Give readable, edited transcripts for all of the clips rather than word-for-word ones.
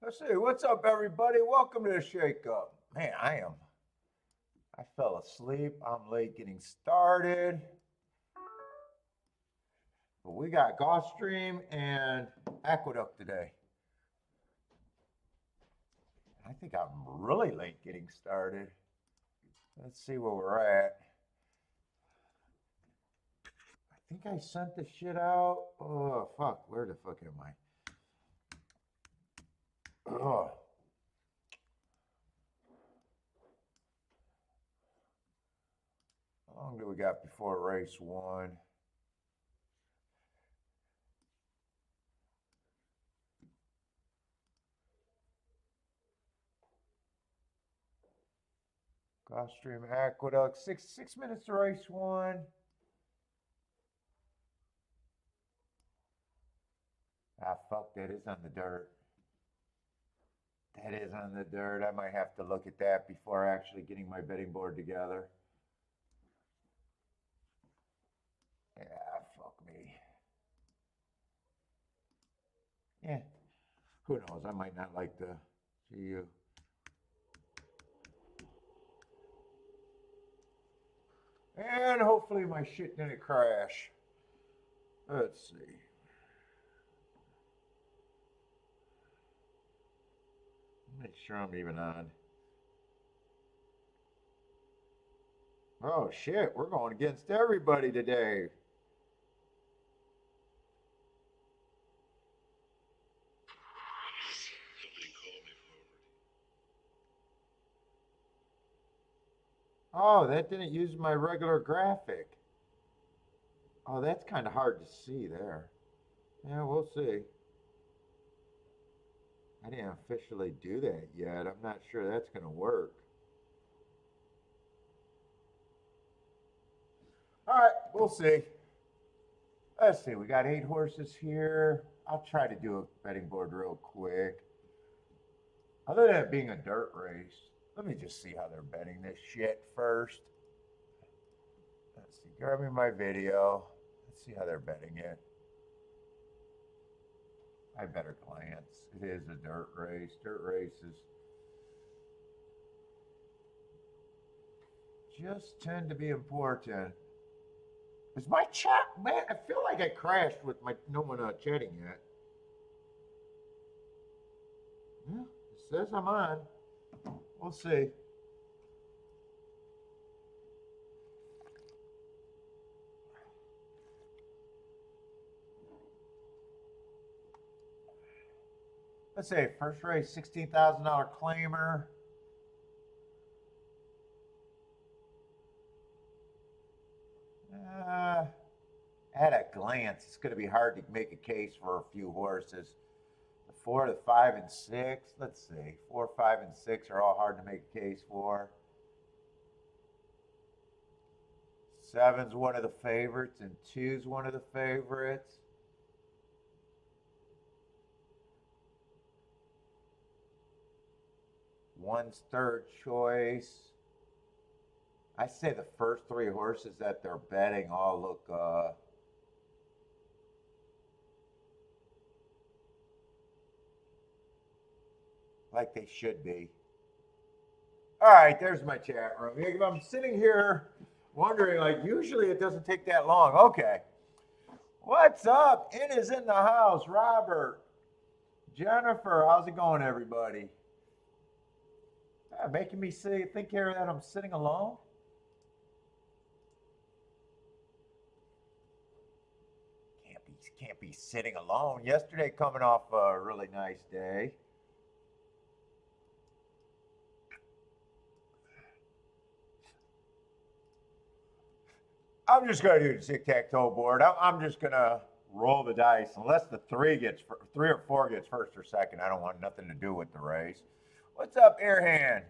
Let's see. What's up, everybody? Welcome to the Shake Up. Man, I fell asleep. I'm late getting started. But we got Gulfstream and Aqueduct today. I think I'm really late getting started. Let's see where we're at. I think I sent the shit out. Oh, fuck. Where the fuck am I? Oh. How long do we got before race one? Gulfstream Aqueduct. Six minutes to race one. Ah, fuck, that is on the dirt. That is on the dirt. I might have to look at that before actually getting my betting board together. Yeah, fuck me. Yeah, who knows? I might not like to see you. And hopefully my shit didn't crash. Let's see. Make sure I'm even on. Oh shit, we're going against everybody today. Oh, that didn't use my regular graphic. Oh, that's kind of hard to see there. Yeah, we'll see. I didn't officially do that yet. I'm not sure that's going to work. All right, we'll see. Let's see. We got 8 horses here. I'll try to do a betting board real quick. Other than it being a dirt race, let me just see how they're betting this shit first. Let's see. Grab me my video. Let's see how they're betting it. I better glance. It is a dirt race. Dirt races just tend to be important. Is my chat, man? I feel like I crashed with my no one chatting yet. Yeah, it says I'm on. We'll see. Let's say first race, $16,000 claimer. At a glance, it's going to be hard to make a case for a few horses. The 4, the 5, and 6. Let's see. 4, 5, and 6 are all hard to make a case for. 7's one of the favorites, and 2's one of the favorites. 1's third choice. I say the first 3 horses that they're betting all look like they should be. All right, there's my chat room. I'm sitting here wondering, like, usually it doesn't take that long. Okay. What's up? It is in the house. Robert, Jennifer, how's it going, everybody? Making me think here that I'm sitting alone. Can't be sitting alone. Yesterday, coming off a really nice day. I'm just going to do the tic-tac-toe board. I'm just going to roll the dice. Unless the 3 or 4 gets first or second, I don't want nothing to do with the race. What's up, Airhand?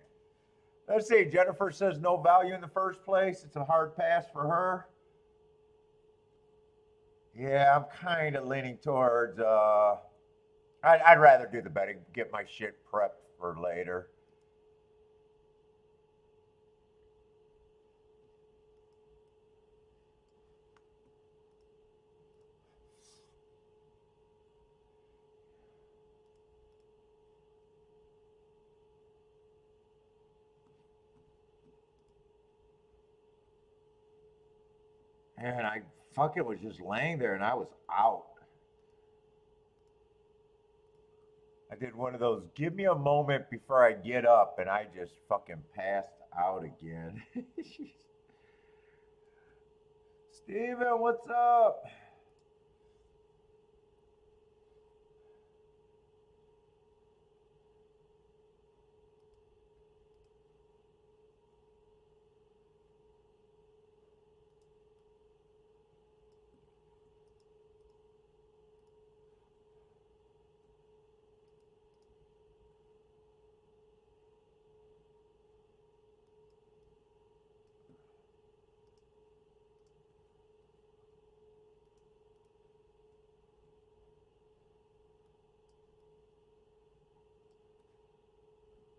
Let's see. Jennifer says no value in the first place. It's a hard pass for her. Yeah, I'm kind of leaning towards. I'd rather do the betting, get my shit prepped for later. And I fucking was just laying there and I was out. I did one of those, give me a moment before I get up, and I just fucking passed out again. Steven, what's up?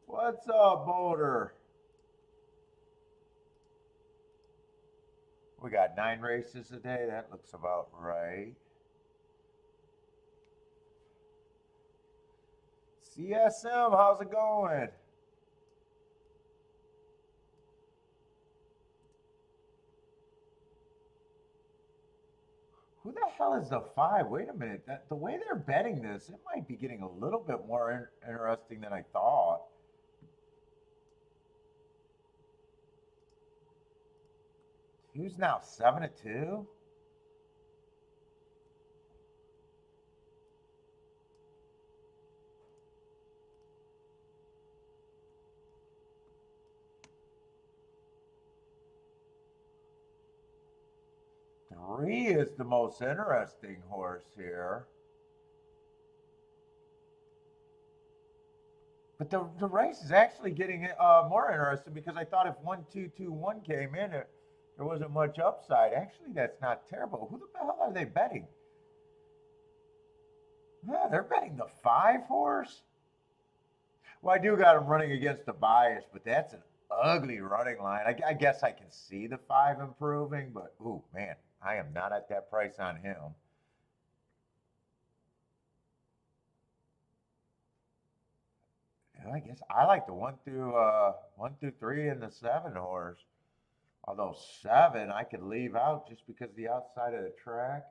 What's up, Boulder? We got 9 races a day. That looks about right. CSM, how's it going? Who the hell is the 5? Wait a minute. The way they're betting this, it might be getting a little bit more interesting than I thought. Who's now 7-2? Three is the most interesting horse here. But the race is actually getting more interesting because I thought if 1-2-2-1 came in, there wasn't much upside. Actually, that's not terrible. Who the hell are they betting? Yeah, they're betting the 5 horse. Well, I do got them running against the bias, but that's an ugly running line. I guess I can see the 5 improving, but ooh, man, I am not at that price on him. I guess I like the 1-3 and the 7 horse. Although 7 I could leave out just because the outside of the track.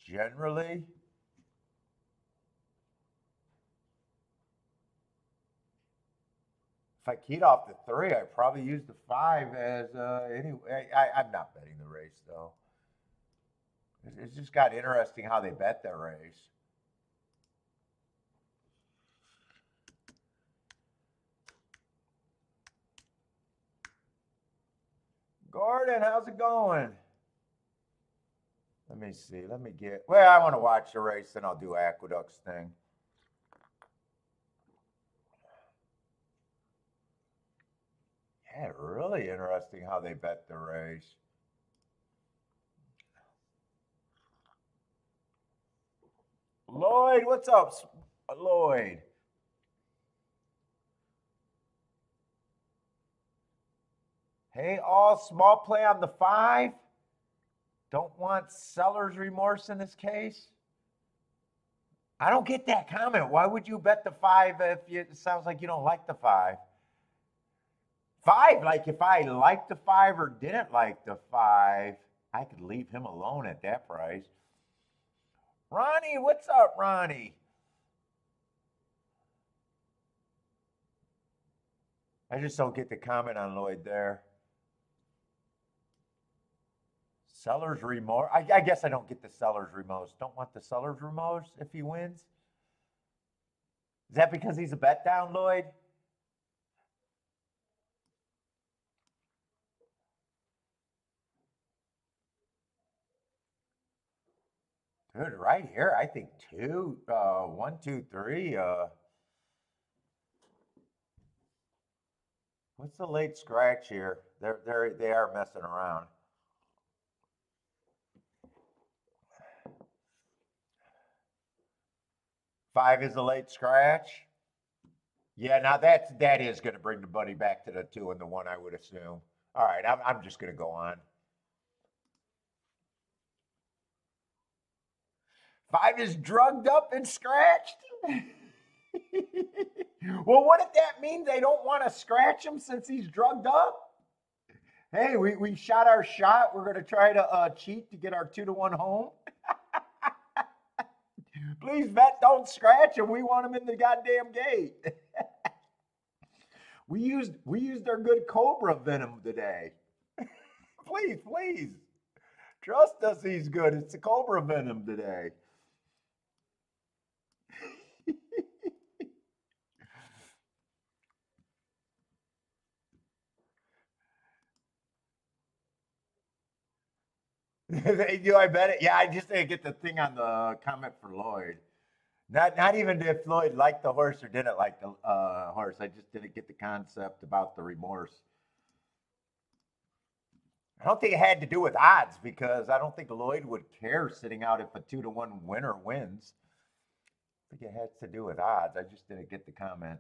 Generally, if I keyed off the 3, I'd probably use the 5 as anyway. I'm not betting the race though. It's just got interesting how they bet that race. Gordon, how's it going? Let me see. Let me get. Well, I want to watch the race, then I'll do Aqueduct's thing. Yeah, really interesting how they bet the race. Lloyd, what's up, Lloyd? Hey, all small play on the 5. Don't want seller's remorse in this case. I don't get that comment. Why would you bet the 5 if it sounds like you don't like the 5? 5, like if I liked the 5 or didn't like the 5, I could leave him alone at that price. Ronnie, what's up, Ronnie? I just don't get the comment on Lloyd there. Seller's remorse. I guess I don't get the seller's remorse. Don't want the seller's remorse if he wins. Is that because he's a bet down, Lloyd? Dude, right here, I think 2, 1, 2, 3. What's the late scratch here? They are messing around. Five is a late scratch. Yeah, now that is going to bring the buddy back to the 2 and the 1, I would assume. All right, I'm just going to go on. 5 is drugged up and scratched. Well, what if that means they don't want to scratch him since he's drugged up? Hey, we shot our shot. We're going to try to cheat to get our 2-1 home. Please, vet, don't scratch him. We want him in the goddamn gate. we used our good cobra venom today. Please, please. Trust us, he's good. It's the cobra venom today. Do I bet it? Yeah, I just didn't get the thing on the comment for Lloyd. Not even if Lloyd liked the horse or didn't like the horse. I just didn't get the concept about the remorse. I don't think it had to do with odds because I don't think Lloyd would care sitting out if a 2-1 winner wins. I think it has to do with odds. I just didn't get the comment.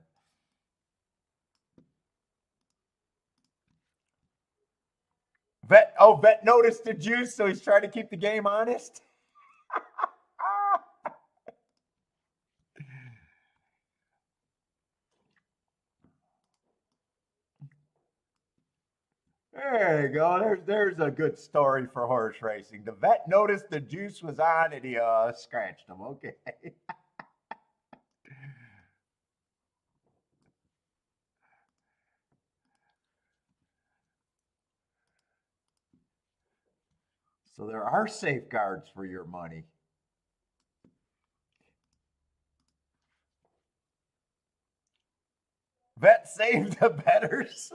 Vet noticed the juice, so he's trying to keep the game honest. There you go. There's a good story for horse racing. The vet noticed the juice was on and he scratched him. Okay. So there are safeguards for your money. Vet saved the betters.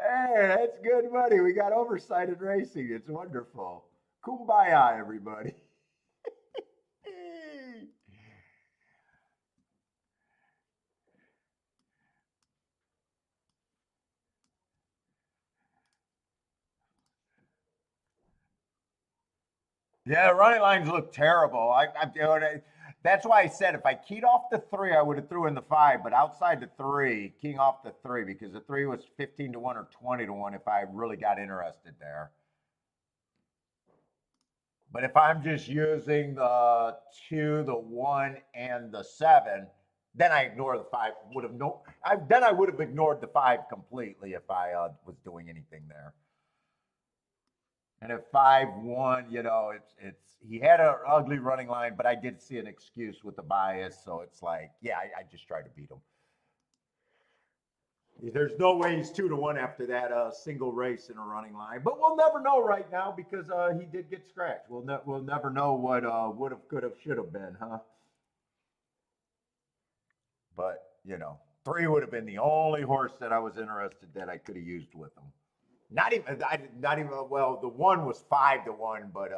Hey, that's good money. We got oversight in racing. It's wonderful. Kumbaya, everybody. Yeah, the running lines look terrible. That's why I said if I keyed off the 3, I would have threw in the 5. But outside the 3, keying off the 3 because the 3 was 15-1 or 20-1 if I really got interested there. But if I'm just using the 2, the 1, and the 7, then I ignore the 5. Then I would have ignored the 5 completely if I was doing anything there. And at 5-1, it's he had an ugly running line, but I did see an excuse with the bias, so it's like, yeah, I just tried to beat him. There's no way he's 2-1 after that single race in a running line, but we'll never know right now because he did get scratched. We'll never know what would have, could have, should have been, huh? But 3 would have been the only horse that I was interested that I could have used with him. Not even. Well, the 1 was 5-1, but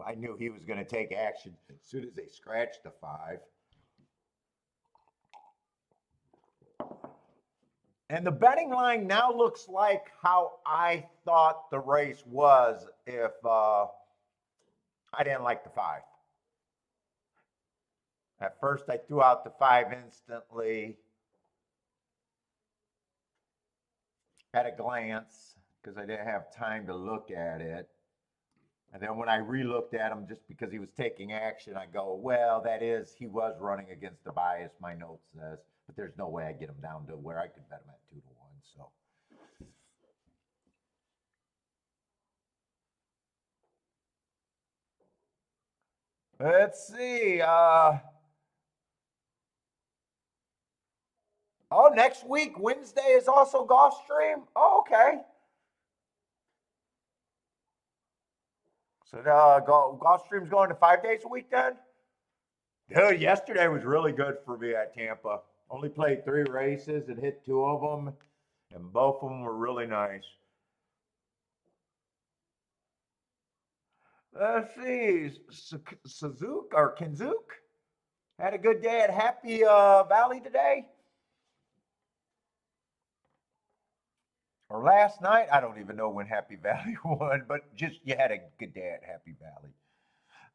I knew he was going to take action as soon as they scratched the 5. And the betting line now looks like how I thought the race was if I didn't like the 5. At first, I threw out the 5 instantly at a glance because I didn't have time to look at it. And then when I re-looked at him, just because he was taking action, I go, well, he was running against the bias, my note says. But there's no way I get him down to where I could bet him at 2-1. So let's see. Next week, Wednesday is also Gulfstream. Oh, okay. So Gulfstream's going to 5 days a week then? Dude, yesterday was really good for me at Tampa. Only played 3 races and hit 2 of them, and both of them were really nice. Let's see, Suzuki or Kinzook had a good day at Happy Valley today. Or last night, I don't even know when Happy Valley won, but just you had a good day at Happy Valley.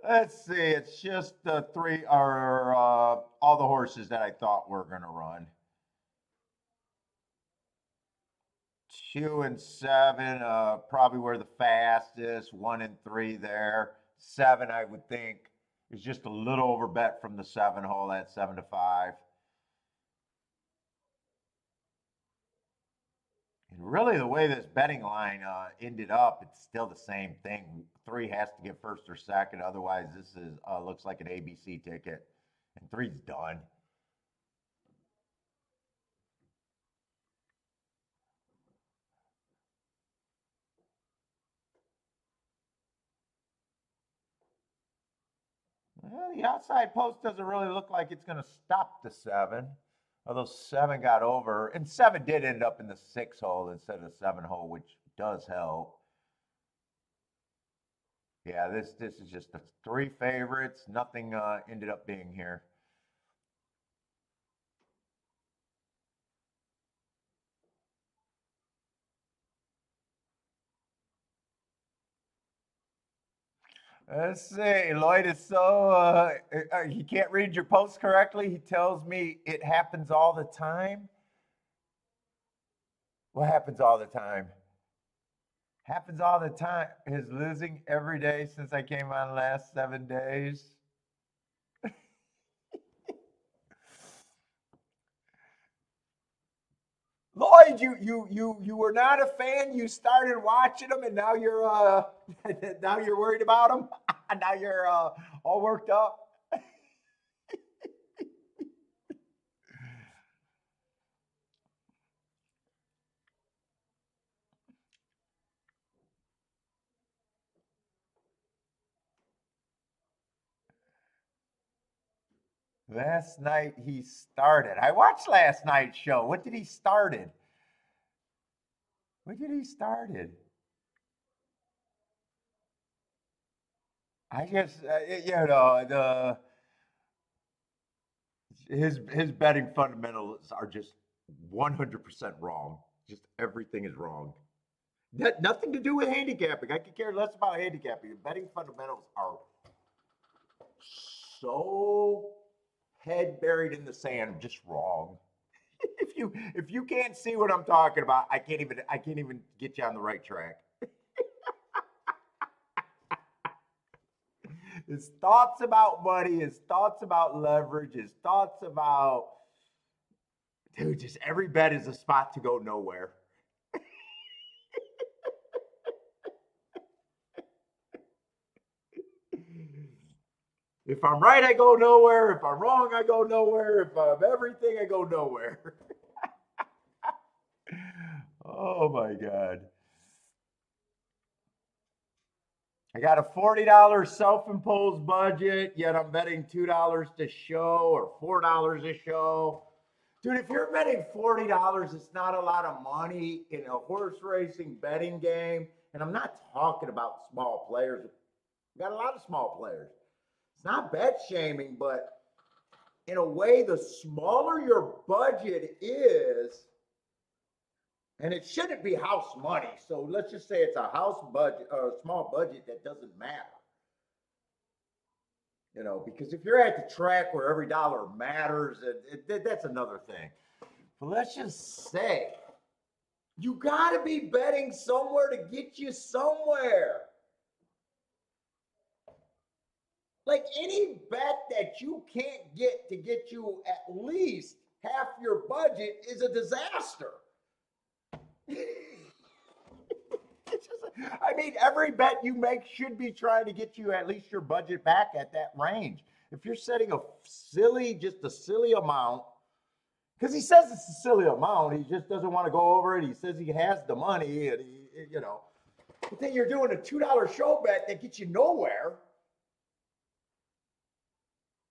Let's see, it's just the 3 are all the horses that I thought were going to run. 2 and 7 probably were the fastest. 1 and 3 there. 7, I would think, is just a little over bet from the 7 hole at 7-5. And really, the way this betting line ended up, it's still the same thing. 3 has to get first or second. Otherwise, this is looks like an ABC ticket. And 3's done. Well, the outside post doesn't really look like it's going to stop the 7. Although 7 got over. And 7 did end up in the 6 hole instead of the 7 hole, which does help. Yeah, this is just the 3 favorites. Nothing ended up being here. Let's see. Lloyd is so he can't read your post correctly. He tells me it happens all the time. What happens all the time? Happens all the time. Is losing every day since I came on last 7 days. Lloyd, you were not a fan. You started watching them, and now you're now you're worried about them. Now you're all worked up. Last night he started. I watched last night's show. What did he started? What did he started? I just you know his betting fundamentals are just 100% wrong. Just everything is wrong. Nothing to do with handicapping. I could care less about handicapping. The betting fundamentals are so head buried in the sand, just wrong. If you can't see what I'm talking about, I can't even get you on the right track. His thoughts about money, his thoughts about leverage, his thoughts about dude, just every bet is a spot to go nowhere. If I'm right, I go nowhere. If I'm wrong, I go nowhere. If I'm everything, I go nowhere. Oh my God. I got a $40 self-imposed budget, yet I'm betting $2 to show or $4 a show. Dude, if you're betting $40, it's not a lot of money in a horse racing betting game. And I'm not talking about small players. We got a lot of small players. It's not bet shaming, but in a way, the smaller your budget is, and it shouldn't be house money. So let's just say it's a house budget or a small budget that doesn't matter. You know, because if you're at the track where every dollar matters, that's another thing. But let's just say you got to be betting somewhere to get you somewhere. Like any bet that you can't get to get you at least half your budget is a disaster. I mean, every bet you make should be trying to get you at least your budget back at that range. If you're setting just a silly amount, because he says it's a silly amount, he just doesn't want to go over it. He says he has the money, and but then you're doing a $2 show bet that gets you nowhere.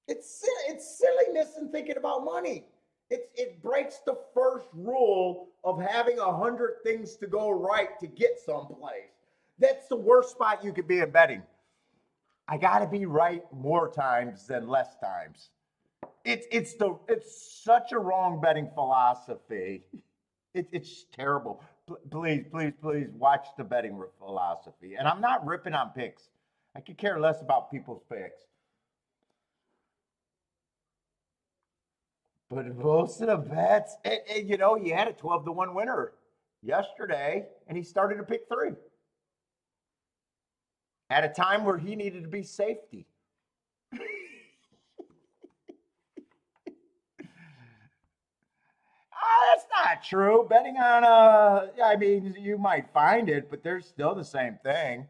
It's silliness in thinking about money. It breaks the first rule of having 100 things to go right to get someplace. That's the worst spot you could be in betting. I got to be right more times than less times. It's such a wrong betting philosophy. It's terrible. Please watch the betting philosophy. And I'm not ripping on picks. I could care less about people's picks. But most of the bets, he had a 12-1 winner yesterday, and he started to pick 3 at a time where he needed to be safety. That's not true. Betting on I mean, you might find it, but they're still the same thing.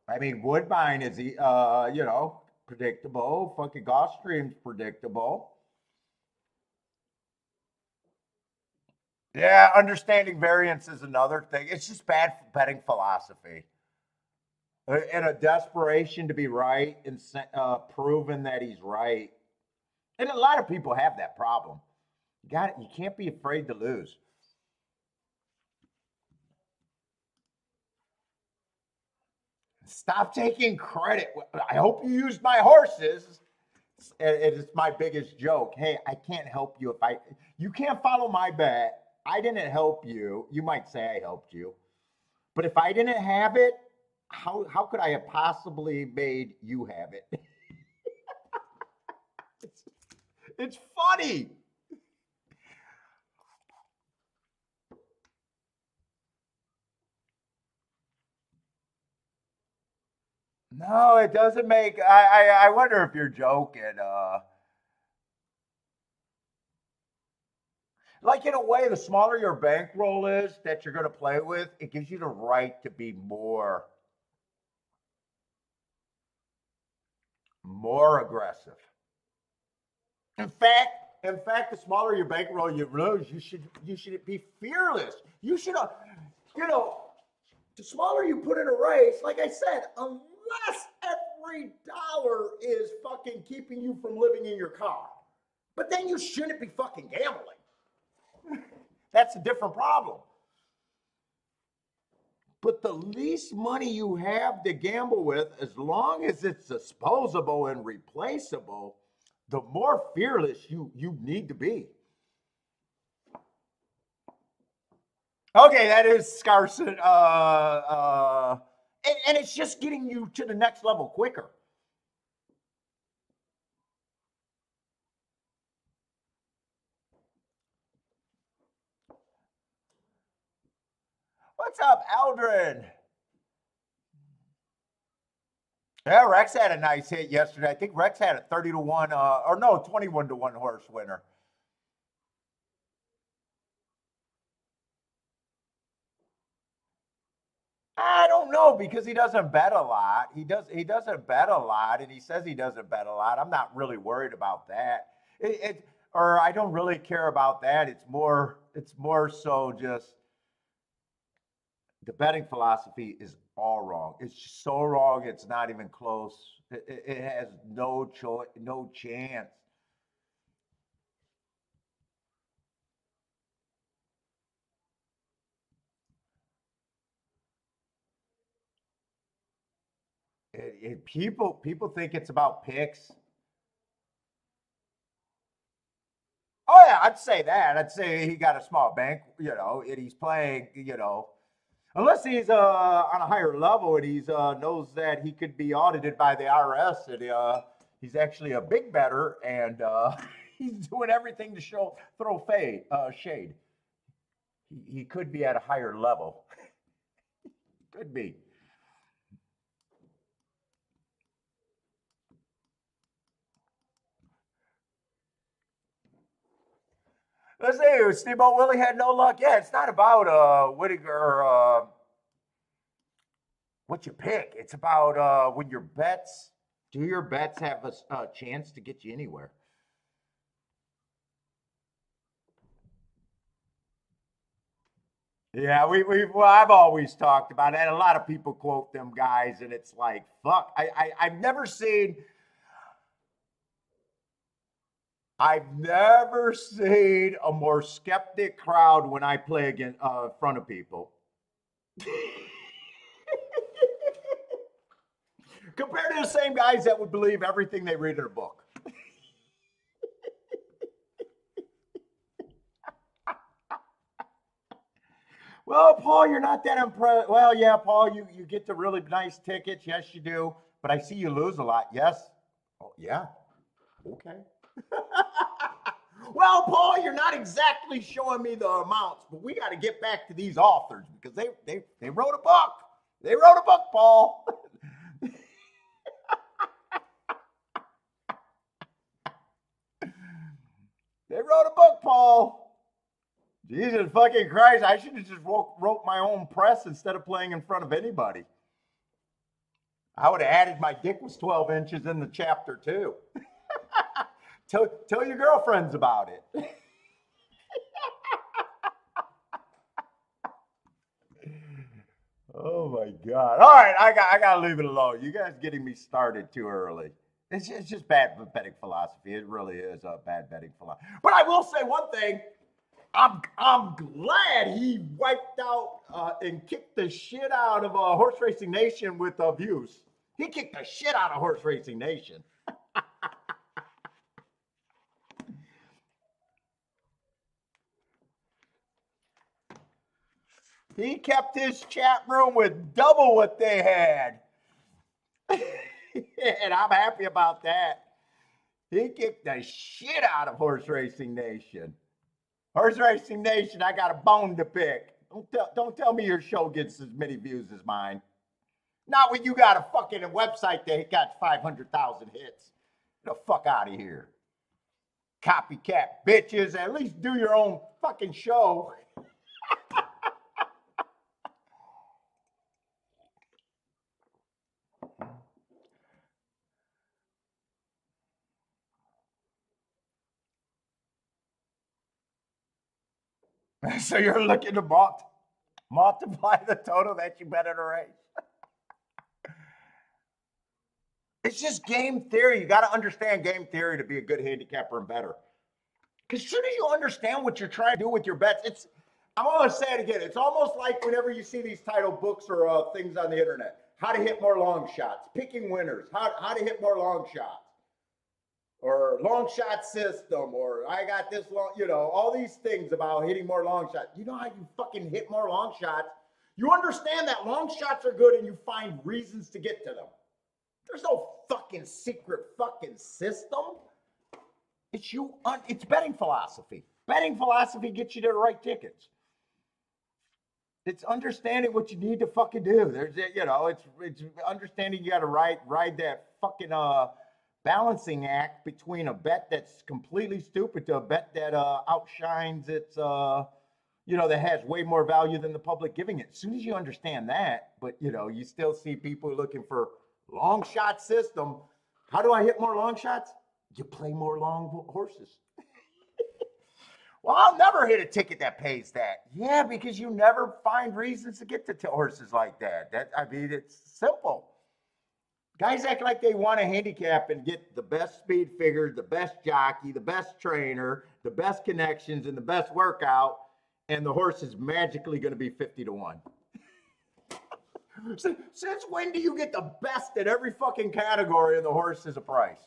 I mean, Woodbine is, predictable. Fucking Gulfstream's predictable. Yeah, understanding variance is another thing. It's just bad betting philosophy. And a desperation to be right and proving that he's right. And a lot of people have that problem. You can't be afraid to lose. Stop taking credit. I hope you used my horses. It's my biggest joke. Hey, I can't help you if you can't follow my bet. I didn't help you. You might say I helped you. But if I didn't have it, how could I have possibly made you have it? It's funny. No, it doesn't make. I wonder if you're joking. Like in a way, the smaller your bankroll is that you're going to play with, it gives you the right to be more aggressive. In fact, the smaller your bankroll you lose, you should be fearless. You should, you know, the smaller you put in a race, like I said, unless every dollar is fucking keeping you from living in your car, but then you shouldn't be fucking gambling. That's a different problem. But the least money you have to gamble with, as long as it's disposable and replaceable, the more fearless you need to be. Okay, that is scarce, and it's just getting you to the next level quicker. What's up, Aldrin? Yeah, Rex had a nice hit yesterday. I think Rex had a 30-1, or no, 21-1 horse winner. I don't know because he doesn't bet a lot. He doesn't bet a lot, and he says he doesn't bet a lot. I'm not really worried about that. Or I don't really care about that. It's more so just the betting philosophy is all wrong. It's just so wrong. It's not even close. It has no choice, no chance. People think it's about picks. Oh yeah, I'd say that. I'd say he got a small bank, and he's playing, unless he's on a higher level and he's knows that he could be audited by the IRS and he's actually a big better and he's doing everything to throw shade. He could be at a higher level. Could be. Let's say Steamboat Willie had no luck. Yeah, it's not about Whittaker what you pick. It's about when your bets. Do your bets have a chance to get you anywhere? Yeah, well, I've always talked about it. And a lot of people quote them guys, and it's like, fuck. I've never seen a more skeptic crowd when I play against in front of people. Compared to the same guys that would believe everything they read in a book. Well, Paul, you're not that impressed. Well, yeah, Paul, you get the really nice tickets. Yes, you do. But I see you lose a lot. Yes. Oh, yeah. Okay. Well, Paul, you're not exactly showing me the amounts, but we got to get back to these authors because they wrote a book. They wrote a book, Paul. They wrote a book, Paul. Jesus fucking Christ. I should have just wrote my own press instead of playing in front of anybody. I would have added my dick was 12 inches in the chapter too. Tell your girlfriends about it. Oh my God. All right, I got to leave it alone. You guys getting me started too early. It's just bad betting philosophy. It really is a bad betting philosophy. But I will say one thing. I'm glad he wiped out and kicked the shit out of Horse Racing Nation with views. He kicked the shit out of Horse Racing Nation. He kept his chat room with double what they had. And I'm happy about that. He kicked the shit out of Horse Racing Nation. Horse Racing Nation, I got a bone to pick. Don't tell me your show gets as many views as mine. Not when you got a fucking website that got 500,000 hits. Get the fuck out of here. Copycat bitches. At least do your own fucking show. So you're looking to multiply the total that you bet in a race. It's just game theory. You got to understand game theory to be a good handicapper and better. Because as soon as you understand what you're trying to do with your bets, I'm going to say it again. It's almost like whenever you see these title books or things on the internet. How to hit more long shots, picking winners, how to hit more long shots. Or long shot system, or I got this long, all these things about hitting more long shots. You know how you fucking hit more long shots? You understand that long shots are good and you find reasons to get to them. There's no fucking secret fucking system. It's betting philosophy. Betting philosophy gets you to the right tickets. It's understanding what you need to fucking do. It's understanding you got to ride that fucking balancing act between a bet that's completely stupid to a bet that outshines its, that has way more value than the public giving it. As soon as you understand that, but you still see people looking for long shot system. How do I hit more long shots? You play more long horses. Well, I'll never hit a ticket that pays that. Yeah, because you never find reasons to get to horses like that. It's simple. Guys act like they want to handicap and get the best speed figures, the best jockey, the best trainer, the best connections, and the best workout, and the horse is magically going to be 50-1. Since when do you get the best at every fucking category and the horse is a price?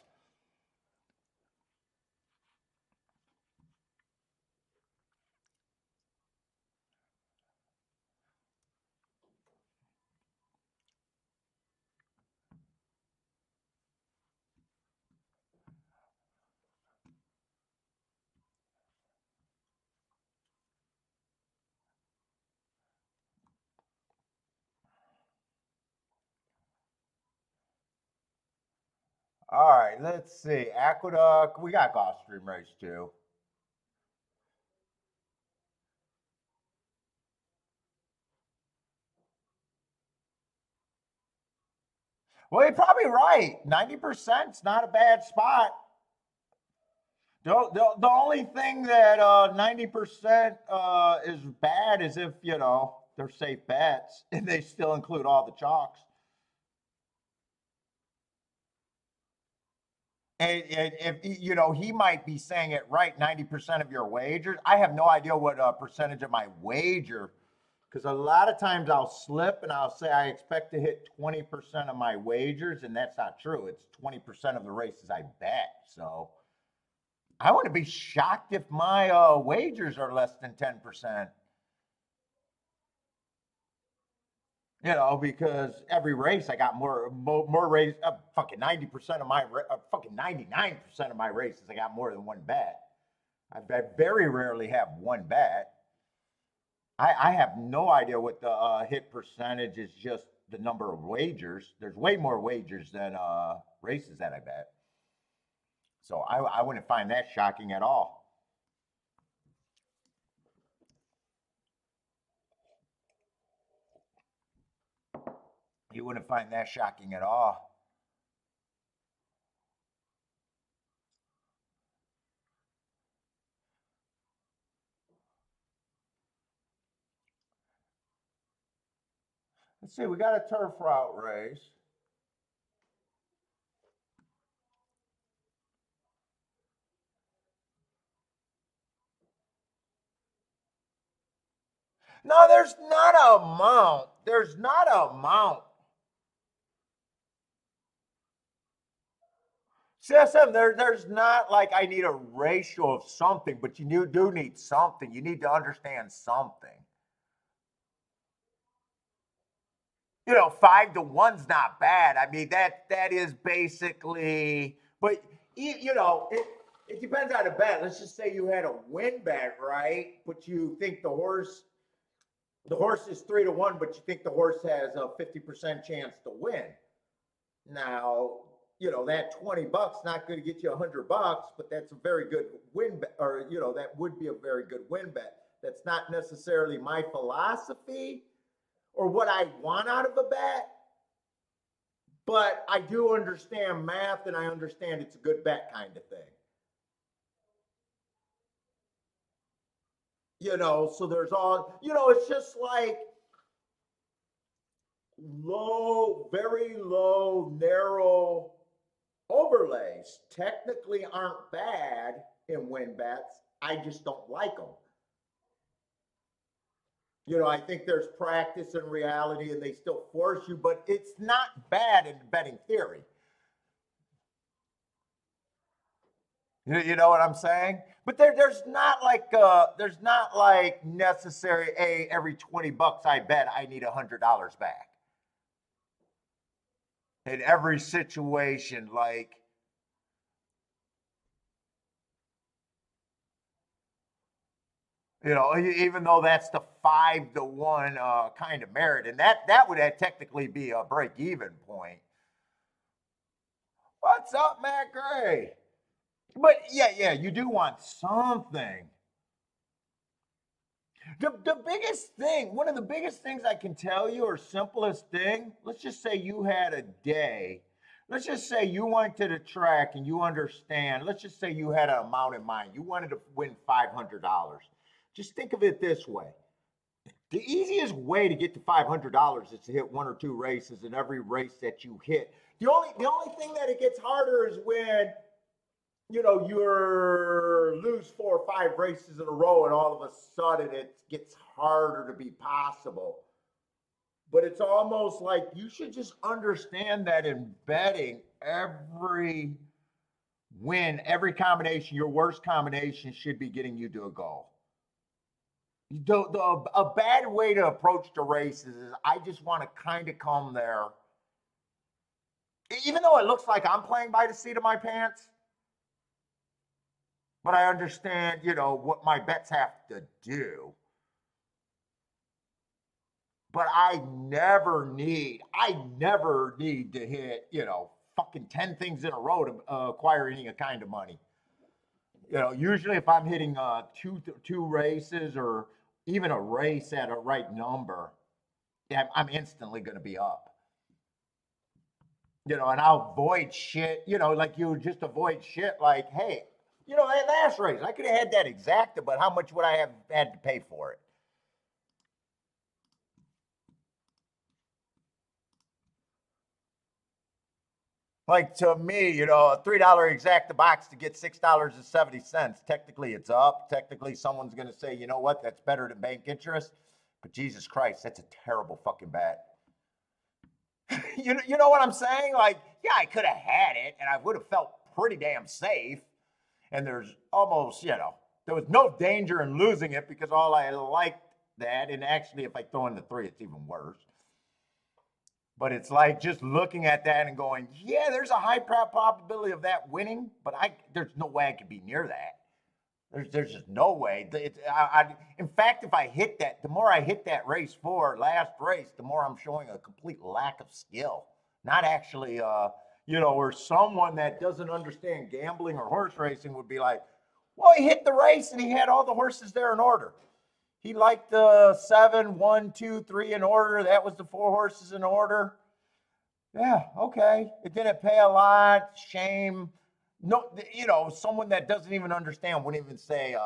All right, let's see. Aqueduct, we got Gulfstream race too. Well, you're probably right. 90% is not a bad spot. The only thing that 90% is bad is if, they're safe bets and they still include all the chalks. And if he might be saying it right, 90% of your wagers. I have no idea what percentage of my wager, because a lot of times I'll slip and I'll say I expect to hit 20% of my wagers, and that's not true. It's 20% of the races I bet. So I wouldn't be shocked if my wagers are less than 10%. Because every race I got more race. Fucking 90% of my, fucking 99% of my races I got more than one bet. I very rarely have one bet. I have no idea what the hit percentage is. Just the number of wagers. There's way more wagers than races that I bet. So I wouldn't find that shocking at all. You wouldn't find that shocking at all. Let's see, we got a turf route race. No, there's not a amount. There's not a amount. CSM, there's not like I need a ratio of something, but you do need something. You need to understand something. 5-to-1's not bad. I mean, that is basically, but it depends on the bet. Let's just say you had a win bet, right? But you think the horse is 3-to-1, but you think the horse has a 50% chance to win. Now, that $20 not going to get you $100, but that's a very good win bet, or that would be a very good win bet. That's not necessarily my philosophy or what I want out of a bet, but I do understand math and I understand it's a good bet kind of thing. So there's all, it's just like very low, narrow overlays technically aren't bad in win bets. I just don't like them. I think there's practice and reality and they still force you, but it's not bad in betting theory. You know what I'm saying? But there's not like necessary every $20 I bet I need $100 back. In every situation, like even though that's the 5-to-1 kind of merit, and that would technically be a break-even point. What's up, Matt Gray? But yeah, you do want something. The biggest thing, one of the biggest things I can tell you, or simplest thing, let's just say you had a day. Let's just say you went to the track and you understand. Let's just say you had an amount in mind. You wanted to win $500. Just think of it this way. The easiest way to get to $500 is to hit 1 or 2 races in every race that you hit. The only thing that it gets harder is when you're lose 4 or 5 races in a row and all of a sudden it gets harder to be possible. But it's almost like you should just understand that in betting, every win, every combination, your worst combination should be getting you to a goal. A bad way to approach the races is I just want to kind of come there. Even though it looks like I'm playing by the seat of my pants, but I understand, what my bets have to do. But I never need to hit, fucking 10 things in a row to acquire any kind of money. Usually if I'm hitting two races or even a race at a right number, I'm instantly going to be up. And I'll avoid shit, like you just avoid shit like, hey, that last race, I could have had that exacta, but how much would I have had to pay for it? Like to me, a $3 exacta box to get $6.70. Technically, it's up. Technically, someone's going to say, you know what, that's better than bank interest. But Jesus Christ, that's a terrible fucking bet. you know what I'm saying? Like, yeah, I could have had it, and I would have felt pretty damn safe. And there's almost, there was no danger in losing it because all I liked that. And actually, if I throw in the 3, it's even worse. But it's like just looking at that and going, yeah, there's a high probability of that winning, but there's no way I could be near that. There's just no way. In fact, if I hit that, the more I hit that race 4, last race, the more I'm showing a complete lack of skill. Not actually, or someone that doesn't understand gambling or horse racing would be like, well, he hit the race and he had all the horses there in order. He liked the 7, 1, 2, 3 in order. That was the 4 horses in order. Yeah, okay. It didn't pay a lot. Shame. No, someone that doesn't even understand wouldn't even say,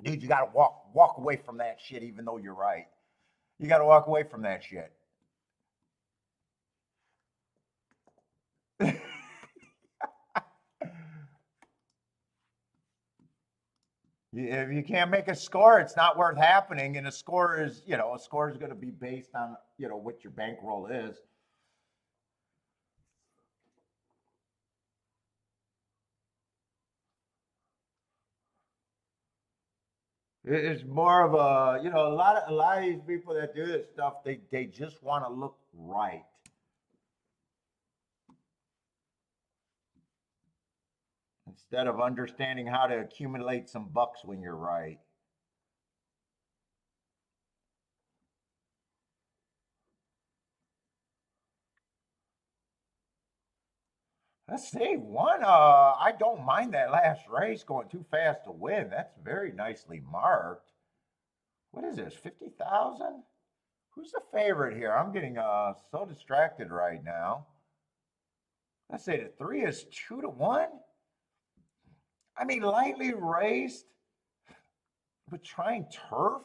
dude, you gotta walk away from that shit, even though you're right. You gotta walk away from that shit. If you can't make a score, it's not worth happening. And a score is, a score is going to be based on, what your bankroll is. It's more of a, a lot of these people that do this stuff, they just want to look right instead of understanding how to accumulate some bucks when you're right. Let's see. One, I don't mind that last race going too fast to win. That's very nicely marked. What is this? 50,000? Who's the favorite here? I'm getting so distracted right now. Let's say the three is 2-1. I mean, lightly raced, but trying turf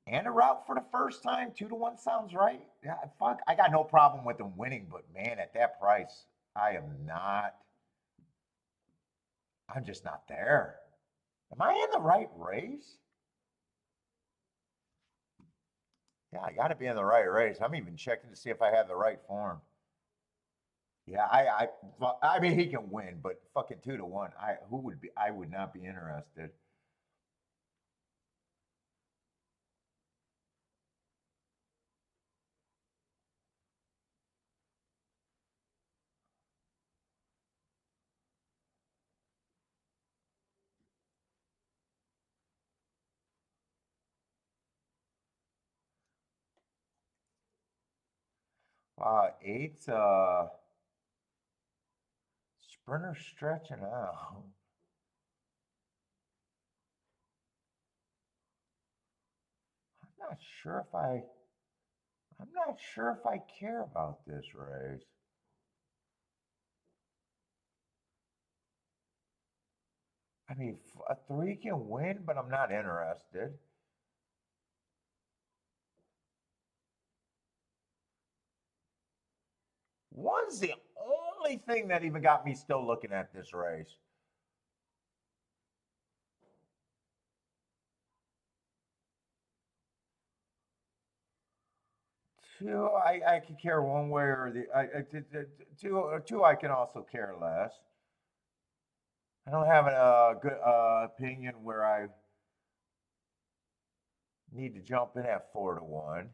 and a route for the first time. 2-1 sounds right. Yeah, fuck. I got no problem with them winning, but man, at that price, I am not. I'm just not there. Am I in the right race? Yeah, I got to be in the right race. I'm even checking to see if I have the right form. Yeah, I mean, he can win, but fucking 2-1. I would not be interested. 8's sprinter stretching out. I'm not sure if I. I'm not sure if I care about this race. I mean, a three can win, but I'm not interested. One's the only thing that even got me still looking at this race. Two, I could care one way or the. Two, I can also care less. I don't have a good opinion where I need to jump in at 4-1.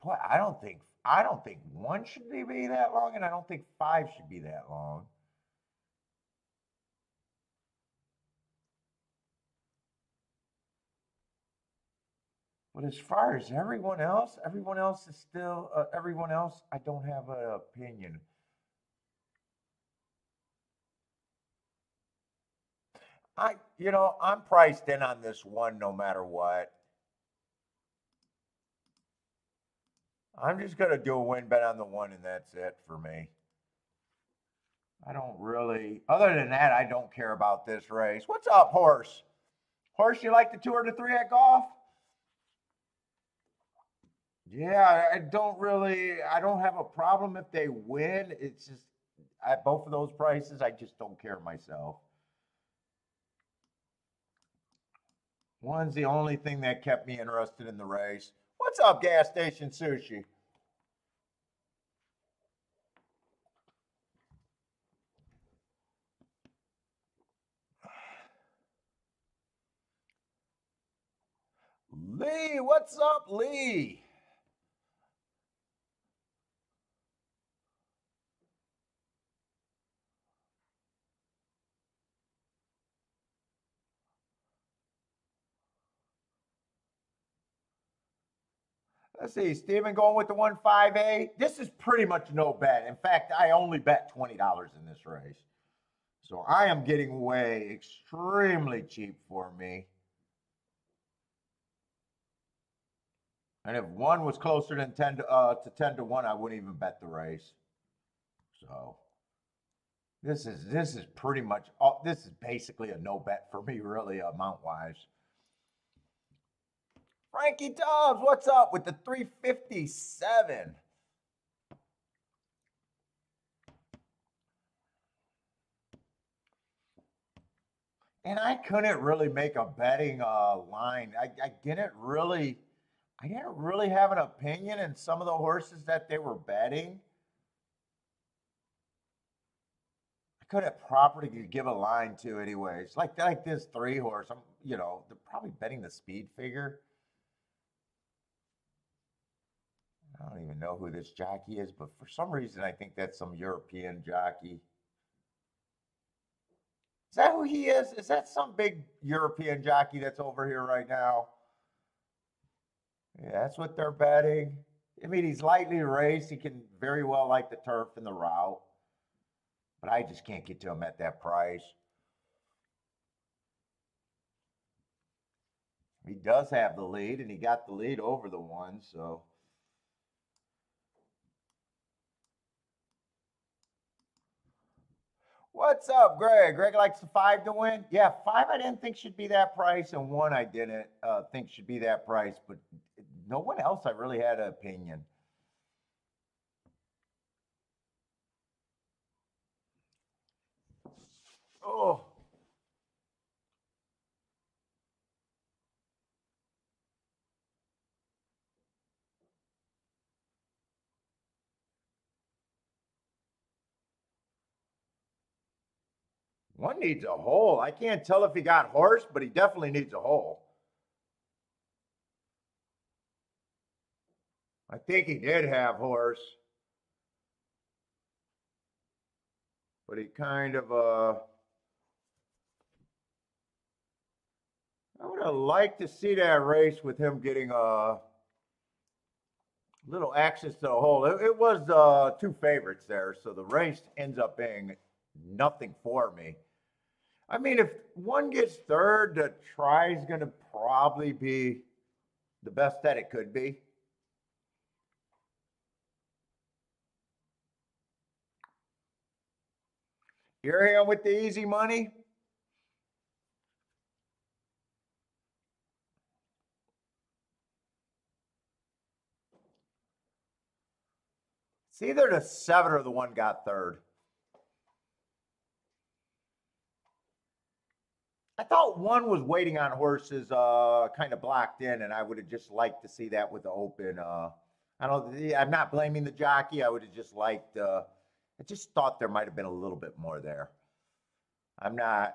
Boy, I don't think one should be that long, and I don't think five should be that long. But as far as everyone else is still everyone else. I don't have an opinion. I'm priced in on this one no matter what. I'm just gonna do a win bet on the one, and that's it for me. I don't really. Other than that, I don't care about this race. What's up, horse? Horse, you like the two or the three at golf? Yeah, I don't really. I don't have a problem if they win. It's just at both of those prices, I just don't care myself. One's the only thing that kept me interested in the race. What's up, gas station sushi? Lee, what's up, Lee? Let's see, Steven going with the 1-5A. This is pretty much no bet. In fact, I only bet $20 in this race. So I am getting away extremely cheap for me. And if one was closer than 10 to 10 to 1, I wouldn't even bet the race. So this is pretty much this is basically a no bet for me, really, amount wise. Frankie Tubbs, what's up with the 357? And I couldn't really make a betting line. I didn't really have an opinion in some of the horses that they were betting. I couldn't properly give a line to, anyways. Like this 3-horse, they're probably betting the speed figure. I don't even know who this jockey is, but for some reason I think that's some European jockey. Is that who he is? Is that some big European jockey that's over here right now? Yeah, that's what they're betting. I mean, he's lightly raced. He can very well like the turf and the route. But I just can't get to him at that price. He does have the lead, and he got the lead over the one, so. What's up, Greg? Greg likes the 5 to win. Yeah, 5 I didn't think should be that price, and 1 I didn't think should be that price. But no one else I really had an opinion. Oh. One needs a hole. I can't tell if he got horse, but he definitely needs a hole. I think he did have horse. But he kind of, I would have liked to see that race with him getting a little access to the hole. It was 2 favorites there, so the race ends up being nothing for me. I mean, if one gets third, the try is going to probably be the best that it could be. You're here with the easy money? It's either the 7 or the 1 got third. I thought 1 was waiting on horses kind of blocked in, and I would have just liked to see that with the open. I'm not blaming the jockey. I would have just liked, I just thought there might have been a little bit more there. I'm not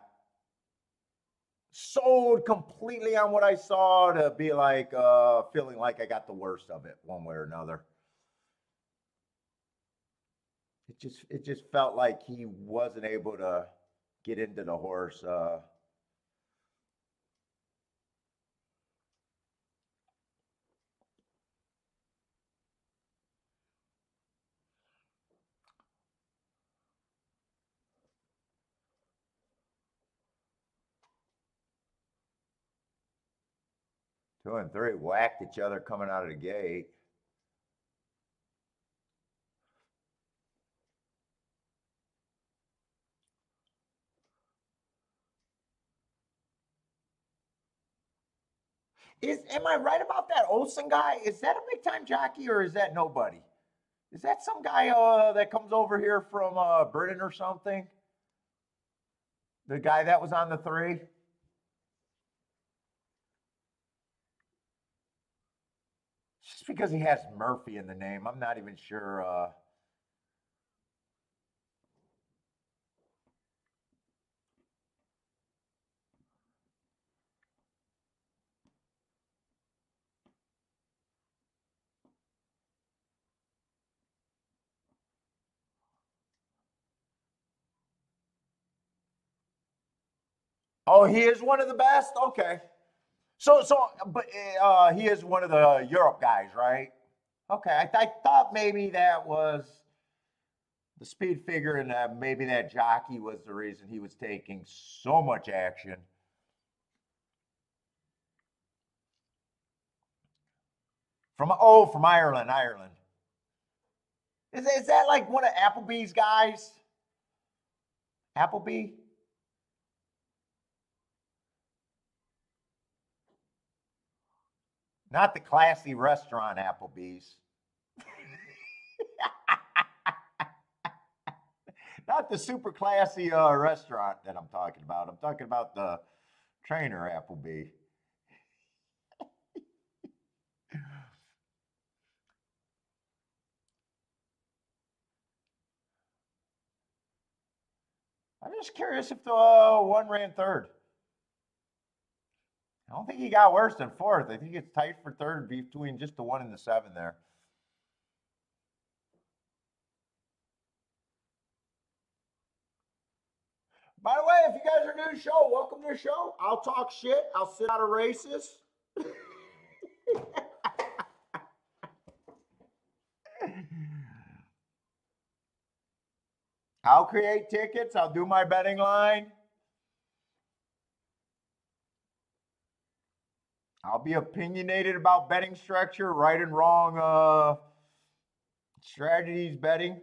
sold completely on what I saw to be like feeling like I got the worst of it one way or another. It just felt like he wasn't able to get into the horse. 2 and 3 whacked each other coming out of the gate. Am I right about that Olsen guy? Is that a big time jockey or is that nobody? Is that some guy that comes over here from Britain or something? The guy that was on the 3? Just because he has Murphy in the name, I'm not even sure. Oh, he is one of the best? Okay. But he is one of the Europe guys, right? Okay, I thought maybe that was the speed figure and maybe that jockey was the reason he was taking so much action. From Ireland, Ireland. Is that like one of Applebee's guys? Applebee? Not the classy restaurant Applebee's. Not the super classy restaurant that I'm talking about. I'm talking about the trainer Applebee. I'm just curious if the one ran third. I don't think he got worse than fourth. I think it's tight for third between just the 1 and the 7 there. By the way, if you guys are new to the show, welcome to the show. I'll talk shit. I'll sit out of races. I'll create tickets. I'll do my betting line. I'll be opinionated about betting structure, right and wrong strategies betting.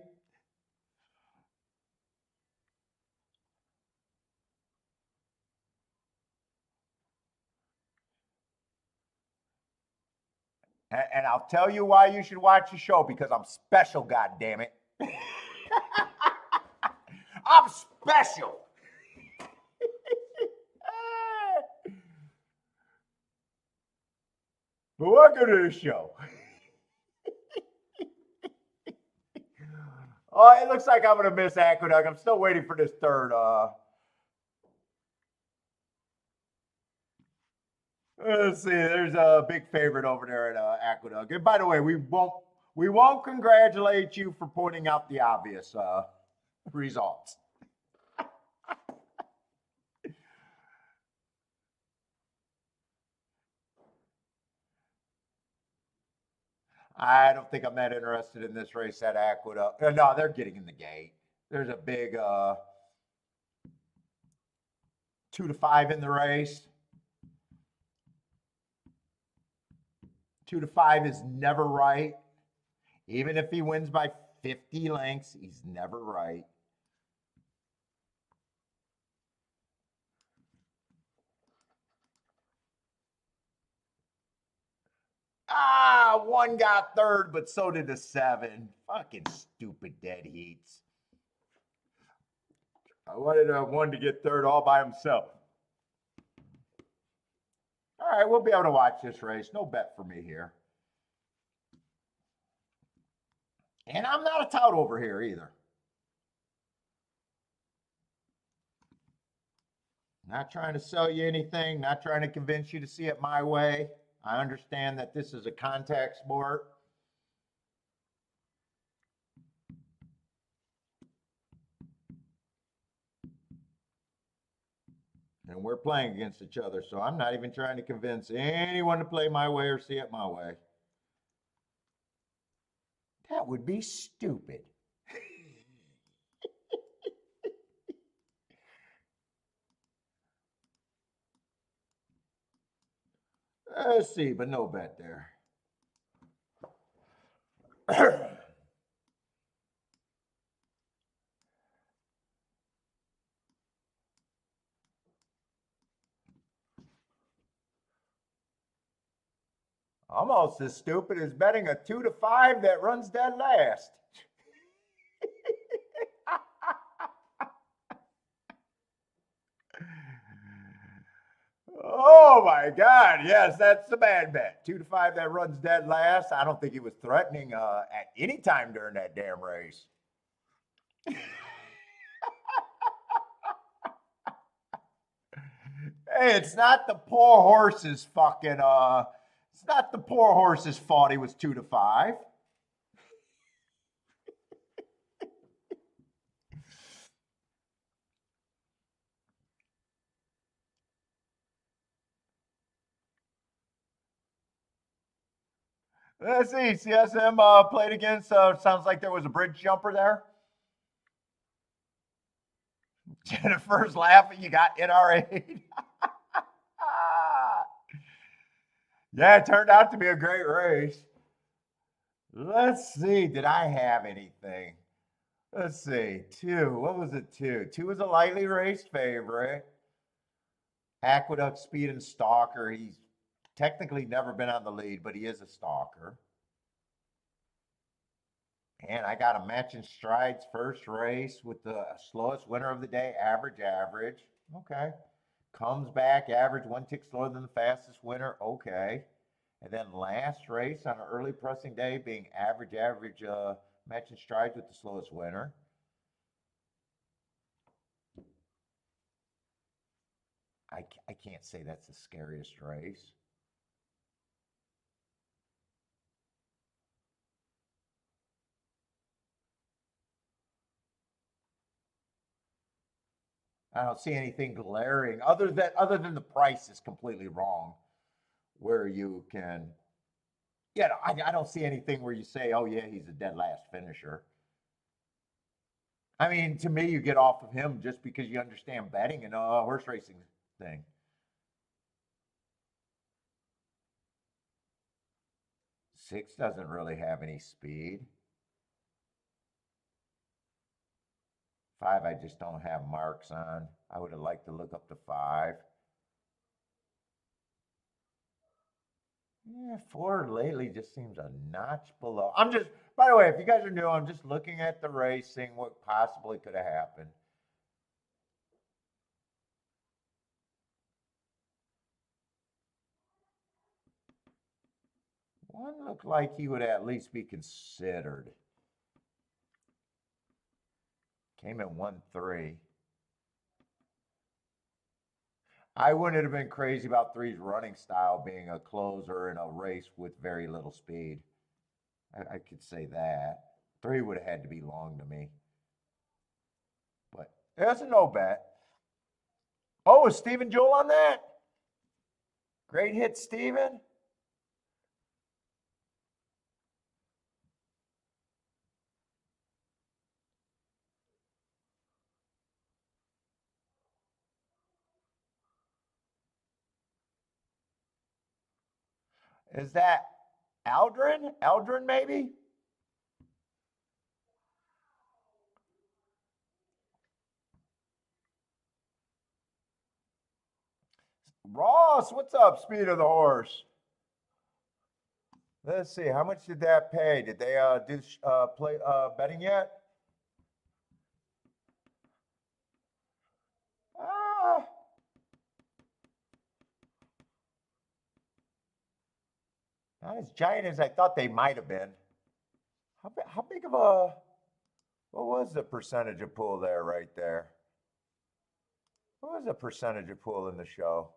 And I'll tell you why you should watch the show, because I'm special, goddammit. I'm special. But welcome to the show. Oh, it looks like I'm going to miss Aqueduct. I'm still waiting for this third. Let's see. There's a big favorite over there at Aqueduct. And by the way, we won't congratulate you for pointing out the obvious results. I don't think I'm that interested in this race at Aqueduct. No, they're getting in the gate. There's a big 2 to 5 in the race. 2 to 5 is never right. Even if he wins by 50 lengths, he's never right. Ah, 1 got third, but so did the 7. Fucking stupid dead heats. I wanted 1 to get third all by himself. All right, we'll be able to watch this race. No bet for me here. And I'm not a tout over here either. Not trying to sell you anything, not trying to convince you to see it my way. I understand that this is a contact sport. And we're playing against each other, so I'm not even trying to convince anyone to play my way or see it my way. That would be stupid. Let's see, but no bet there. Almost as stupid as betting a 2 to 5 that runs dead last. Oh my God, yes, that's the bad bet. 2 to 5 that runs dead last. I don't think he was threatening at any time during that damn race. Hey, it's not the poor horse's fucking it's not the poor horse's fault he was 2 to 5. Let's see. CSM played against. Sounds like there was a bridge jumper there. Jennifer's laughing. You got NR8. Yeah, it turned out to be a great race. Let's see. Did I have anything? Let's see. Two. What was it? Two. Two was a lightly raced favorite. Aqueduct, Speed, and Stalker. He's technically never been on the lead, but he is a stalker. And I got a matching strides first race with the slowest winner of the day, average. Okay. Comes back, average 1 tick slower than the fastest winner. Okay. And then last race on an early pressing day being average, matching strides with the slowest winner. I can't say that's the scariest race. I don't see anything glaring other than the price is completely wrong, where you can. Yeah, I don't see anything where you say, "Oh yeah, he's a dead last finisher." I mean, to me, you get off of him just because you understand betting and horse racing thing. Six doesn't really have any speed. Five, I just don't have marks on. I would have liked to look up to five. Yeah, four lately just seems a notch below. By the way, if you guys are new, I'm just looking at the race, seeing what possibly could have happened. One looked like he would at least be considered. Came in 1-3. I wouldn't have been crazy about three's running style being a closer in a race with very little speed. I could say that. Three would have had to be long to me. But that's a no bet. Oh, is Stephen Joel on that? Great hit, Stephen. Is that Aldrin? Aldrin, maybe? Ross, what's up, speed of the horse? Let's see, how much did that pay? Did they do play betting yet? Ah, not as giant as I thought they might have been. How big of a, what was the percentage of pool there right there? What was the percentage of pool in the show?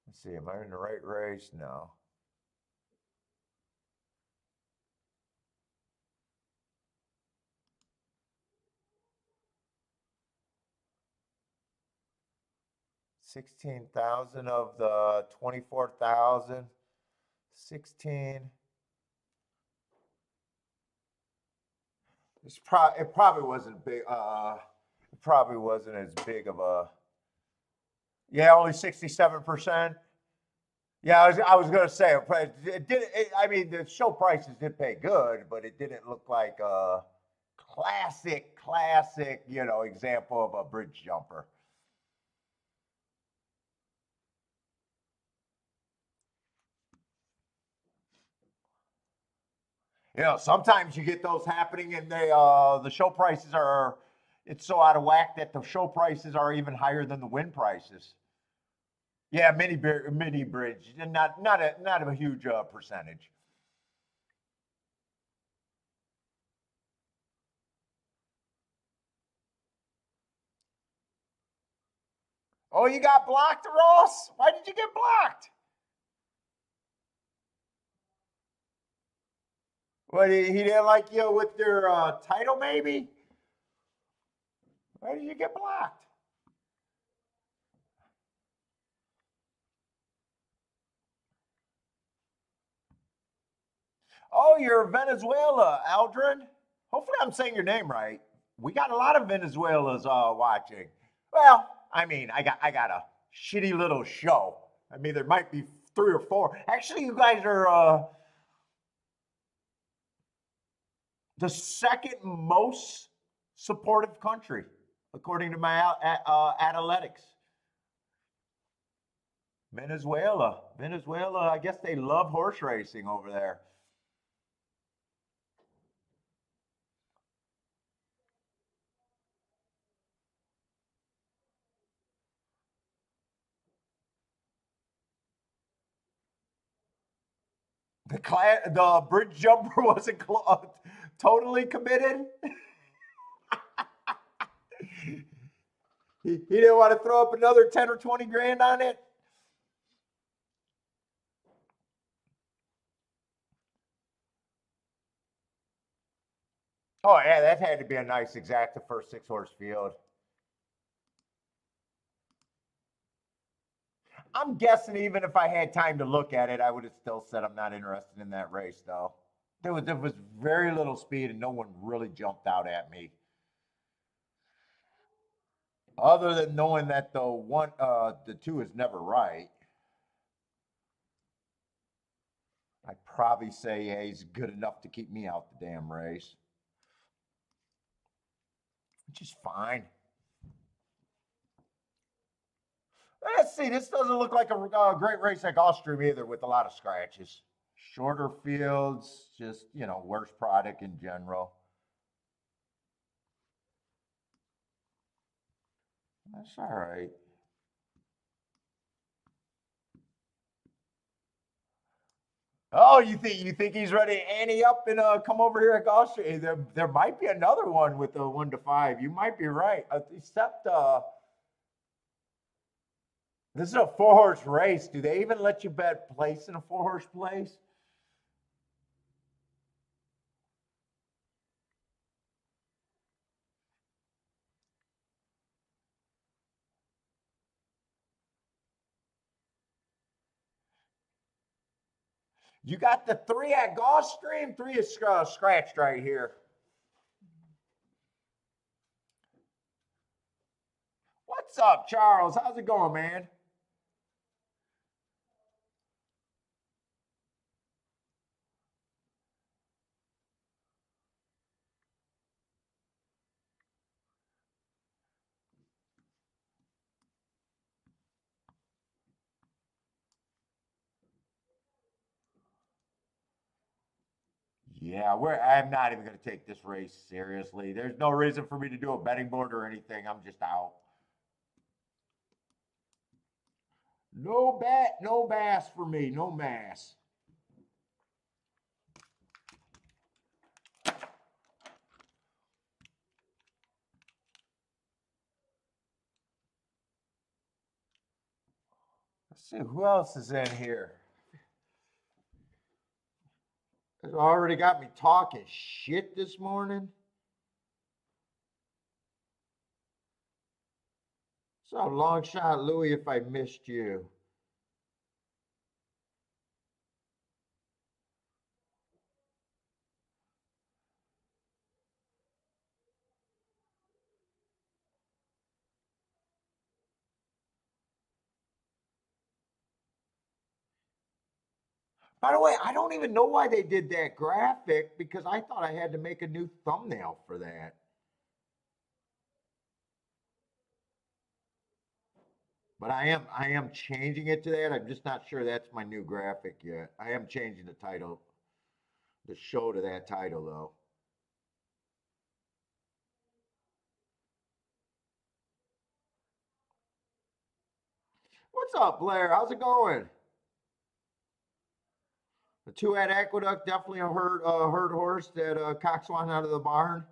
Let's see, am I in the right race? No. $16,000 of the 24,000. 16. It probably wasn't big. It probably wasn't as big of a. Yeah, only 67%. Yeah, I was gonna say it did. I mean, the show prices did pay good, but it didn't look like a classic, example of a bridge jumper. Sometimes you get those happening, and the show prices are. It's so out of whack that the show prices are even higher than the win prices. Yeah, mini bridge, and not a huge percentage. Oh, you got blocked, Ross? Why did you get blocked? What, he didn't like you with your title, maybe? Why did you get blocked? Oh, you're Venezuela, Aldrin. Hopefully, I'm saying your name right. We got a lot of Venezuelans watching. Well, I mean, I got a shitty little show. I mean, there might be three or four. Actually, you guys are the second most supportive country, according to my analytics. Venezuela. Venezuela, I guess they love horse racing over there. The bridge jumper wasn't totally committed. He didn't want to throw up another 10 or 20 grand on it. Oh, yeah, that had to be a nice exacta first 6-horse field. I'm guessing even if I had time to look at it, I would have still said I'm not interested in that race, though. There was very little speed and no one really jumped out at me. Other than knowing that the 2 is never right. I'd probably say, yeah, he's good enough to keep me out the damn race. Which is fine. Let's see, this doesn't look like a great race at Gulfstream either, with a lot of scratches. Shorter fields, just, worse product in general. That's all right. Oh, you think he's ready to ante up and come over here at Gulfstream? There might be another one with a 1 to 5. You might be right. Except this is a 4-horse race. Do they even let you bet place in a 4-horse place? You got the 3 at Gulfstream. 3 is scratched right here. What's up, Charles? How's it going, man? Yeah, I'm not even going to take this race seriously. There's no reason for me to do a betting board or anything. I'm just out. No bet, no bass for me. No mass. Let's see, who else is in here? It's already got me talking shit this morning. So long shot, Louie, if I missed you. By the way, I don't even know why they did that graphic because I thought I had to make a new thumbnail for that. But I am changing it to that. I'm just not sure that's my new graphic yet. I am changing the title, the show to that title though. What's up, Blair? How's it going? The 2 at Aqueduct, definitely a herd horse that Coxswan out of the barn.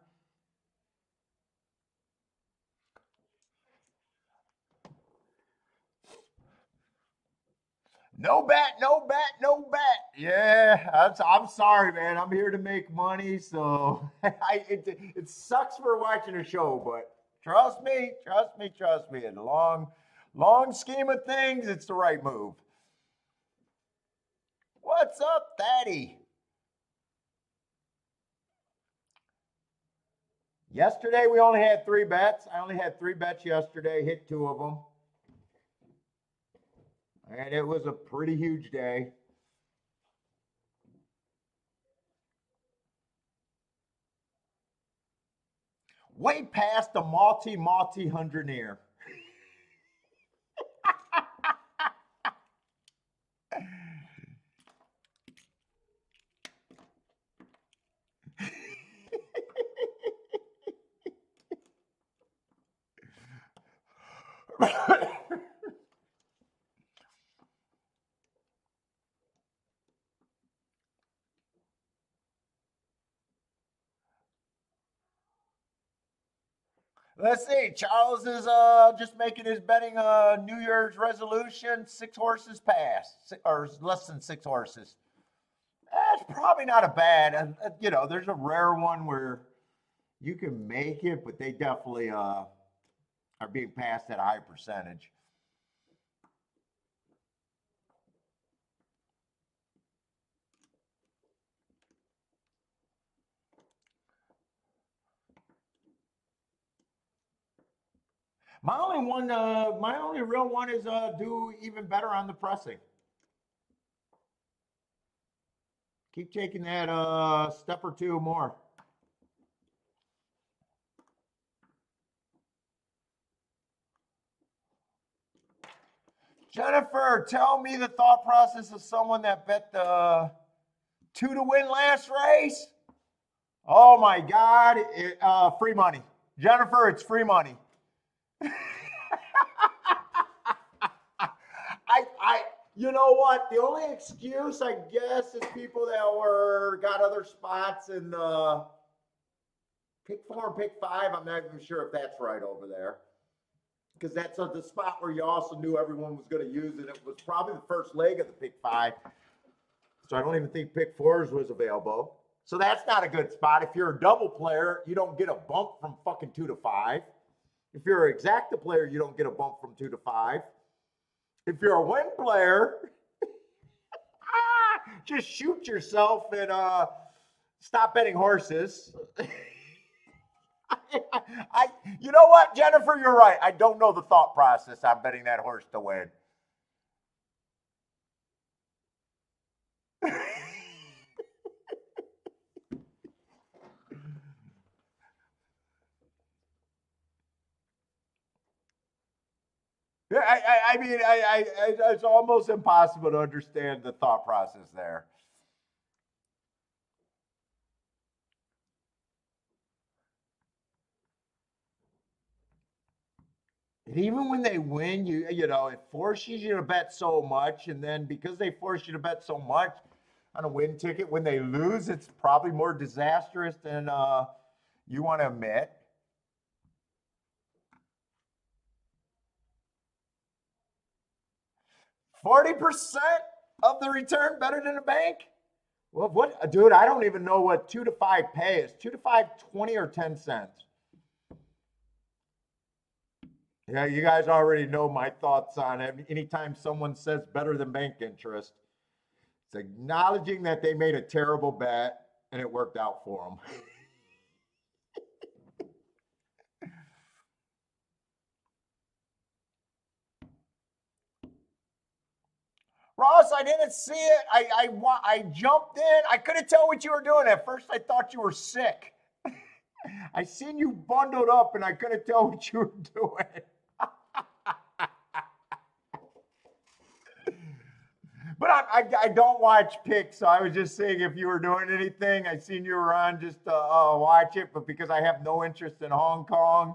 No bet, no bet, no bet. Yeah, I'm sorry, man. I'm here to make money, so it sucks for watching a show, but trust me, trust me, trust me. In the long scheme of things, it's the right move. What's up, Daddy? Yesterday we only had 3 bets. I only had 3 bets yesterday. Hit 2 of them, and it was a pretty huge day. way past the multi-hundredaire. Let's see. Charles is just making his betting New Year's resolution. 6 horses pass, or less than 6 horses. That's probably not a bad. You know, there's a rare one where you can make it, but they definitely are being passed at a high percentage. My only real one is do even better on the pressing. Keep taking that step or two more. Jennifer, tell me the thought process of someone that bet the 2 to win last race. Oh my God, free money. Jennifer, it's free money. You know what? The only excuse, I guess, is people that got other spots in pick 4 and pick 5. I'm not even sure if that's right over there, because that's the spot where you also knew everyone was going to use it. It was probably the first leg of the pick 5, so I don't even think pick 4s was available. So that's not a good spot. If you're a double player, you don't get a bump from fucking 2 to 5. If you're an exacta player, you don't get a bump from 2 to 5. If you're a win player, just shoot yourself and stop betting horses. You know what, Jennifer, you're right. I don't know the thought process on betting that horse to win. Yeah, I mean, it's almost impossible to understand the thought process there. And even when they win, you know, it forces you to bet so much, and then because they force you to bet so much on a win ticket, when they lose, it's probably more disastrous than you want to admit. 40% of the return better than a bank? Well, what, dude? I don't even know what 2 to 5 pay is. 2 to 5, 20 or 10 cents. Yeah, you guys already know my thoughts on it. Anytime someone says better than bank interest, it's acknowledging that they made a terrible bet and it worked out for them. Ross, I didn't see it. I jumped in. I couldn't tell what you were doing. At first, I thought you were sick. I seen you bundled up, and I couldn't tell what you were doing. But I don't watch picks, so I was just saying if you were doing anything. I seen you were on just to watch it, but because I have no interest in Hong Kong,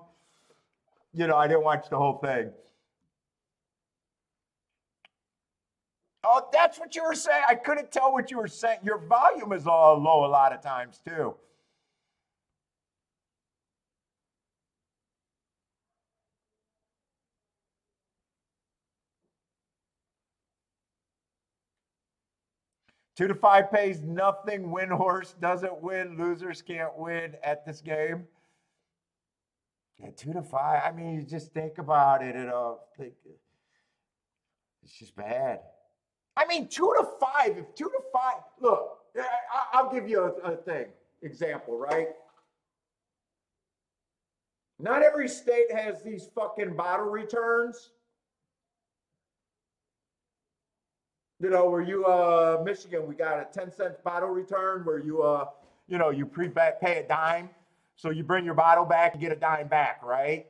you know, I didn't watch the whole thing. Oh, that's what you were saying. I couldn't tell what you were saying. Your volume is all low a lot of times, too. Two to 5 pays nothing. Win horse doesn't win. Losers can't win at this game. Yeah, 2 to 5. I mean, you just think about it. It's just bad. I mean, 2 to 5. If 2 to 5, look, I'll give you a thing example, right? Not every state has these fucking bottle returns. You know, where you Michigan, we got a 10-cent bottle return where you you know, you pay a dime. So you bring your bottle back, you get a dime back, right?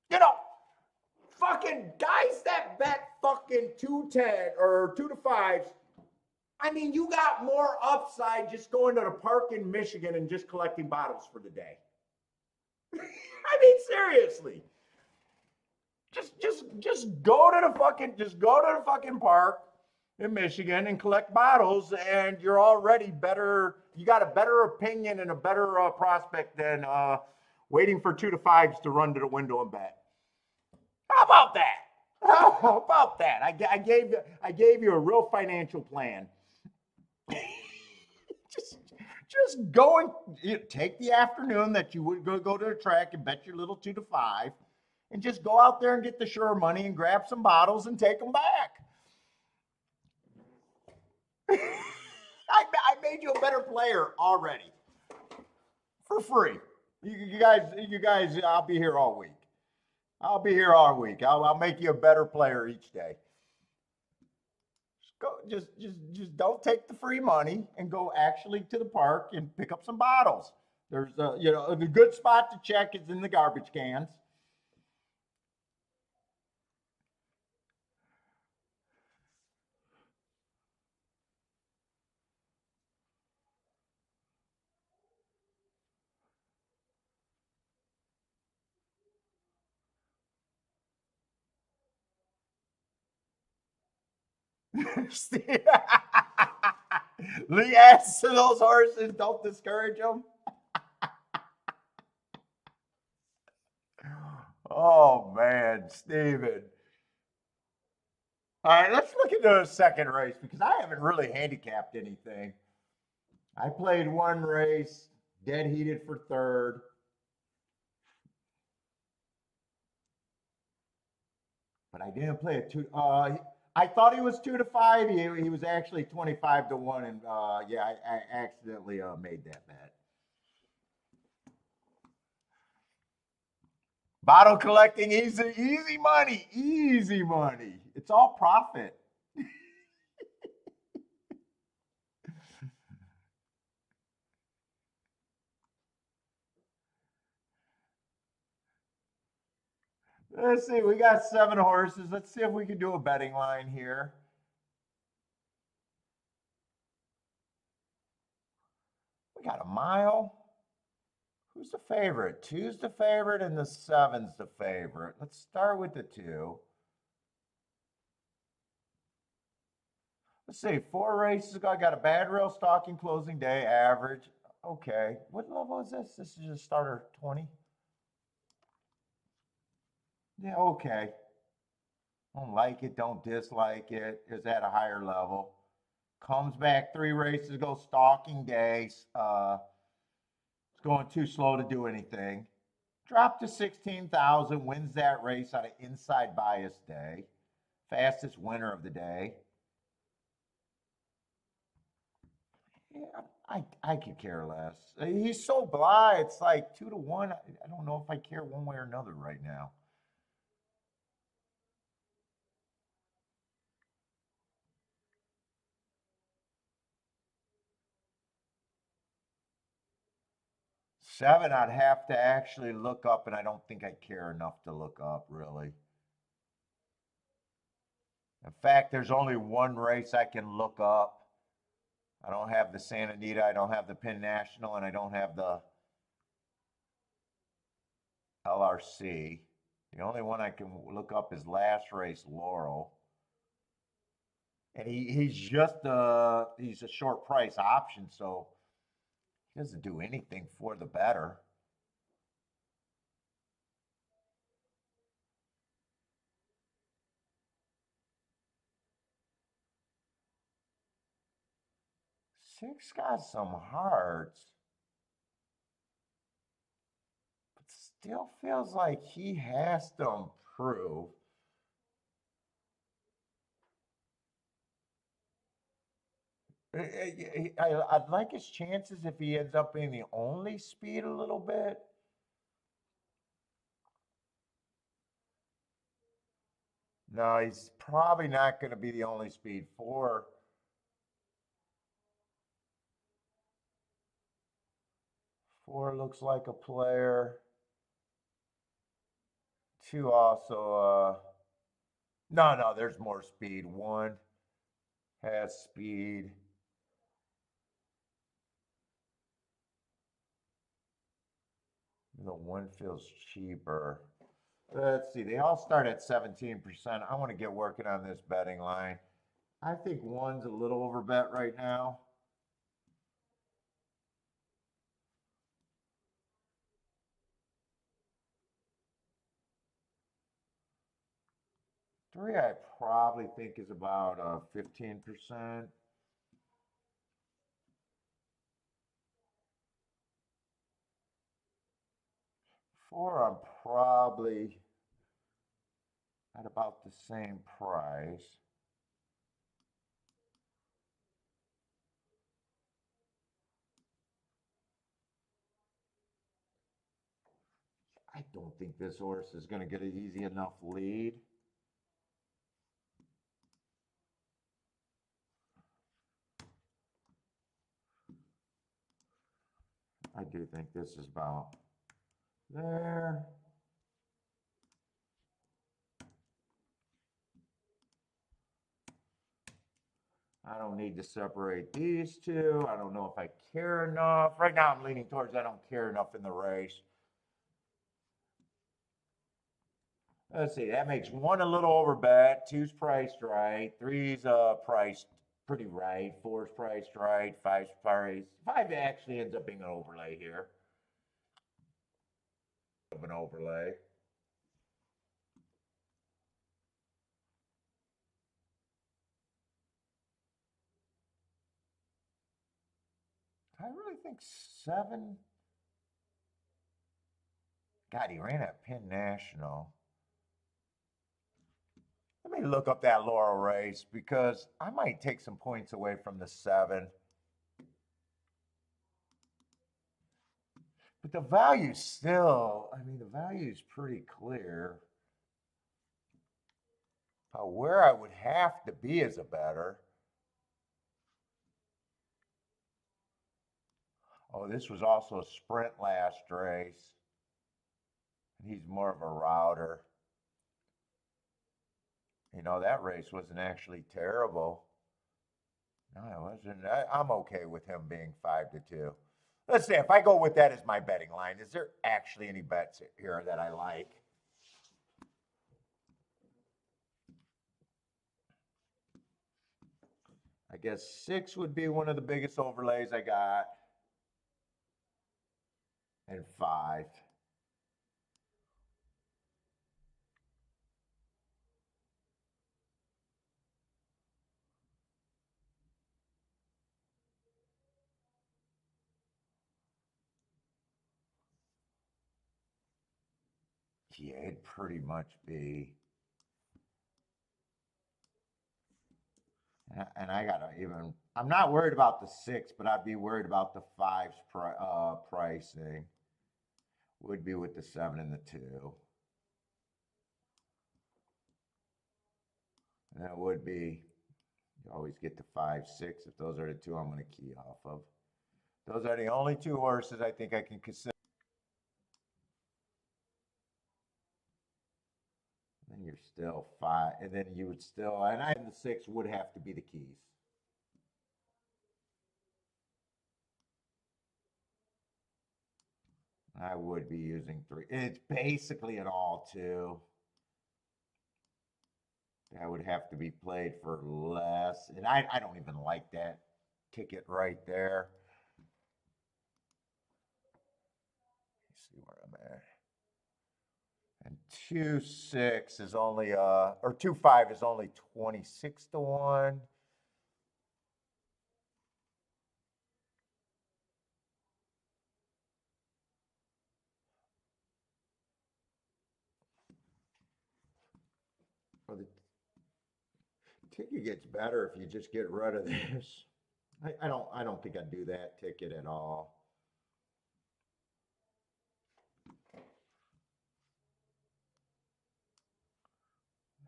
You know, fucking guys that bet fucking 2-10 or 2-5s. I mean, you got more upside just going to the park in Michigan and just collecting bottles for the day. I mean, seriously. Just go to the fucking park in Michigan and collect bottles, and you're already better. You got a better opinion and a better prospect than waiting for 2-5s to run to the window and bet. How about that? How about that? I gave you a real financial plan. just go and take the afternoon that you would go to the track and bet your little 2-5, and just go out there and get the sure money and grab some bottles and take them back. I made you a better player already for free. You guys, I'll be here all week. I'll make you a better player each day. Just don't take the free money and go actually to the park and pick up some bottles. There's a good spot to check is in the garbage cans. Lee adds to those horses, don't discourage them. Oh man, Steven. All right, let's look into the second race because I haven't really handicapped anything. I played one race, dead heated for third. But I didn't play it two. I thought he was 2-5. He was actually 25-1, and yeah, I accidentally made that bet. Bottle collecting, easy money, easy money. It's all profit. Let's see, we got 7 horses. Let's see if we can do a betting line here. We got a mile. Who's the favorite? 2's the favorite and the 7's the favorite. Let's start with the 2. Let's see, 4 races ago. I got a bad rail stalking closing day average. Okay, what level is this? This is just starter 20. Yeah, okay. Don't like it, don't dislike it. Is at a higher level. Comes back 3 races ago, stalking days. It's going too slow to do anything. Dropped to 16,000, wins that race on an inside bias day. Fastest winner of the day. Yeah, I could care less. He's so blah. It's like 2-1. I don't know if I care one way or another right now. Seven, I'd have to actually look up, and I don't think I care enough to look up, really. In fact, there's only one race I can look up. I don't have the Santa Anita, I don't have the Penn National, and I don't have the LRC. The only one I can look up is last race, Laurel. And he's a short price option, so he doesn't do anything for the better. Six got some hearts, but still feels like he has to improve. I'd like his chances if he ends up being the only speed a little bit. No, he's probably not going to be the only speed. 4. 4 looks like a player. 2 also, no, there's more speed. 1 has speed. The 1 feels cheaper. Let's see, they all start at 17%. I want to get working on this betting line. I think 1's a little over bet right now. Three, I probably think is about 15%. Four, I'm probably at about the same price. I don't think this horse is going to get an easy enough lead. I do think this is about there. I don't need to separate these two. I don't know if I care enough. Right now I'm leaning towards I don't care enough in the race. Let's see, that makes 1 a little over bet, 2's priced right, 3's priced pretty right, 4's priced right, 5's priced. 5 actually ends up being an overlay here. Of an overlay. I really think 7. God, he ran at Penn National. Let me look up that Laurel race because I might take some points away from the 7. But the value's still, I mean, the value's pretty clear. Where I would have to be as a bettor. Oh, this was also a sprint last race. He's more of a router. You know, that race wasn't actually terrible. No, it wasn't. I'm okay with him being 5-2. Let's say if I go with that as my betting line, is there actually any bets here that I like? I guess 6 would be one of the biggest overlays I got. And 5. Yeah, it'd pretty much be. And I gotta even. I'm not worried about the 6, but I'd be worried about the 5's pricing. Would be with the 7 and the 2. And that would be. You always get the 5, 6. If those are the 2 I'm going to key off of. Those are the only 2 horses I think I can consider. Then you're still 5, and then you would still, and the 6 would have to be the keys. I would be using 3. It's basically an all 2. That would have to be played for less, and I don't even like that ticket right there. Let's see where I'm at. And 2-6 is only or 2-5 is only 26-1. Well, the ticket gets better if you just get rid of this. I don't think I'd do that ticket at all.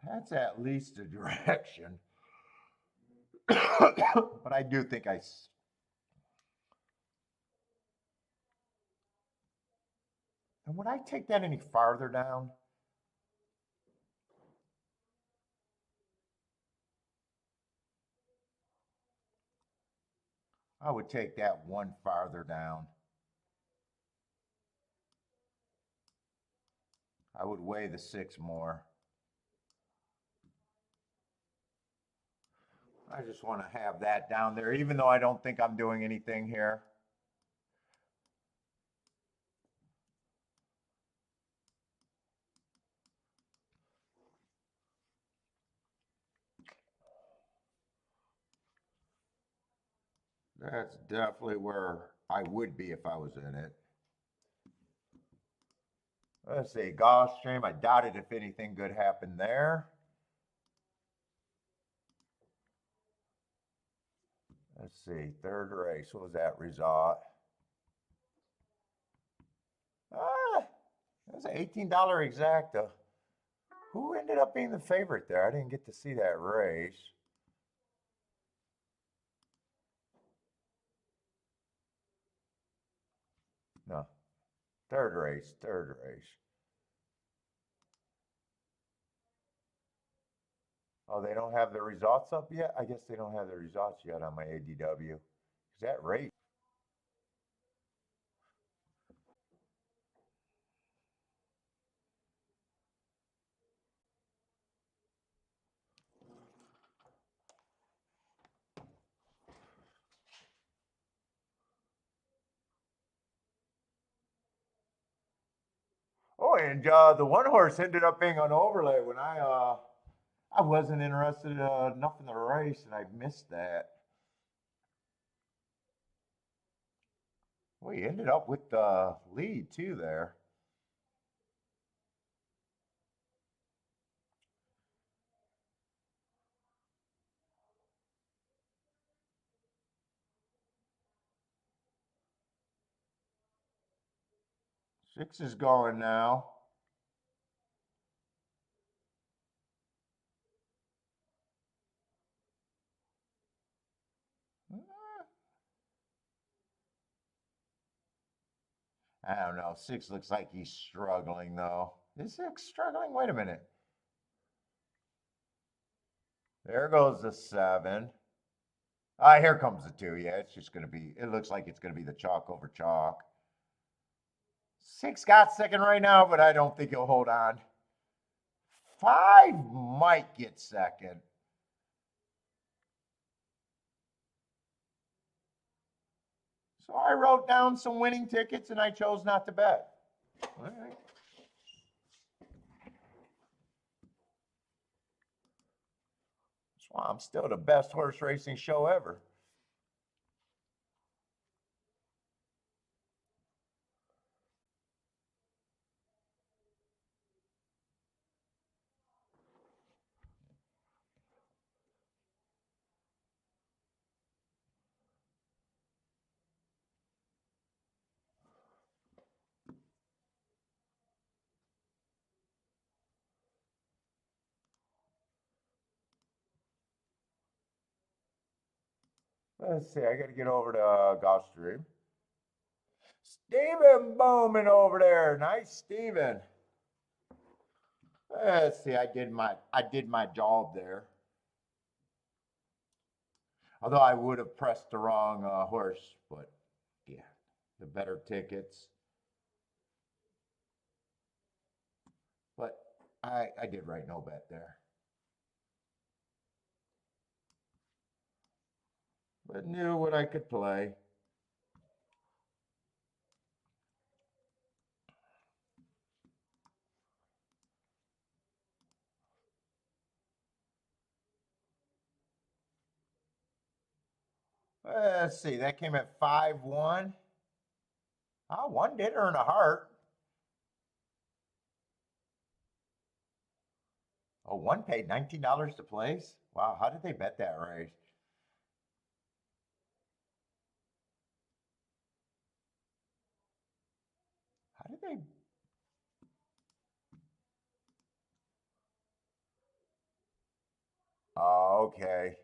That's at least a direction. But I do think And would I take that any farther down? I would take that one farther down. I would weigh the 6 more. I just want to have that down there, even though I don't think I'm doing anything here. That's definitely where I would be if I was in it. Let's see, Gulfstream. I doubted if anything good happened there. Let's see, third race. What was that result? Ah, that was an $18 exacta. Who ended up being the favorite there? I didn't get to see that race. No, third race. Oh, they don't have the results up yet? I guess they don't have the results yet on my ADW. Is that race? Oh, and the one horse ended up being on overlay when I wasn't interested enough in the race, and I missed that. Well, he ended up with the lead too there. Six is going now. I don't know. Six looks like he's struggling though. Is Six struggling? Wait a minute. There goes the 7. Here comes the 2. Yeah, it's just going to be, it looks like it's going to be the chalk over chalk. 6 got second right now, but I don't think he'll hold on. 5 might get second. So I wrote down some winning tickets and I chose not to bet. All right. That's why I'm still the best horse racing show ever. Let's see, I got to get over to Gulfstream. Steven Bowman over there. Nice, Steven. Let's see, I did my job there. Although I would have pressed the wrong horse, but yeah, the better tickets. But I did write no bet there. But knew what I could play. Let's see, that came at 5-1. Oh, one did earn a heart. Oh, one paid $19 to place. Wow, how did they bet that race? How did they? Oh, okay.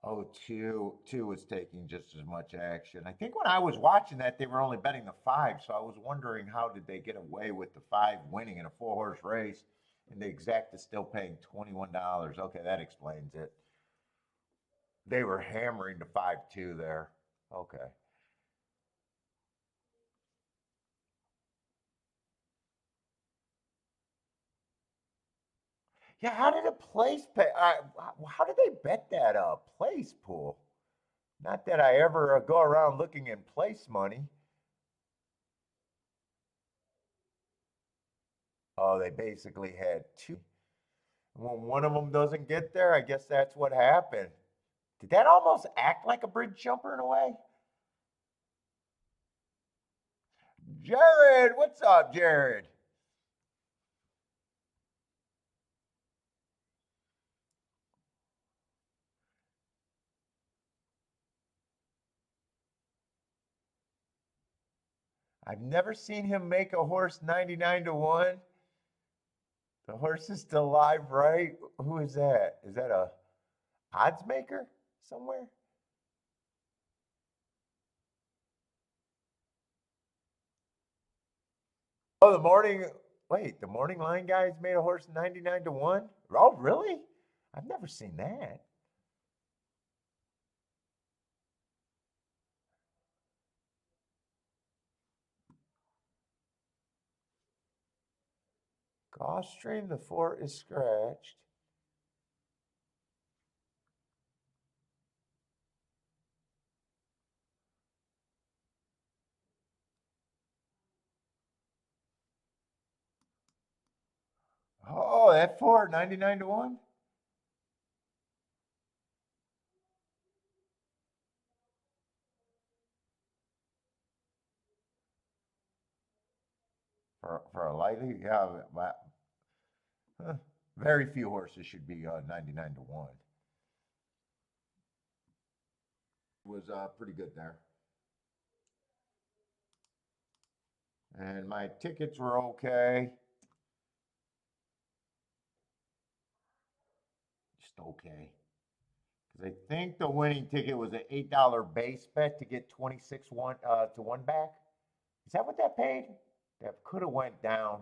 Oh, two was taking just as much action. I think when I was watching that, they were only betting the five, so I was wondering how did they get away with the five winning in a four-horse race, and the exact is still paying $21. Okay, that explains it. They were hammering the 5-2 there. Okay. Yeah, how did a place pay? How did they bet that place pool? Not that I ever go around looking in place money. Oh, they basically had two. When one of them doesn't get there, I guess that's what happened. Did that almost act like a bridge jumper in a way? Jared, what's up, Jared? I've never seen him make a horse 99 to 1. The horse is still live, right? Who is that? Is that a odds maker somewhere? Oh, wait, the morning line guys made a horse 99 to 1? Oh, really? I've never seen that. Gulfstream, the fort is scratched. Oh, that fort, 99 to 1? For a lightly, yeah, huh, very few horses should be 99 to 1. Was pretty good there. And my tickets were okay. Just okay. Because I think the winning ticket was an $8 base bet to get 26 to 1 back. Is that what that paid? That could have went down.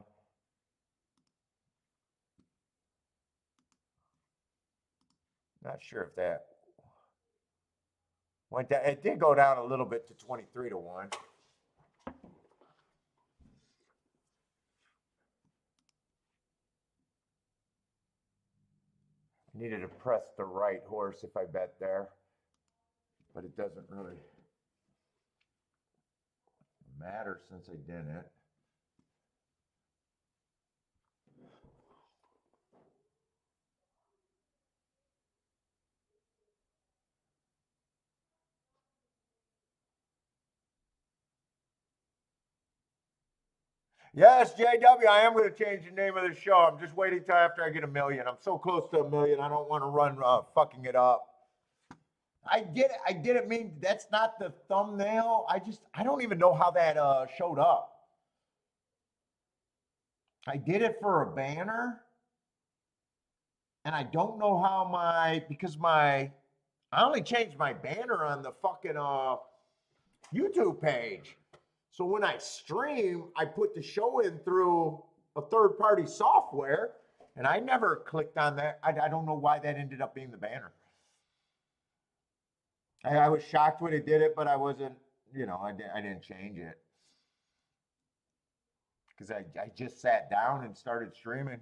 Not sure if that went down. It did go down a little bit to 23 to 1. Needed to press the right horse if I bet there, but it doesn't really matter since I didn't. Yes, JW, I am going to change the name of the show. I'm just waiting till after I get a million. I'm so close to a million. I don't want to run fucking it up. I get it. I didn't mean that's not the thumbnail. I don't even know how that showed up. I did it for a banner, and I don't know how I only changed my banner on the fucking YouTube page. So when I stream, I put the show in through a third party software, and I never clicked on that. I don't know why that ended up being the banner. I was shocked when it did it, but I wasn't, I didn't change it because I just sat down and started streaming.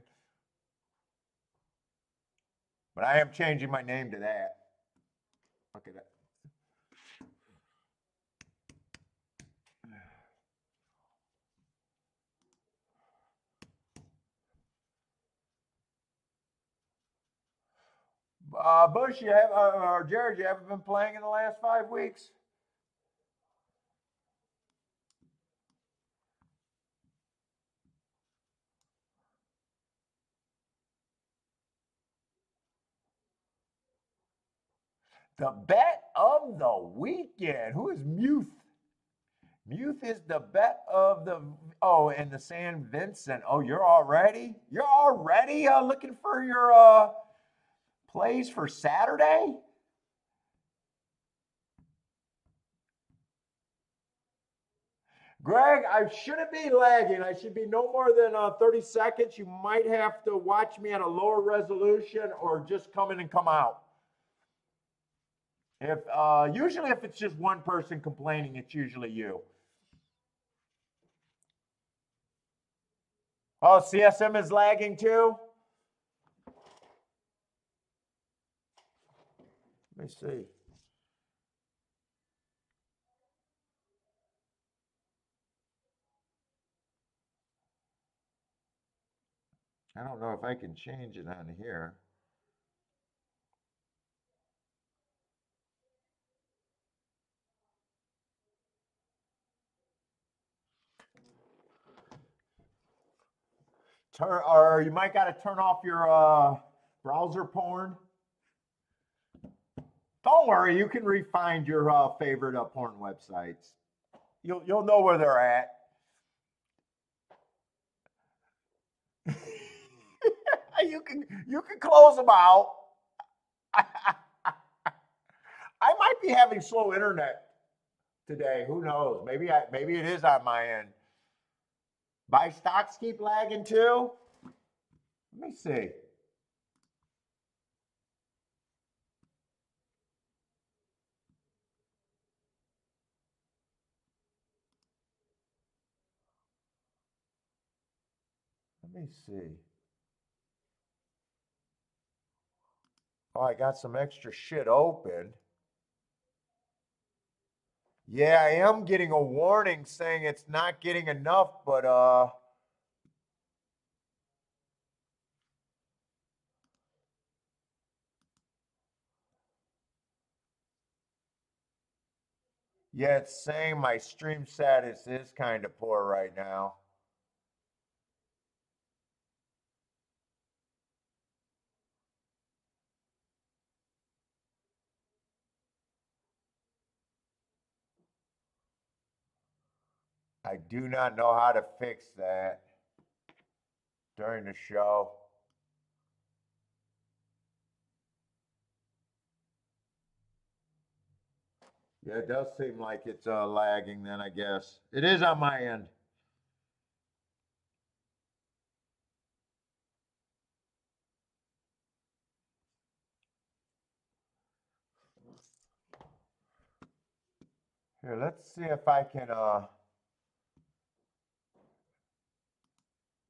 But I am changing my name to that. Look at that. Bush, or Jared, you haven't been playing in the last 5 weeks? The bet of the weekend. Who is Muth? Muth is the bet of the and the San Vincent. Oh, you're already looking for your plays for Saturday. Greg, I shouldn't be lagging. I should be no more than 30 seconds. You might have to watch me at a lower resolution or just come in and come out. If usually if it's just one person complaining, it's usually you. Oh, CSM is lagging too? Let me see. I don't know if I can change it on here. Or you might got to turn off your browser porn. Don't worry, you can re-find your favorite porn websites. You'll know where they're at. you can close them out. I might be having slow internet today. Who knows? Maybe it is on my end. Buy stocks keep lagging too. Let me see. Let me see. Oh, I got some extra shit open. Yeah, I am getting a warning saying it's not getting enough, but yeah, it's saying my stream status is kind of poor right now. I do not know how to fix that during the show. Yeah, it does seem like it's lagging then, I guess. It is on my end. Here, let's see if I can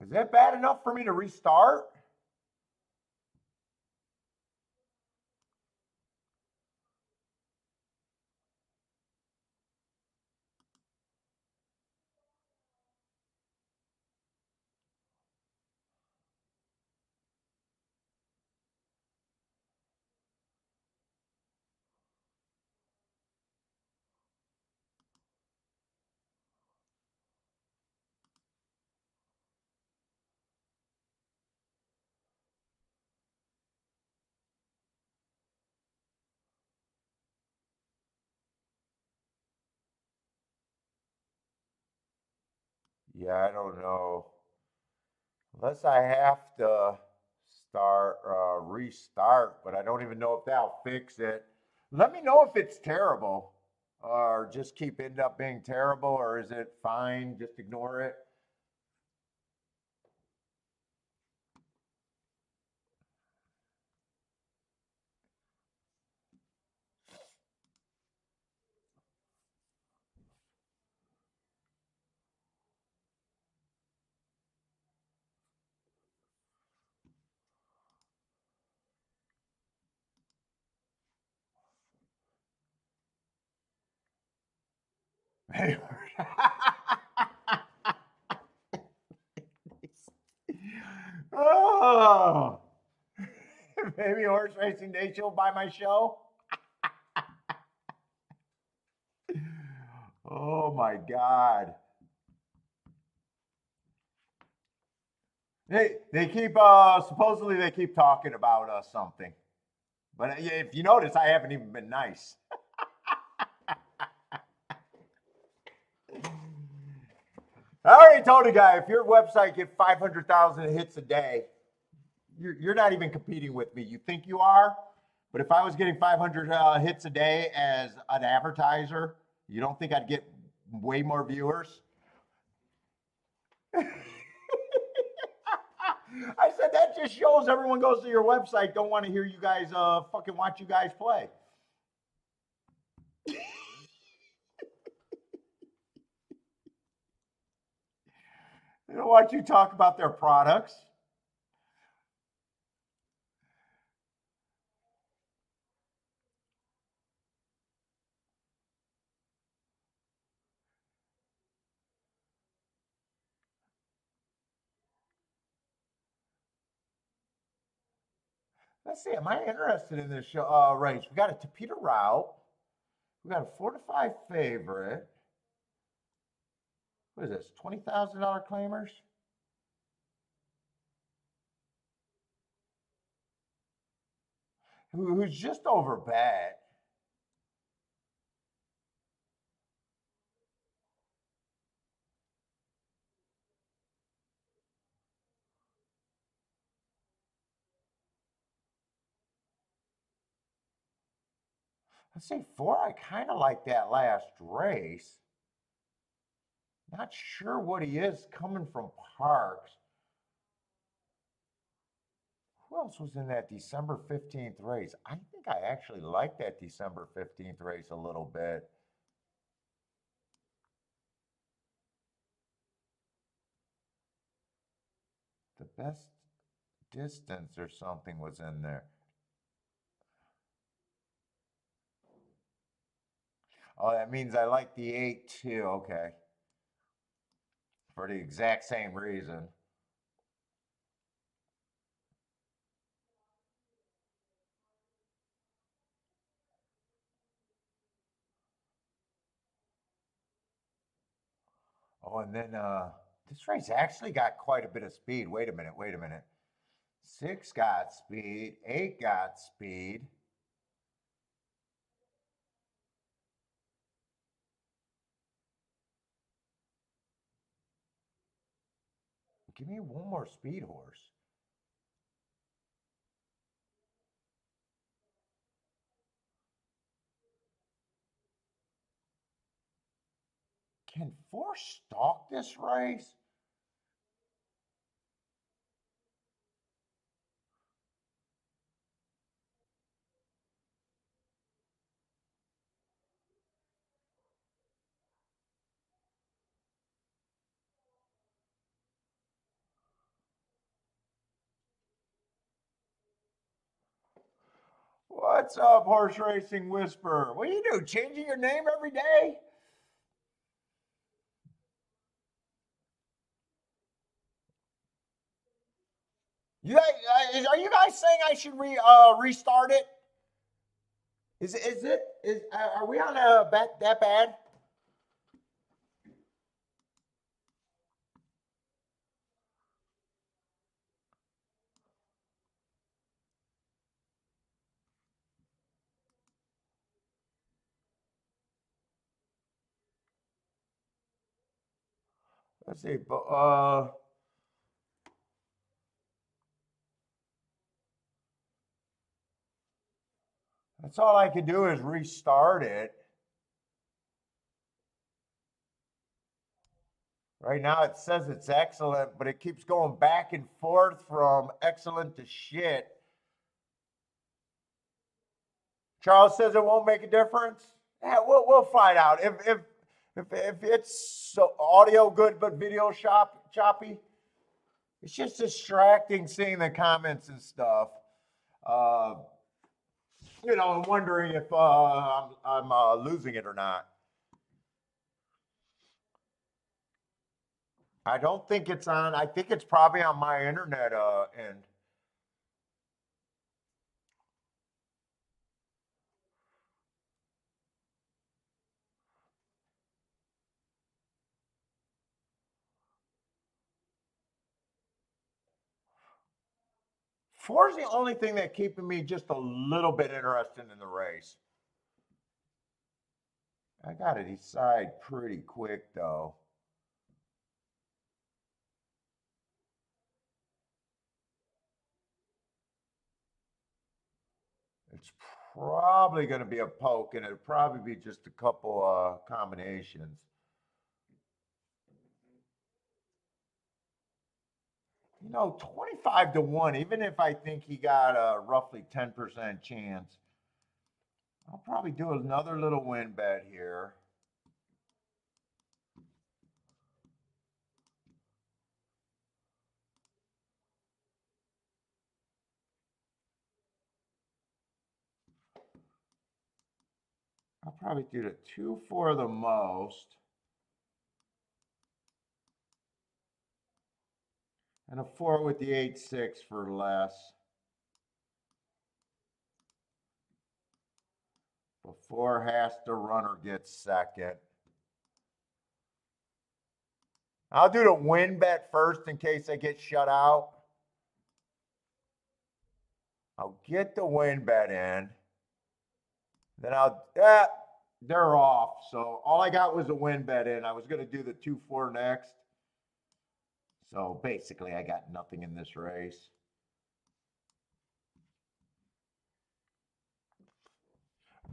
is that bad enough for me to restart? Yeah, I don't know. Unless I have to restart, but I don't even know if that'll fix it. Let me know if it's terrible or just end up being terrible, or is it fine? Just ignore it. Oh, maybe Horse Racing Day she'll buy my show. Oh my God. They keep supposedly they keep talking about something, but if you notice, I haven't even been nice. I already told a guy if your website gets 500,000 hits a day, you're not even competing with me. You think you are, but if I was getting 500 hits a day as an advertiser, you don't think I'd get way more viewers? I said that just shows everyone goes to your website, don't want to hear you guys fucking watch you guys play. They don't want you to talk about their products. Let's see. Am I interested in this show, race? We got a Tapeta route. We got a 4-5 favorite. What is this? $20,000 claimers. Who's just over bet. Let's see, 4. I kind of like that last race. Not sure what he is coming from Parks. Who else was in that December 15th race? I think I actually like that December 15th race a little bit. The best distance or something was in there. Oh, that means I like the 8 too. Okay. For the exact same reason. Oh, and then this race actually got quite a bit of speed. Wait a minute, wait a minute. 6 got speed, 8 got speed. Give me one more speed horse. Can 4 stalk this race? What's up, Horse Racing Whisperer? What do you do? Changing your name every day? You guys, are you guys saying I should restart it? Are we on a bet that bad? Let's see, but that's all I can do is restart it. Right now it says it's excellent, but it keeps going back and forth from excellent to shit. Charles says it won't make a difference. Yeah, we'll find out. If it's so audio good but video choppy, it's just distracting seeing the comments and stuff. I'm wondering if I'm losing it or not. I don't think it's on. I think it's probably on my internet end. Four's the only thing that keeping me just a little bit interested in the race. I got to decide pretty quick though. It's probably going to be a poke, and it'll probably be just a couple combinations. No, 25 to 1, even if I think he got a roughly 10% chance. I'll probably do another little win bet here. I'll probably do the 2-4 the most. And a 4 with the 8-6 for less. Before has to runner gets second. I'll do the win bet first in case I get shut out. I'll get the win bet in. Then they're off. So all I got was a win bet in. I was going to do the 2-4 next. So basically, I got nothing in this race.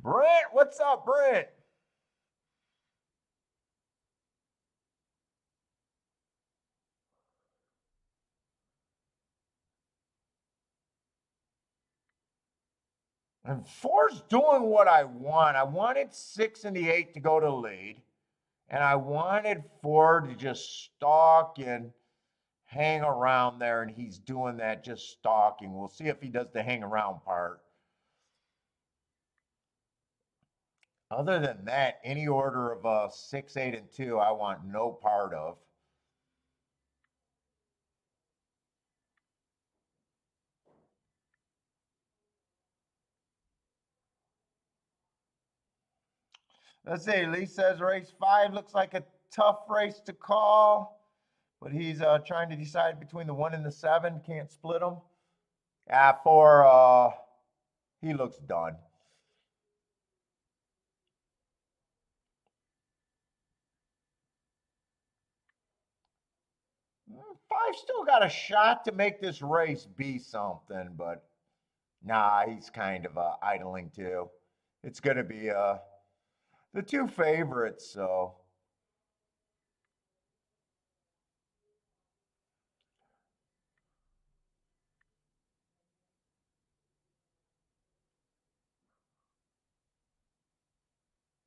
Brent, what's up, Brent? And 4's doing what I want. I wanted 6 and the 8 to go to lead. And I wanted 4 to just stalk and hang around there. And he's doing that, just stalking. We'll see if he does the hang around part. Other than that, any order of 6, 8, and 2, I want no part of. Let's see. Lee says race 5 looks like a tough race to call, but he's trying to decide between the 1 and the 7. Can't split them. He looks done. 5 still got a shot to make this race be something, but nah, he's kind of idling too. It's going to be the 2 favorites, so.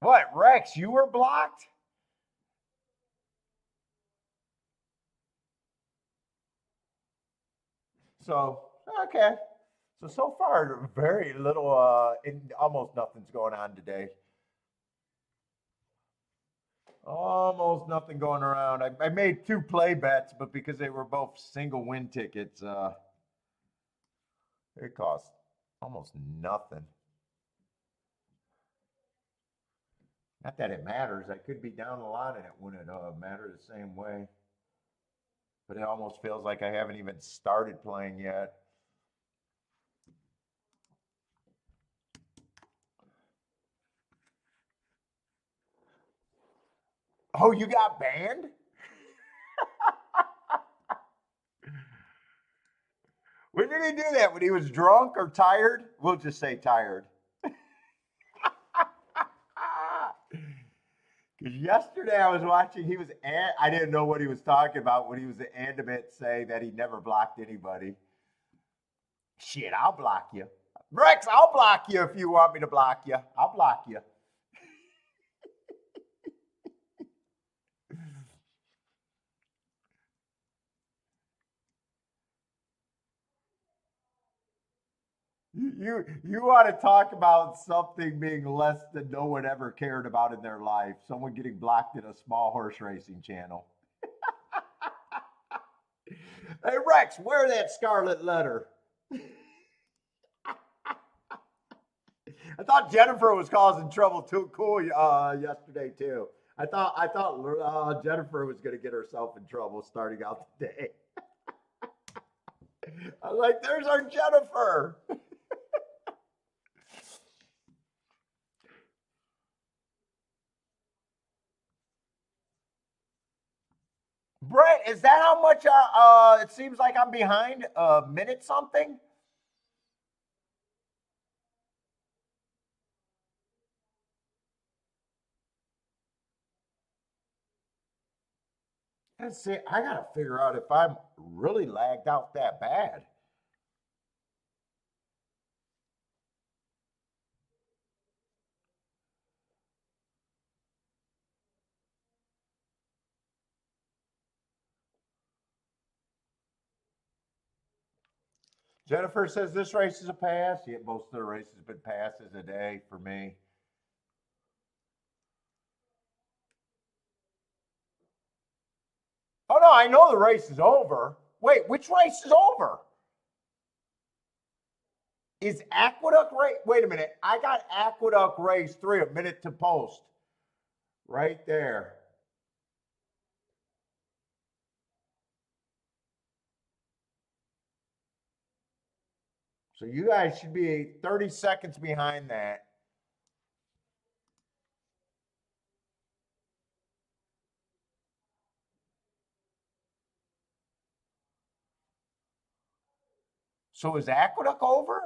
What, Rex, you were blocked? So, okay. So far, very little, almost nothing's going on today. Almost nothing going around. I made 2 play bets, but because they were both single win tickets, it cost almost nothing. Not that it matters. I could be down a lot and it wouldn't matter the same way. But it almost feels like I haven't even started playing yet. Oh, you got banned? When did he do that? When he was drunk or tired? We'll just say tired. Because yesterday I was watching, I didn't know what he was talking about when he was adamant saying that he never blocked anybody. Shit, I'll block you. Rex, I'll block you if you want me to block you. I'll block you. You want to talk about something being less than no one ever cared about in their life. Someone getting blocked in a small horse racing channel. Hey, Rex, wear that scarlet letter. I thought Jennifer was causing trouble too cool yesterday too. I thought Jennifer was going to get herself in trouble starting out the day. I'm like, there's our Jennifer. Brett, is that how much it seems like I'm behind? A minute something? Let's see, I gotta figure out if I'm really lagged out that bad. Jennifer says this race is a pass. Yeah, most of the races have been passes a day for me. Oh no, I know the race is over. Wait, which race is over? Is Aqueduct race? Wait a minute. I got Aqueduct race 3, a minute to post. Right there. So you guys should be 30 seconds behind that. So is Aqueduct over?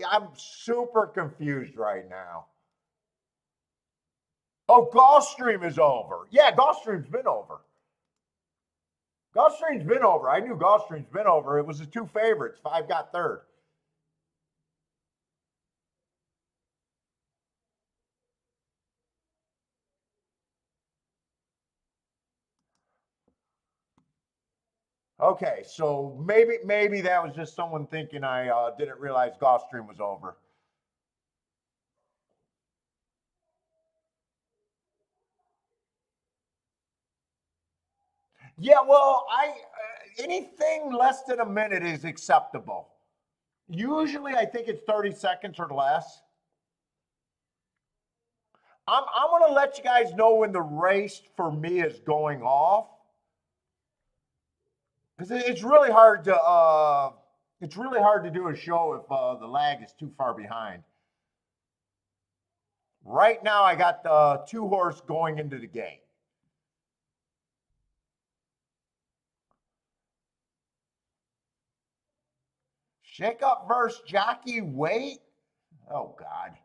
I'm super confused right now. Oh, Gulfstream is over. Yeah, Gulfstream's been over. Gulfstream's been over. I knew Gulfstream's been over. It was the 2 favorites. 5 got third. Okay, so maybe that was just someone thinking I didn't realize Gulfstream was over. Yeah, well, anything less than a minute is acceptable. Usually, I think it's 30 seconds or less. I'm going to let you guys know when the race for me is going off, because it's really hard to do a show if the lag is too far behind. Right now, I got the 2 horse going into the gate. Shake up versus jockey weight. Oh God.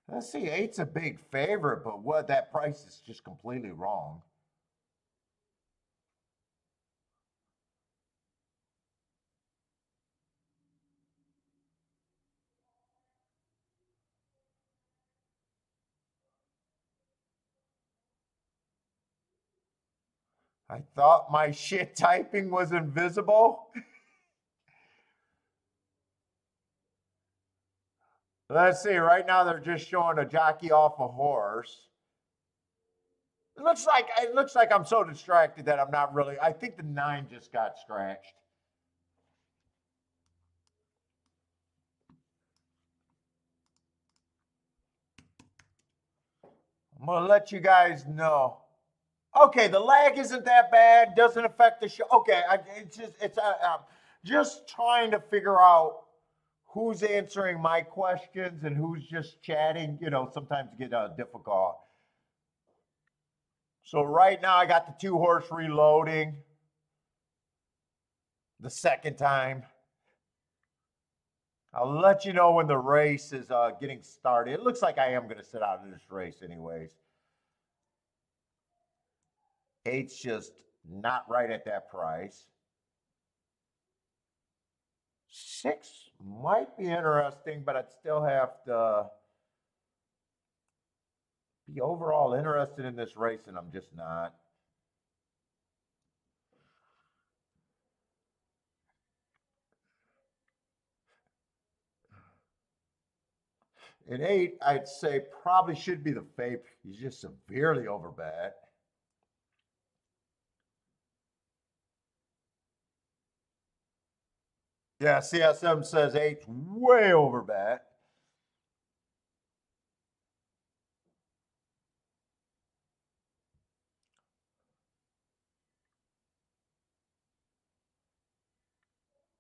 Let's see, 8's a big favorite, but what that price is just completely wrong. I thought my shit typing was invisible. Let's see, right now they're just showing a jockey off a horse. It looks like I'm so distracted that I'm not really. I think the 9 just got scratched. I'm gonna let you guys know. Okay, the lag isn't that bad. Doesn't affect the show. Okay, it's just trying to figure out who's answering my questions and who's just chatting. Sometimes get difficult. So right now I got the 2 horse reloading the second time. I'll let you know when the race is getting started. It looks like I am going to sit out of this race anyways. 8's just not right at that price. 6 might be interesting, but I'd still have to be overall interested in this race, and I'm just not. At 8, I'd say probably should be the favorite. He's just severely overbet. Yeah, CSM says 8's way overbet.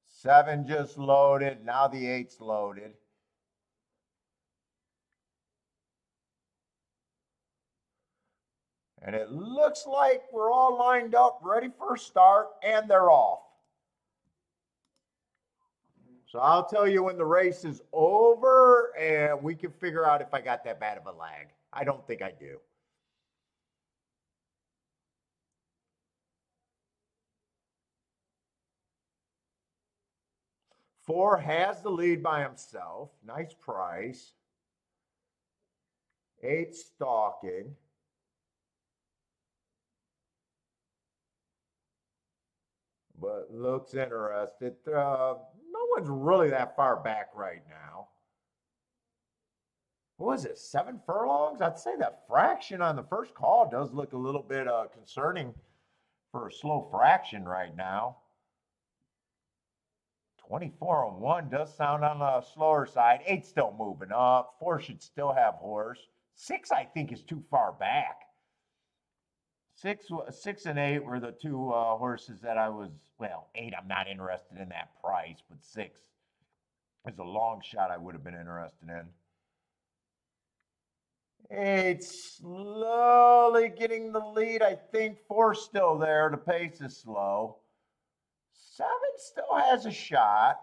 Seven just loaded. Now the 8's loaded. And it looks like we're all lined up, ready for a start, and they're off. So I'll tell you when the race is over and we can figure out if I got that bad of a lag. I don't think I do. Four has the lead by himself. Nice price. 8 stalking. But looks interested. No one's really that far back right now. What was it, 7 furlongs? I'd say that fraction on the first call does look a little bit concerning for a slow fraction right now. 24-1 does sound on the slower side. 8 still moving up. 4 should still have horse. 6, I think, is too far back. 6 and 8 were the two horses that I was, well, 8 I'm not interested in that price, but 6 is a long shot I would have been interested in. 8 slowly getting the lead. I think 4 still there. The pace is slow. 7 still has a shot.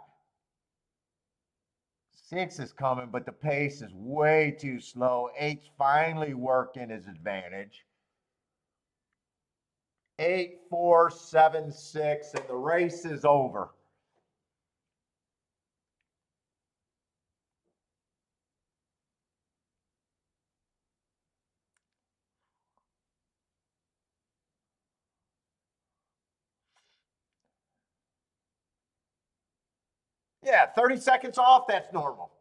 6 is coming, but the pace is way too slow. 8's finally working his advantage. 8, 4, 7, 6, and the race is over. Yeah, 30 seconds off, that's normal.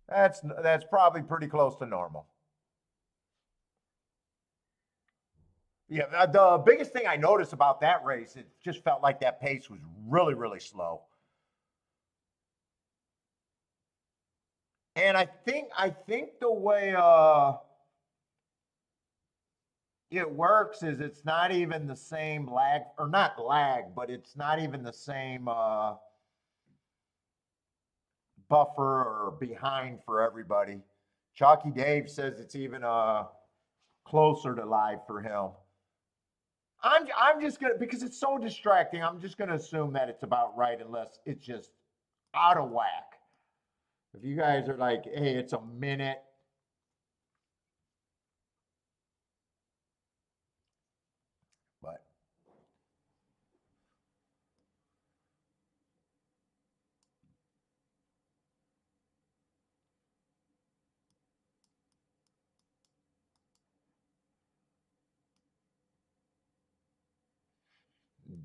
That's probably pretty close to normal. Yeah, the biggest thing I noticed about that race, it just felt like that pace was really, really slow. And I think the way it works is it's not even the same lag, or not lag, but it's not even the same buffer or behind for everybody. Chalky Dave says it's even closer to live for him. I'm just gonna, because it's so distracting, I'm just gonna assume that it's about right unless it's just out of whack. If you guys are like, hey, it's a minute. But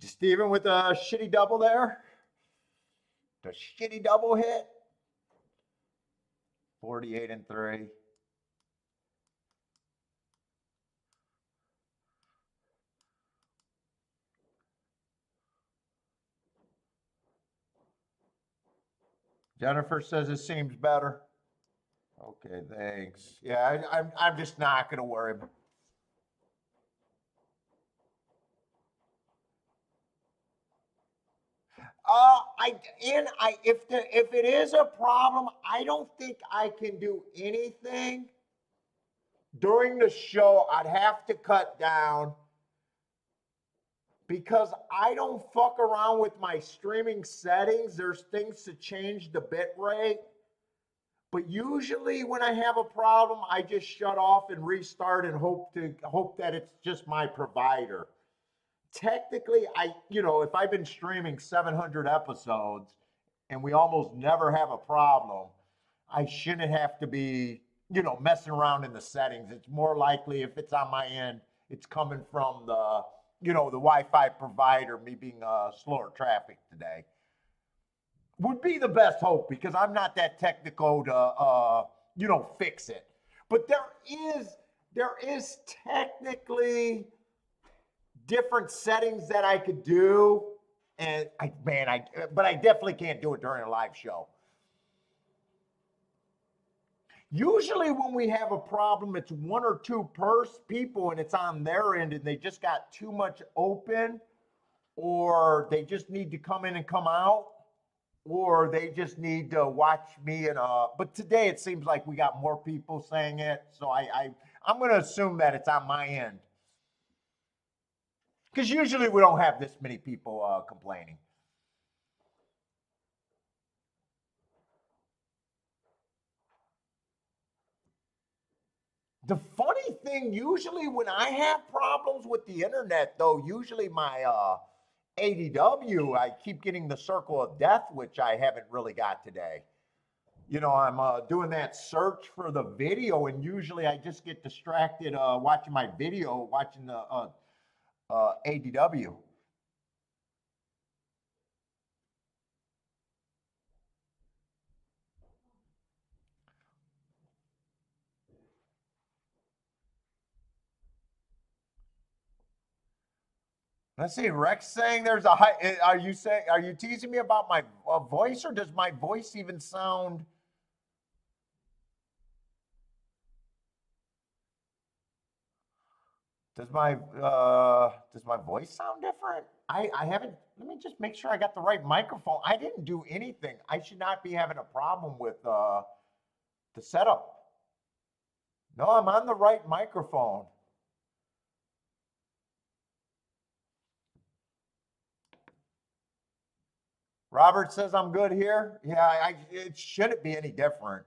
Steven with a shitty double there. The shitty double hit. 48-3. Jennifer says it seems better. Okay, thanks. Yeah, I'm just not gonna worry. If it is a problem, I don't think I can do anything during the show. I'd have to cut down because I don't fuck around with my streaming settings. There's things to change the bit rate. But usually when I have a problem, I just shut off and restart and hope that it's just my provider. Technically, if I've been streaming 700 episodes and we almost never have a problem, I shouldn't have to be, messing around in the settings. It's more likely if it's on my end, it's coming from the Wi-Fi provider, me being slower traffic today. Would be the best hope because I'm not that technical to, fix it. But there is technically different settings that I could do, and but I definitely can't do it during a live show. Usually when we have a problem, it's 1 or 2 people and it's on their end and they just got too much open, or they just need to come in and come out, or they just need to watch me. But today it seems like we got more people saying it, so I'm going to assume that it's on my end. Because usually we don't have this many people complaining. The funny thing, usually when I have problems with the internet, though, usually my ADW, I keep getting the circle of death, which I haven't really got today. You know, I'm doing that search for the video, and usually I just get distracted watching my video, watching the ADW. Let's see, Rex saying there's a high. Are you teasing me about my voice, or does my voice even sound? Does my voice sound different? I haven't. Let me just make sure I got the right microphone. I didn't do anything. I should not be having a problem with the setup. No, I'm on the right microphone. Robert says I'm good here. Yeah, it shouldn't be any different.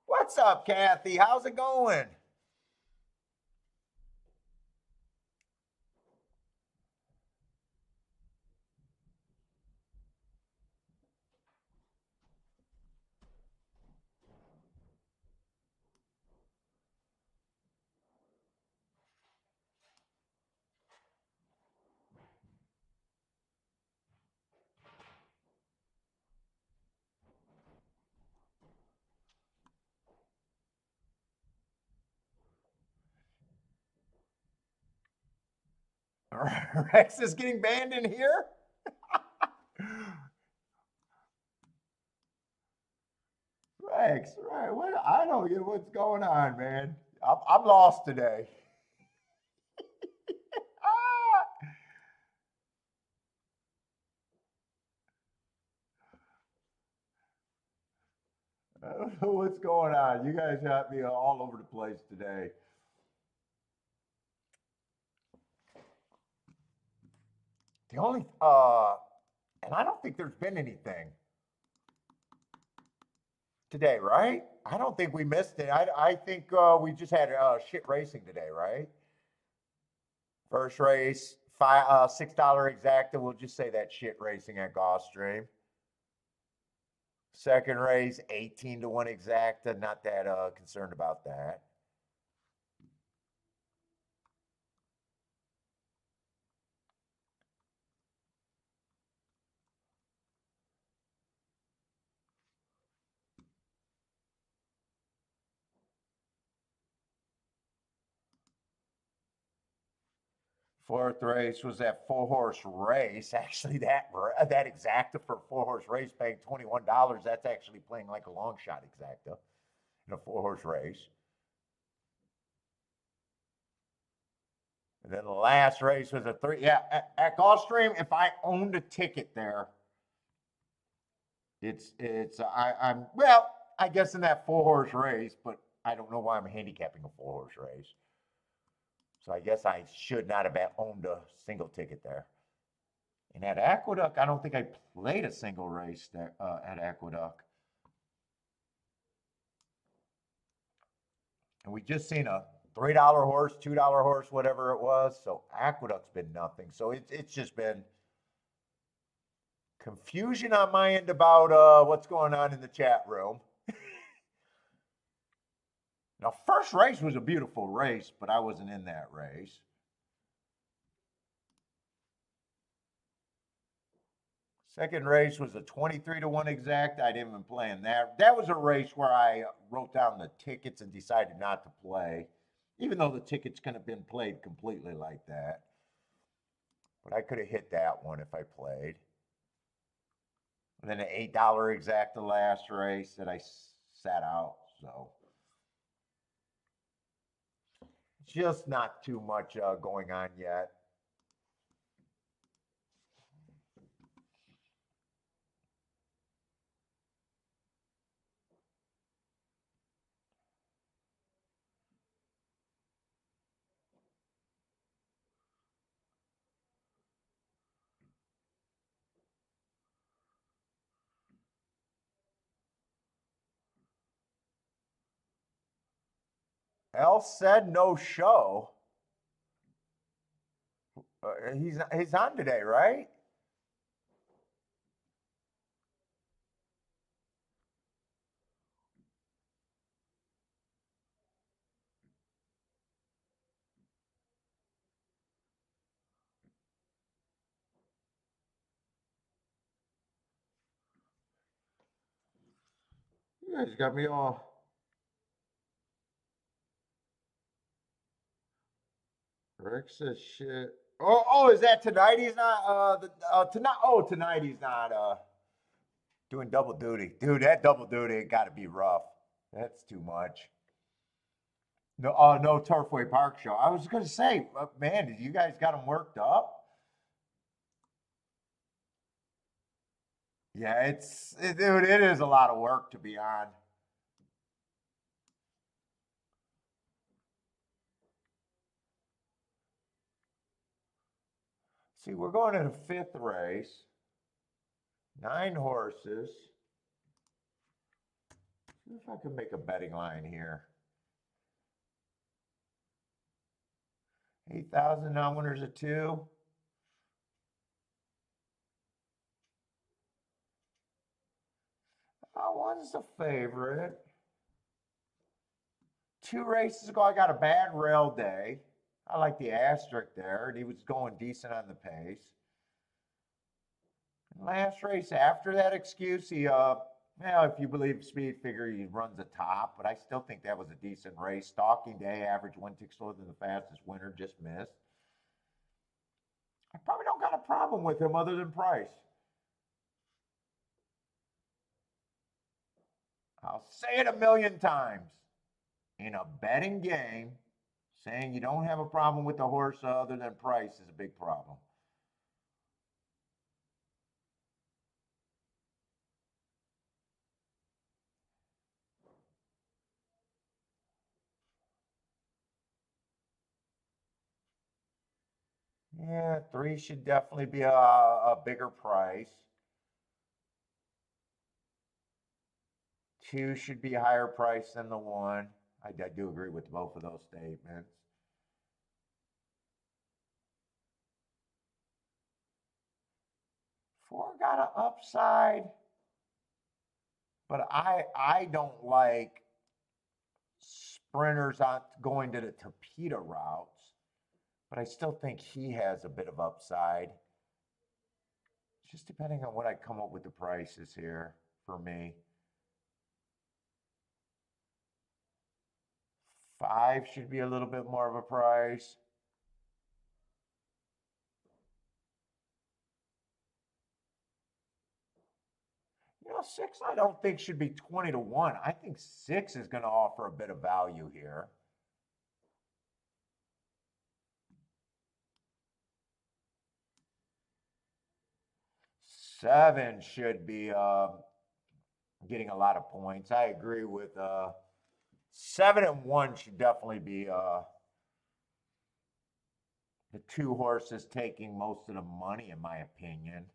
What's up, Kathy? How's it going? Rex is getting banned in here. Rex, right? What? I don't get what's going on, man. I'm lost today. Ah, I don't know what's going on. You guys got me all over the place today. The only and I don't think there's been anything today, right? I don't think we missed it. I think we just had shit racing today, right? First race, $6 exacta. We'll just say that shit racing at Gulfstream. Second race, 18-1 exacta. Not that concerned about that. Fourth race was that 4-horse race. Actually, that exacta for a 4-horse race, paying $21. That's actually playing like a long shot exacta in a 4-horse race. And then the last race was a 3. Yeah, at Gulfstream, if I owned a ticket there, I'm well. I guess in that 4-horse race, but I don't know why I'm handicapping a 4-horse race. So I guess I should not have owned a single ticket there. And at Aqueduct, I don't think I played a single race there at Aqueduct. And we just seen a $3 horse, $2 horse, whatever it was. So Aqueduct's been nothing. So it's just been confusion on my end about what's going on in the chat room. Now, first race was a beautiful race, but I wasn't in that race. Second race was a 23-1 exact. I didn't even play in that. That was a race where I wrote down the tickets and decided not to play, even though the tickets couldn't have been played completely like that. But I could have hit that one if I played. And then an $8 exact the last race that I sat out. So just not too much going on yet. L said no show. He's on today, right? You guys got me all. Rick says shit. Oh, is that tonight? He's not. Tonight. Oh, tonight he's not. Doing double duty, dude. That double duty got to be rough. That's too much. No, no Turfway Park show. I was gonna say, man, did you guys got them worked up? Yeah, dude. It is a lot of work to be on. See, we're going to the fifth race. 9 horses. See if I can make a betting line here. 8,000 non-winners of 2. One's the favorite. 2 races ago, I got a bad rail day. I like the asterisk there, and he was going decent on the pace. And last race after that excuse, if you believe speed figure, he runs a top, but I still think that was a decent race. Stalking day, average 1 tick slower than the fastest winner, just missed. I probably don't got a problem with him other than price. I'll say it a million times. In a betting game, saying you don't have a problem with the horse other than price is a big problem. Yeah, 3 should definitely be a bigger price. 2 should be higher price than the 1. I do agree with both of those statements. 4 got an upside, but I don't like sprinters on going to the torpedo routes, but I still think he has a bit of upside. Just depending on what I come up with the prices here for me. 5 should be a little bit more of a price. You know, 6 I don't think should be 20 to 1. I think 6 is going to offer a bit of value here. Seven should be getting a lot of points. I agree with 7 and 1 should definitely be the 2 horses taking most of the money, in my opinion.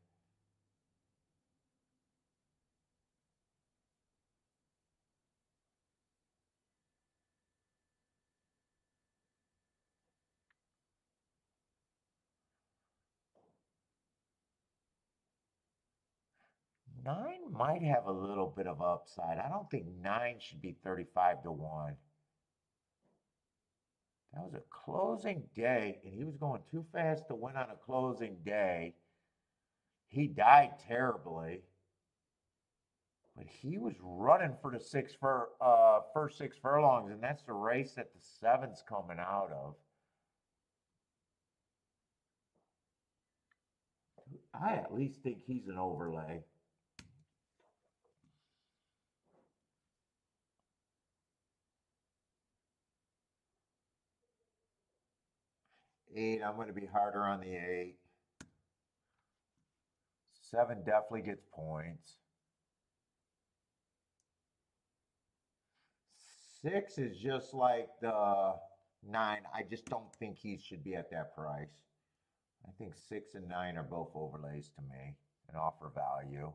Nine might have a little bit of upside. I don't think 9 should be 35 to 1. That was a closing day, and he was going too fast to win on a closing day. He died terribly, but he was running for the first 6 furlongs, and that's the race that the 7's coming out of. I at least think he's an overlay. Eight, I'm going to be harder on the 8. 7 definitely gets points. 6 is just like the 9. I just don't think he should be at that price. I think 6 and 9 are both overlays to me and offer value.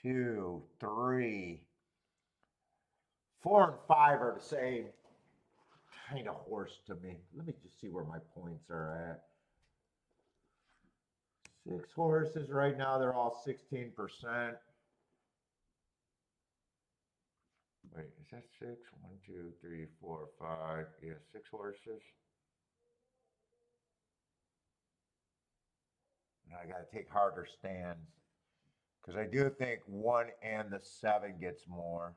2, 3, 4, and 5 are the same kind of horse to me. Let me just see where my points are at. 6 horses right now, they're all 16%. Wait, is that 6? 1, 2, 3, 4, 5. Yeah, 6 horses. Now I got to take harder stands because I do think 1 and the 7 gets more.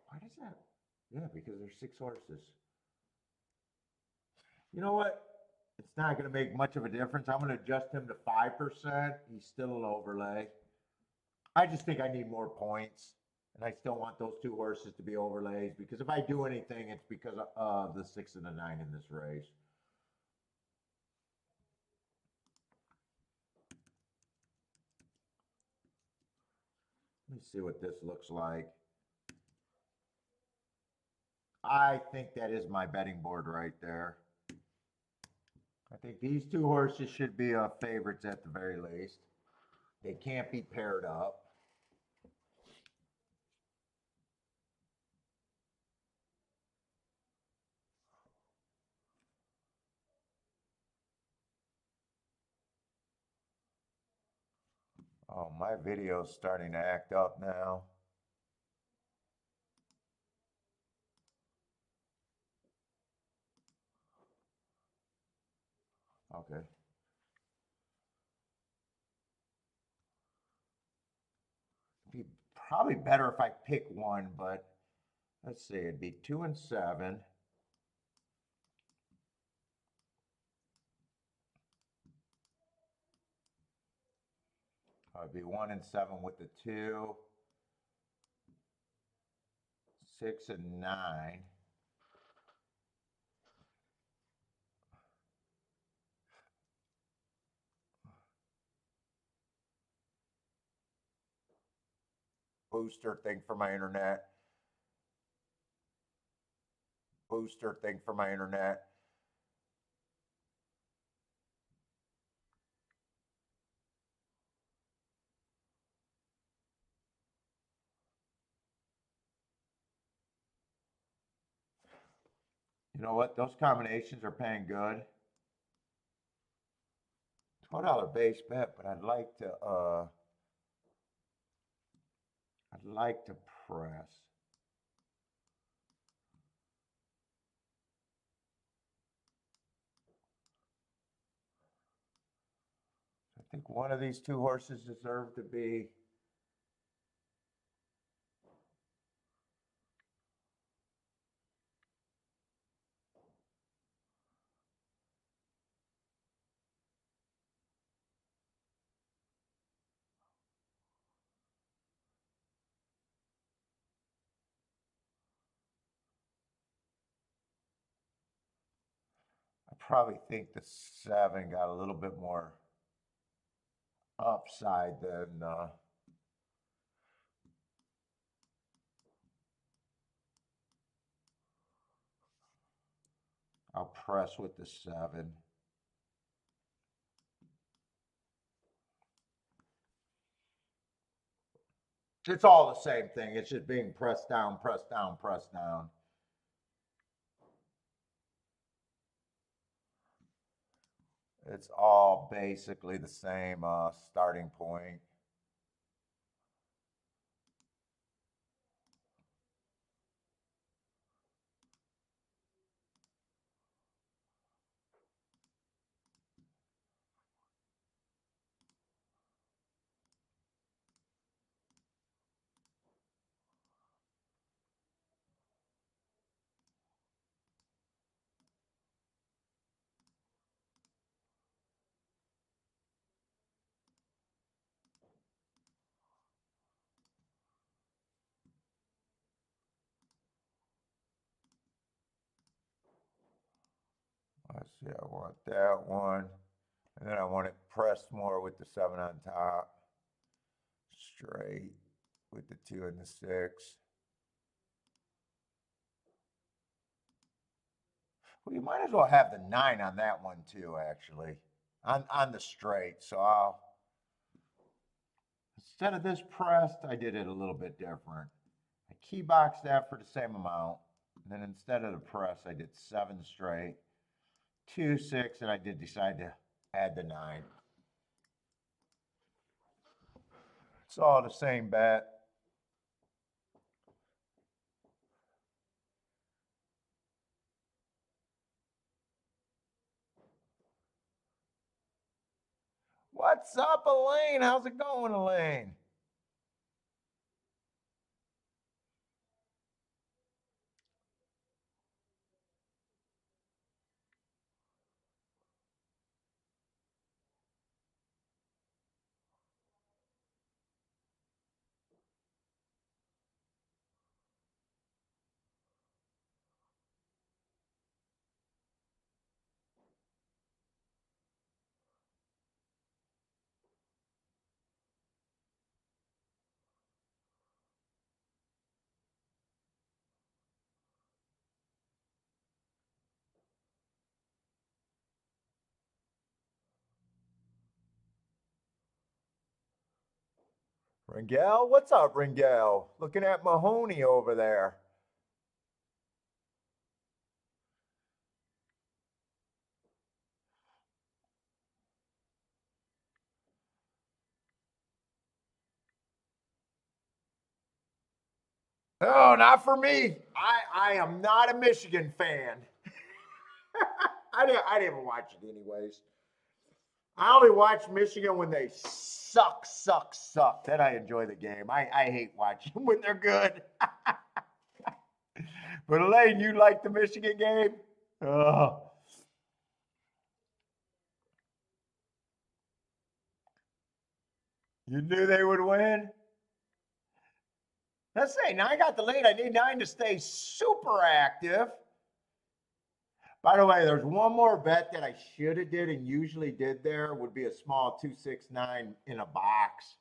Why does that? Yeah, because there's 6 horses. You know what? It's not going to make much of a difference. I'm going to adjust him to 5%. He's still an overlay. I just think I need more points. And I still want those 2 horses to be overlays because if I do anything, it's because of the 6 and the 9 in this race. Let me see what this looks like. I think that is my betting board right there. I think these 2 horses should be favorites at the very least. They can't be paired up. Oh, my video's starting to act up now. Okay. It'd be probably better if I pick one, but let's see, it'd be 2 and 7. It'd be 1 and 7 with the 2. 6 and 9. Booster thing for my internet. Booster thing for my internet. You know what? Those combinations are paying good. $12 base bet, but I'd like to press. I think one of these 2 horses deserve to be. I probably think the 7 got a little bit more upside than I'll press with the 7. It's all the same thing. It's just being pressed down, pressed down, pressed down. It's all basically the same starting point. Let's see, I want that one. And then I want it pressed more with the 7 on top. Straight with the 2 and the 6. Well, you might as well have the 9 on that one too, actually. on the straight. So I'll, instead of this pressed, I did it a little bit different. I key boxed that for the same amount. And then instead of the press, I did 7 straight, 2, 6, and I did decide to add the 9. It's all the same bet. What's up, Elaine? How's it going, Elaine? Ringel, what's up, Ringel? Looking at Mahoney over there. Oh, not for me. I am not a Michigan fan. I didn't watch it anyways. I only watch Michigan when they suck. Then I enjoy the game. I hate watching them when they're good. But Elaine, you like the Michigan game? Oh. You knew they would win? Let's say now I got the lead. I need 9 to stay super active. By the way, there's one more bet that I should have did and usually did there would be a small 269 in a box.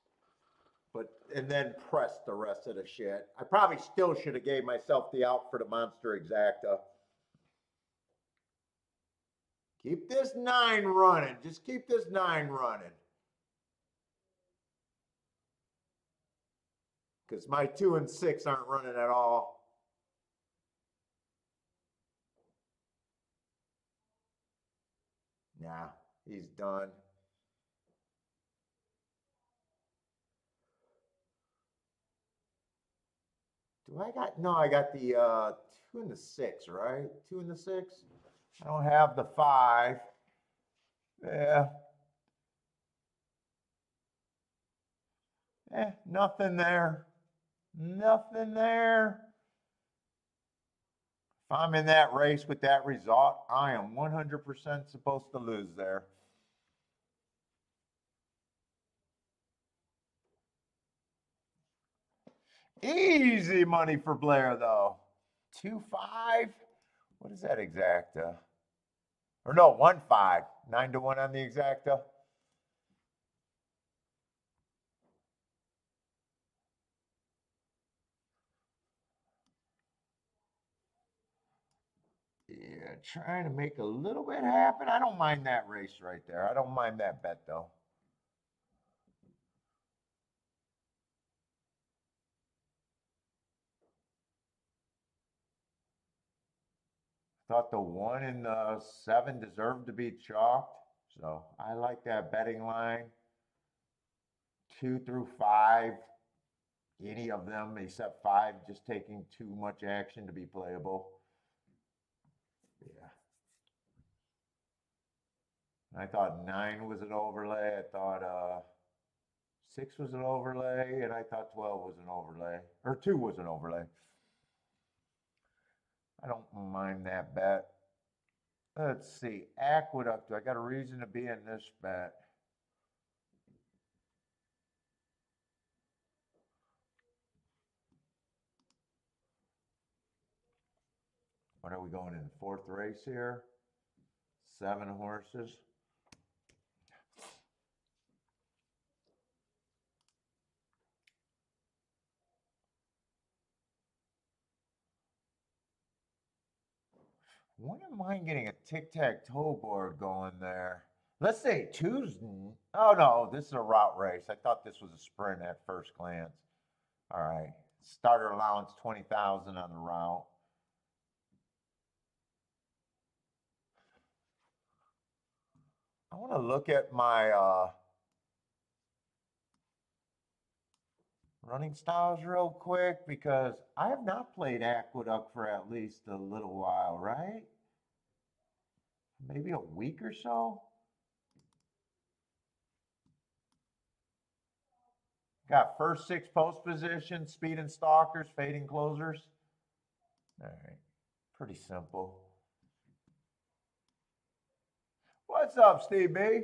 But and then press the rest of the shit. I probably still should have gave myself the out for the monster exacta. Keep this 9 running. Just keep this 9 running. Because my 2 and 6 aren't running at all. Nah, he's done. Do I got, no, I got the 2 and the 6, right? 2 and the 6. I don't have the 5. Yeah. Nothing there. Nothing there. If I'm in that race with that result, I am 100% supposed to lose there. Easy money for Blair, though. 2-5. What is that exacta? Or no, 1-5. 9 to 1 on the exacta. Yeah, trying to make a little bit happen. I don't mind that race right there. I don't mind that bet, though. Thought the 1 and the 7 deserved to be chalked. So I like that betting line. 2 through 5, any of them except 5 just taking too much action to be playable. Yeah. I thought 9 was an overlay. I thought 6 was an overlay, and I thought 12 was an overlay, or 2 was an overlay. I don't mind that bet. Let's see, Aqueduct. Do I got a reason to be in this bet? What are we going in the 4th race here? 7 horses. Wouldn't mind getting a tic-tac-toe board going there. Let's say two's. Oh no, this is a route race. I thought this was a sprint at first glance. All right. Starter allowance 20,000 on the route. I want to look at my running styles real quick because I have not played Aqueduct for at least a little while, right? Maybe a week or so. Got first 6 post positions, speed and stalkers, fading closers. All right, pretty simple. What's up, Steve B?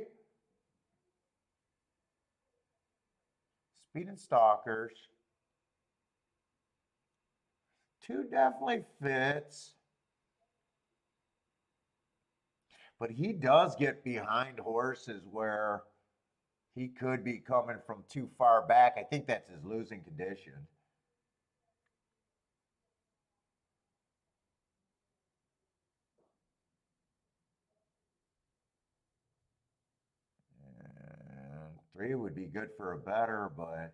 Speed and stalkers. 2 definitely fits. But he does get behind horses where he could be coming from too far back. I think that's his losing condition. And 3 would be good for a better, but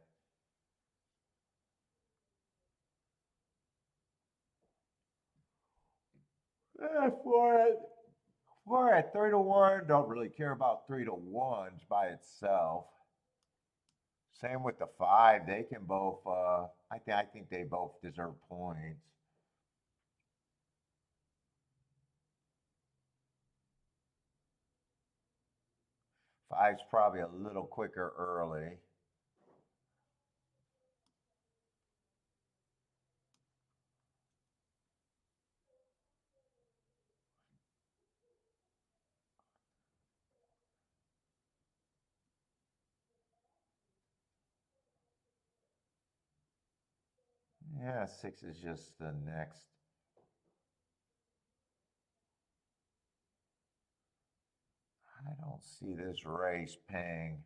four at 3 to 1. Don't really care about 3 to 1s by itself. Same with the 5. They can both. I think they both deserve points. Five's probably a little quicker early. Yeah, 6 is just the next. I don't see this race paying.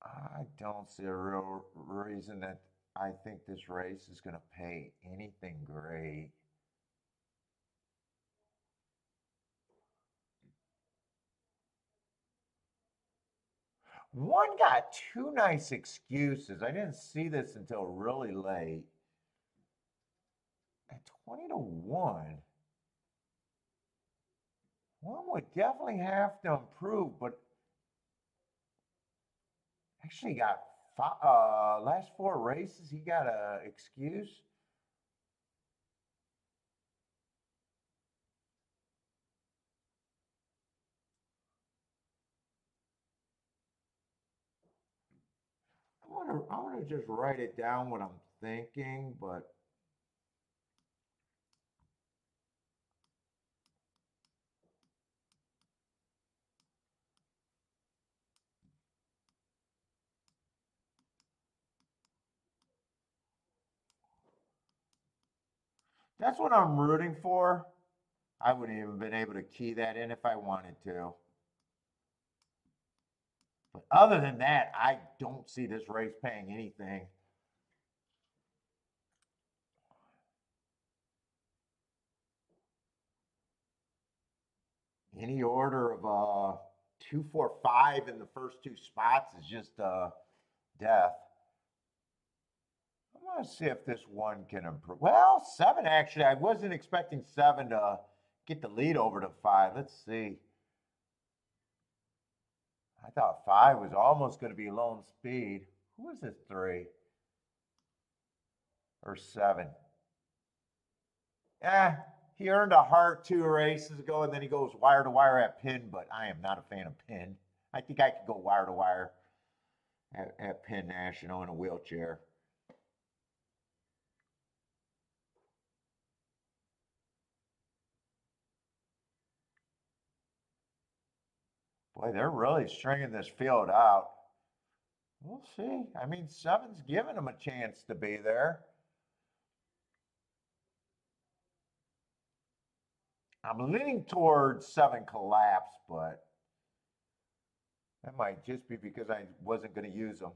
I don't see a real reason that I think this race is going to pay anything great. One got 2 nice excuses. I didn't see this until really late. At 20 to 1. One would definitely have to improve, but actually got last 4 races, he got a excuse. I want to just write it down what I'm thinking, but that's what I'm rooting for. I wouldn't even been able to key that in if I wanted to. But other than that, I don't see this race paying anything. Any order of 2, 4, 5 in the first 2 spots is just death. I want to see if this one can improve. Well, 7 actually. I wasn't expecting 7 to get the lead over to 5. Let's see. I thought 5 was almost going to be lone speed. Who is this 3? Or 7? He earned a heart 2 races ago, and then he goes wire to wire at pin, but I am not a fan of pin. I think I could go wire to wire at Penn National in a wheelchair. Boy, they're really stringing this field out. We'll see. I mean, 7's giving them a chance to be there. I'm leaning towards 7 collapse, but that might just be because I wasn't going to use them.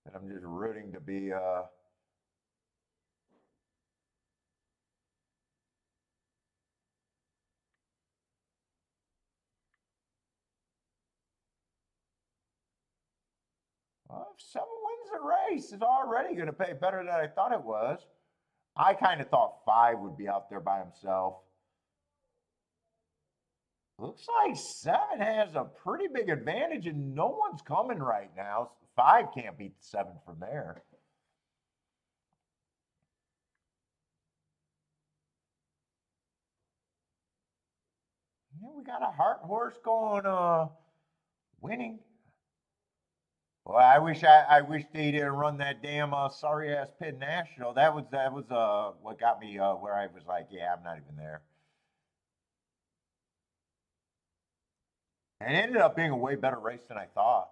And I'm just rooting to be 7 wins the race is already going to pay better than I thought it was. I kind of thought 5 would be out there by himself. Looks like 7 has a pretty big advantage, and no one's coming right now. 5 can't beat 7 from there. Yeah, we got a heart horse going, winning. Well, I wish they didn't run that damn sorry ass Pin National. That was what got me where I was like, yeah, I'm not even there. And it ended up being a way better race than I thought.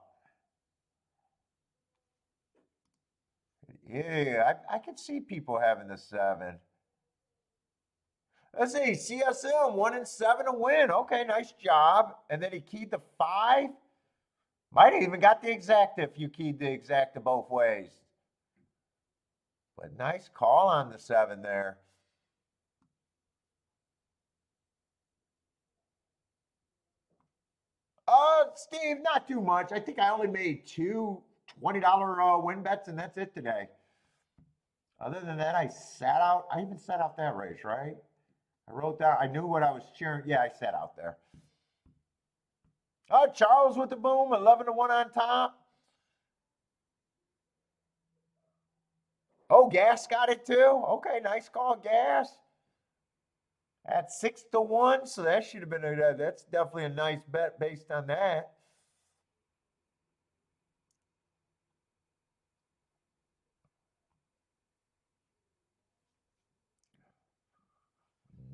Yeah, I could see people having the 7. Let's see, CSM 1 and 7 to win. Okay, nice job. And then he keyed the 5. Might have even got the exacta if you keyed the exacta both ways. But nice call on the 7 there. Steve, not too much. I think I only made 2 $20 win bets, and that's it today. Other than that, I sat out. I even sat out that race, right? I wrote down. I knew what I was cheering. Yeah, I sat out there. Oh, Charles with the boom, 11 to 1 on top. Oh, Gas got it too. Okay, nice call, Gas. At 6 to 1, so that should have been that's definitely a nice bet based on that.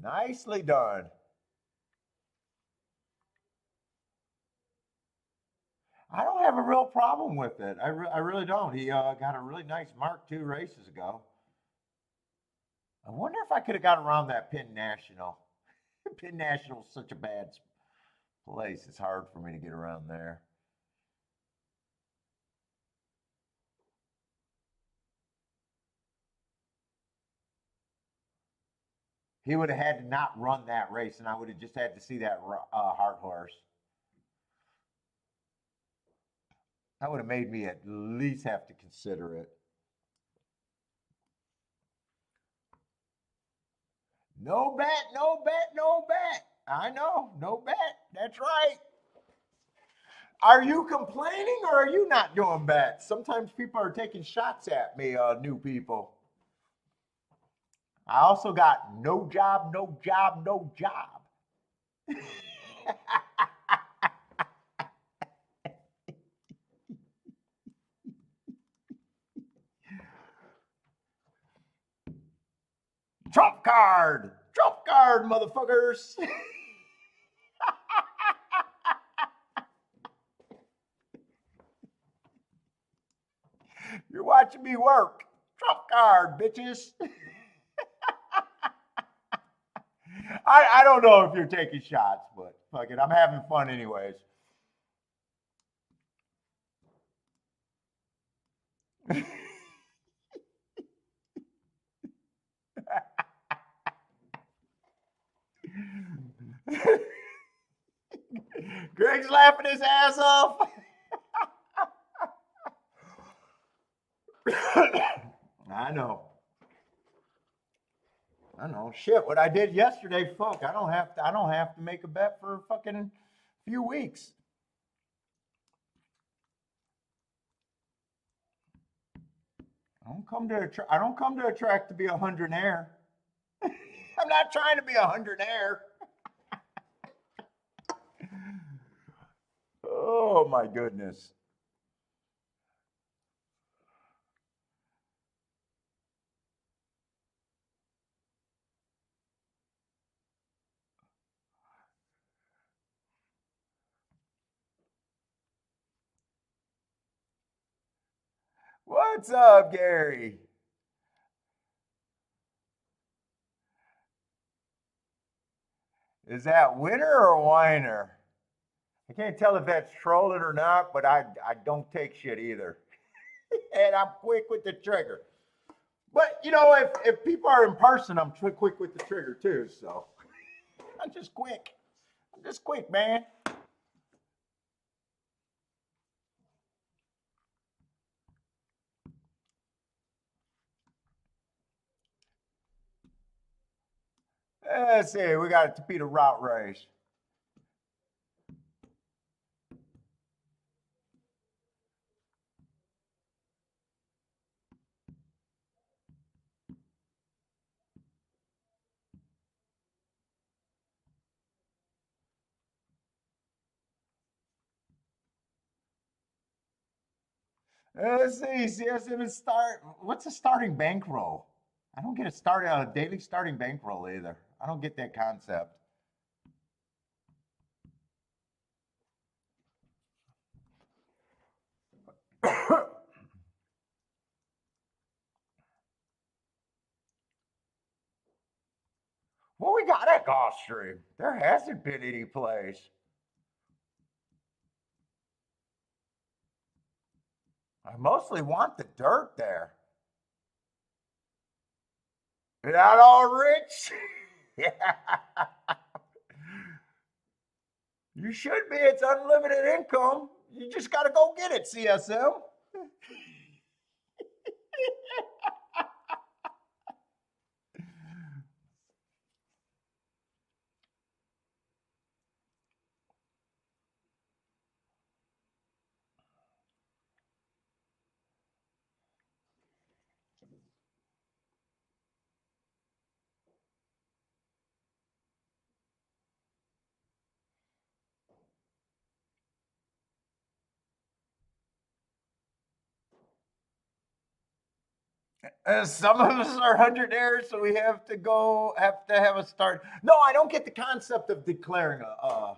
Nicely done. I don't have a real problem with it. I really don't. He got a really nice mark 2 races ago. I wonder if I could have got around that Pin National. Pin National is such a bad place. It's hard for me to get around there. He would have had to not run that race, and I would have just had to see that hard horse. That would have made me at least have to consider it. No bet, no bet, no bet. I know, no bet. That's right. Are you complaining or are you not doing bets? Sometimes people are taking shots at me, new people. I also got no job, no job, no job. Trump card, motherfuckers. You're watching me work. Trump card, bitches. I don't know if you're taking shots, but fuck it, I'm having fun anyways. Greg's laughing his ass off. I know. Shit, what I did yesterday, fuck. I don't have to make a bet for a fucking few weeks. I don't come to a track to be a hundredaire. I'm not trying to be a hundredaire. Oh my goodness. What's up, Gary? Is that winner or whiner? I can't tell if that's trolling or not, but I don't take shit either. And I'm quick with the trigger. But, you know, if people are in person, I'm quick with the trigger too, so. I'm just quick. I'm just quick, man. Let's see, we got a Topeka route race. Let's see, CSM is what's a starting bankroll? I don't get a daily starting bankroll either. I don't get that concept. What we got at Gulfstream? There hasn't been any place. I mostly want the dirt there. Not all rich. You should be. It's unlimited income. You just got to go get it, CSM. Some of us are 100-aires, so we have to have a start. No, I don't get the concept of declaring a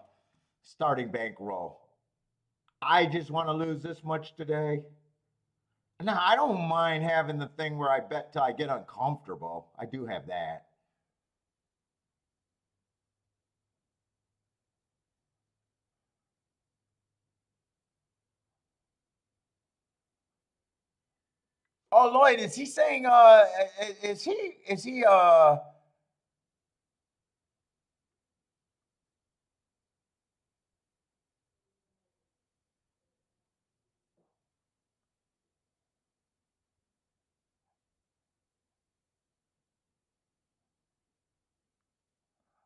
starting bankroll. I just want to lose this much today. No, I don't mind having the thing where I bet till I get uncomfortable. I do have that. Oh, Lloyd, is he saying? Is he?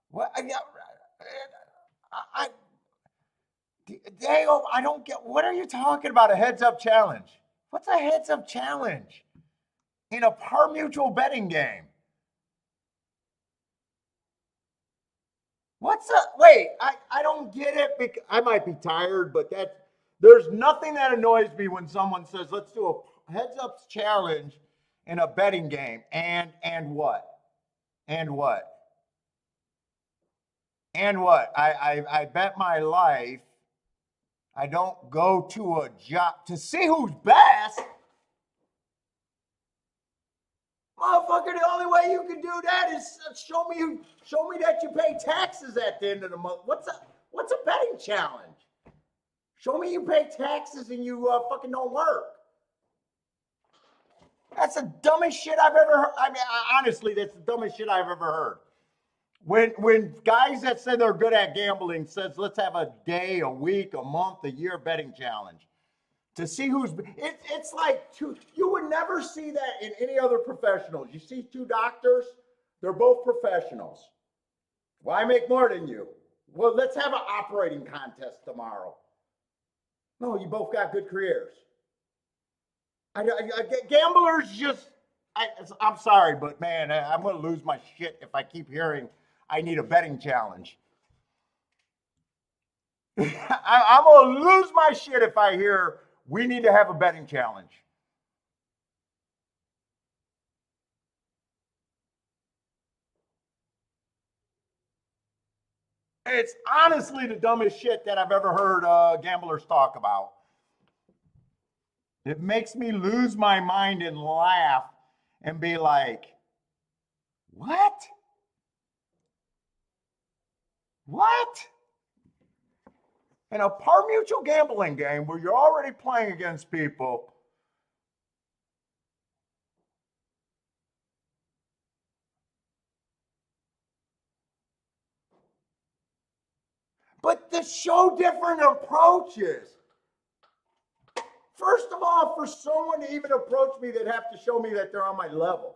What? I Dale, I don't get. What are you talking about? A heads-up challenge? What's a heads-up challenge in a par mutual betting game? What's up? Wait, I don't get it because I might be tired, but there's nothing that annoys me when someone says, let's do a heads up challenge in a betting game. And what? And what? And what? I bet my life I don't go to a job to see who's best. Motherfucker, the only way you can do that is show me that you pay taxes at the end of the month. What's a betting challenge? Show me you pay taxes and you fucking don't work. That's the dumbest shit I've ever heard. I mean, honestly, that's the dumbest shit I've ever heard. When guys that say they're good at gambling says, let's have a day, a week, a month, a year betting challenge to see who's it's like you would never see that in any other professionals. You see two doctors, they're both professionals. Well, I make more than you. Well, let's have an operating contest tomorrow. No, you both got good careers. Gamblers just I'm sorry, but man, I'm going to lose my shit if I keep hearing I need a betting challenge. I'm going to lose my shit if I hear we need to have a betting challenge. It's honestly the dumbest shit that I've ever heard gamblers talk about. It makes me lose my mind and laugh and be like, what? What? In a par mutual gambling game where you're already playing against people. But to show different approaches. First of all, for someone to even approach me, they'd have to show me that they're on my level.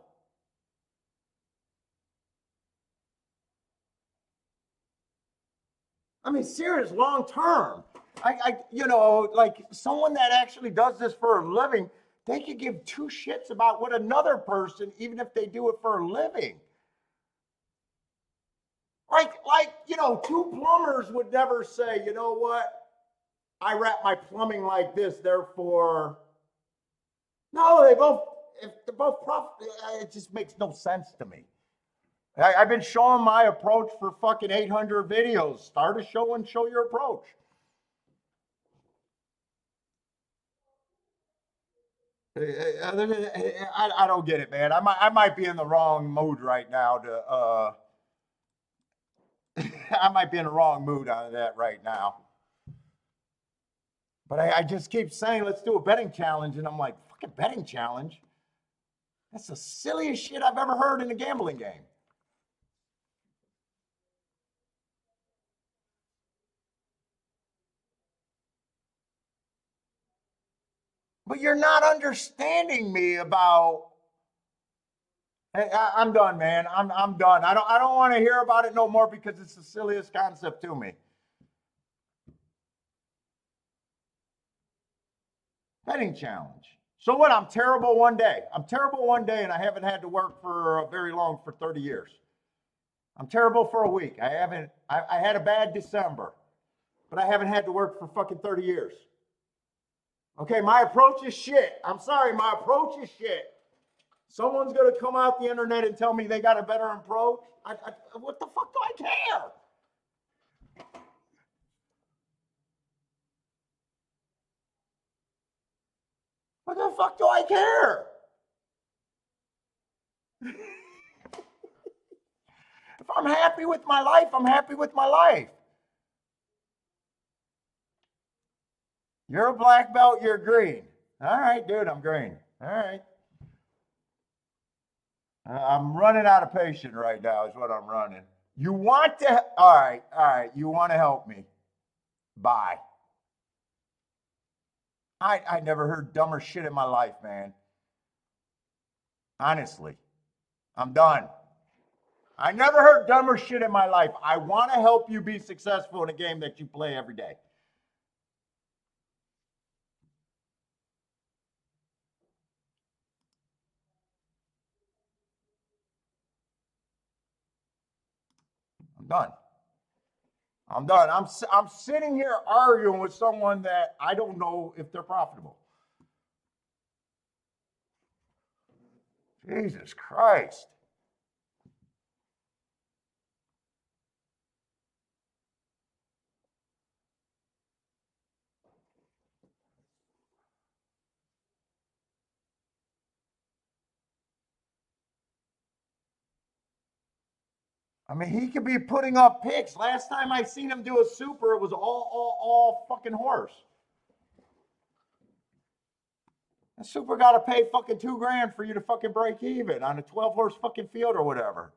I mean, serious, long term. You know, like someone that actually does this for a living, they could give two shits about what another person, even if they do it for a living. Like, you know, two plumbers would never say, you know what, I wrap my plumbing like this, therefore. No, they both, if they're both profit, it just makes no sense to me. I've been showing my approach for fucking 800 videos. Start a show and show your approach. I don't get it, man. I might be in the wrong mood right now to I might be in the wrong mood on that right now. But I just keep saying, let's do a betting challenge. And I'm like, fucking betting challenge? That's the silliest shit I've ever heard in a gambling game. But you're not understanding me about. I'm done, man. I'm done. I don't want to hear about it no more because it's the silliest concept to me. Betting challenge. So what? I'm terrible one day. I'm terrible one day, and I haven't had to work for very long for 30 years. I'm terrible for a week. I had a bad December, but I haven't had to work for fucking 30 years. Okay, my approach is shit. I'm sorry, my approach is shit. Someone's going to come out the internet and tell me they got a better approach. What the fuck do I care? What the fuck do I care? If I'm happy with my life, I'm happy with my life. You're a black belt, you're green. All right, dude, I'm green. All right. I'm running out of patience right now, is what I'm running. You want to, all right, you want to help me. Bye. I never heard dumber shit in my life, man. Honestly, I'm done. I never heard dumber shit in my life. I want to help you be successful in a game that you play every day. I'm done. I'm done. I'm sitting here arguing with someone that I don't know if they're profitable. Jesus Christ. I mean, he could be putting up picks. Last time I seen him do a super, it was all fucking horse. A super got to pay fucking $2,000 for you to fucking break even on a 12-horse fucking field or whatever.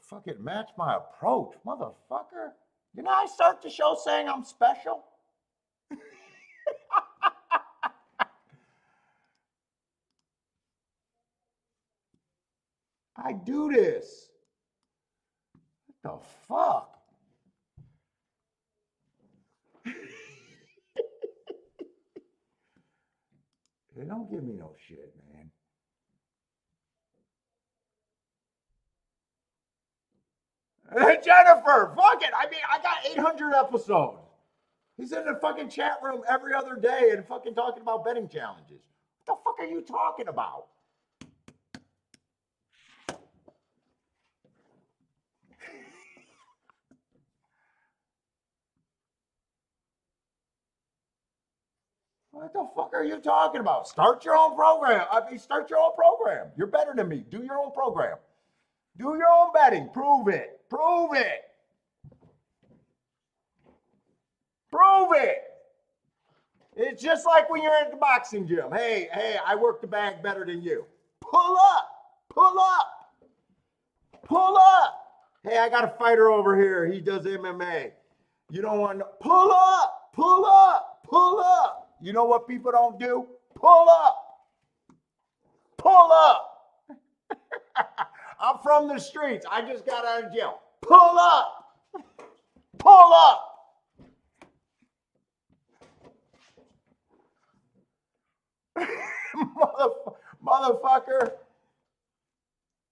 Fucking match my approach, motherfucker. Didn't I start the show saying I'm special? I do this. What the fuck? They don't give me no shit, man. Jennifer, fuck it. I mean, I got 800 episodes. He's in the fucking chat room every other day and fucking talking about betting challenges. What the fuck are you talking about? What the fuck are you talking about? Start your own program. I mean, start your own program. You're better than me. Do your own program. Do your own betting. Prove it. Prove it. Prove it. It's just like when you're at the boxing gym. Hey, I work the bag better than you. Pull up. Pull up. Pull up. Hey, I got a fighter over here. He does MMA. You don't want to pull up. Pull up. Pull up. You know what people don't do? Pull up. Pull up. I'm from the streets. I just got out of jail. Pull up. Pull up. Motherfucker.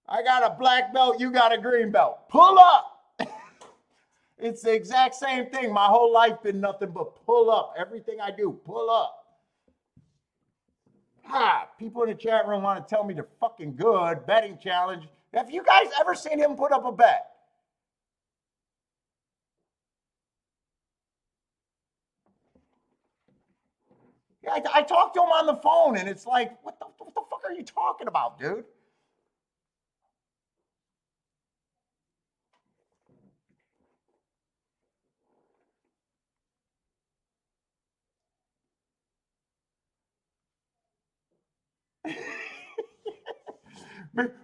I got a black belt. You got a green belt. Pull up. It's the exact same thing. My whole life been nothing but pull up. Everything I do, pull up. People in the chat room want to tell me they're fucking good. Betting challenge. Have you guys ever seen him put up a bet? Yeah, I talked to him on the phone, and it's like, what the fuck are you talking about, dude?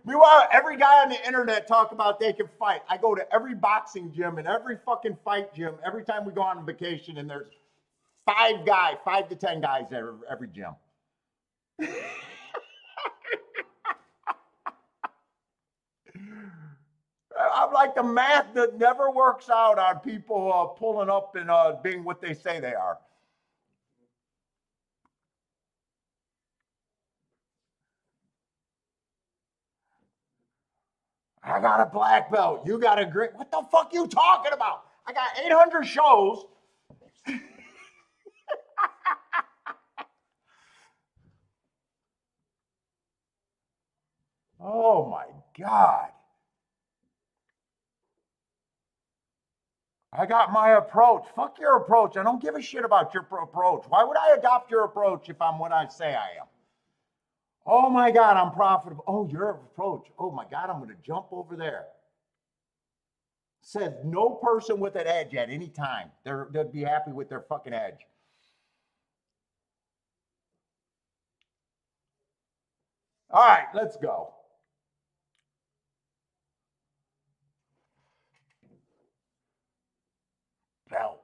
Meanwhile, every guy on the internet talk about they can fight. I go to every boxing gym and every fucking fight gym every time we go on vacation, and there's 5 to 10 guys at every gym. I'm like the math that never works out on people pulling up and being what they say they are. I got a black belt. You got a green. What the fuck you talking about? I got 800 shows. Oh my God. I got my approach. Fuck your approach. I don't give a shit about your approach. Why would I adopt your approach if I'm what I say I am? Oh my God, I'm profitable. Oh, your approach. Oh my God, I'm going to jump over there. Says no person with an edge at any time. They'd be happy with their fucking edge. All right, let's go. Belts.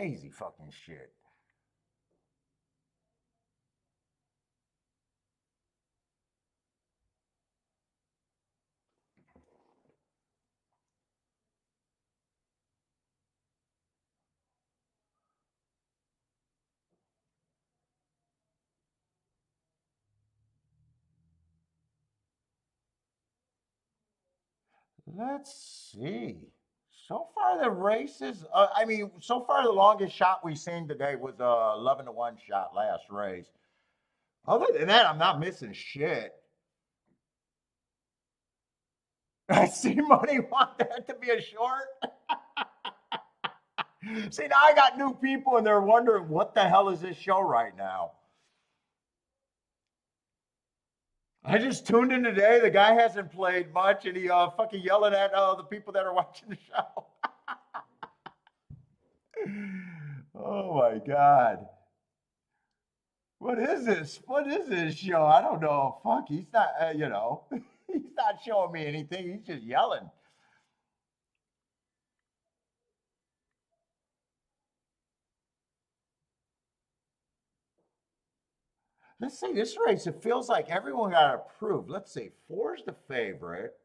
Easy fucking shit. Let's see. So far, the races, so far, the longest shot we've seen today was 11-1 shot last race. Other than that, I'm not missing shit. I see money want that to be a short. See, now I got new people and they're wondering what the hell is this show right now. I just tuned in today. The guy hasn't played much, and he fucking yelling at the people that are watching the show. Oh my God. What is this? What is this show? I don't know. Fuck, he's not, he's not showing me anything. He's just yelling. Let's see, this race, it feels like everyone got approved. Let's see, 4's the favorite.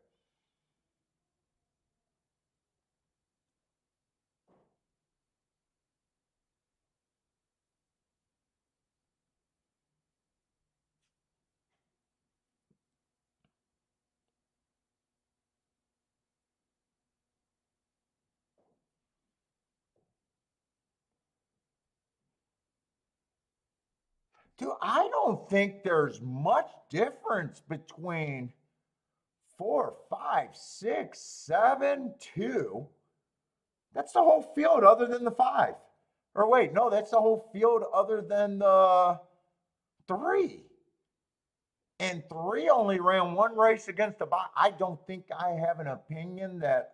Dude, I don't think there's much difference between 4, 5, 6, 7, 2. That's the whole field other than the 5. Or wait, no, that's the whole field other than the 3. And 3 only ran 1 race against the box. I don't think I have an opinion that.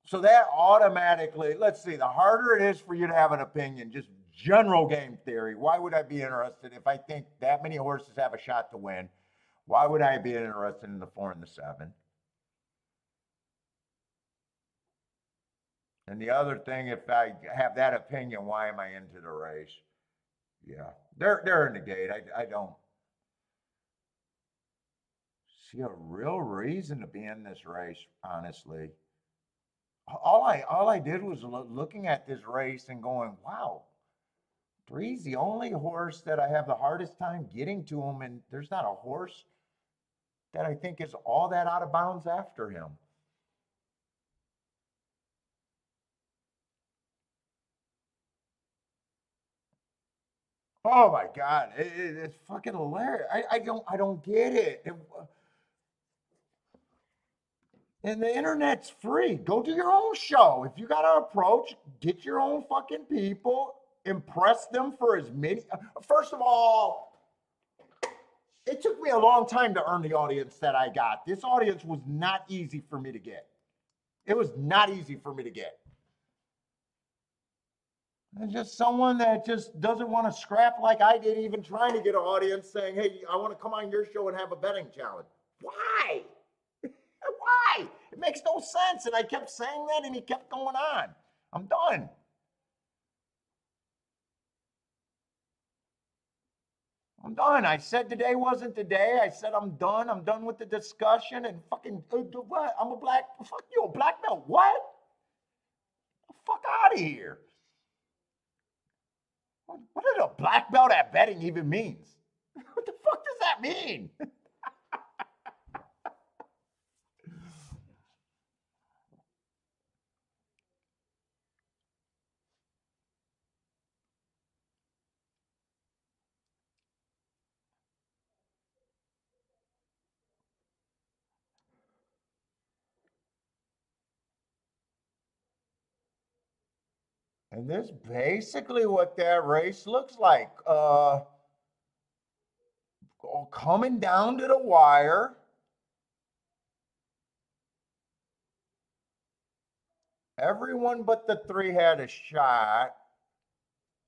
So that automatically, let's see, the harder it is for you to have an opinion, just general game theory, why would I be interested if I think that many horses have a shot to win? Why would I be interested in the 4 and the 7? And the other thing, if I have that opinion, why am I into the race? Yeah, they're in the gate. I don't see a real reason to be in this race, honestly. All I did was looking at this race and going, wow, three's the only horse that I have the hardest time getting to him, and there's not a horse that I think is all that out of bounds after him. Oh my God, it's fucking hilarious. I don't get it. And the internet's free. Go do your own show. If you got to approach, get your own fucking people, impress them for as many. First of all, it took me a long time to earn the audience that I got. This audience was not easy for me to get. It was not easy for me to get. And just someone that just doesn't want to scrap like I did, even trying to get an audience saying, hey, I want to come on your show and have a betting challenge. Why? Why? It makes no sense. And I kept saying that and he kept going on. I'm done. I'm done. I said today wasn't the day. I said I'm done. I'm done with the discussion and fucking what? I'm a black, fuck you, a black belt. What? The fuck out of here. What does a black belt at betting even means? What the fuck does that mean? And this basically what that race looks like. Coming down to the wire. Everyone but the three had a shot.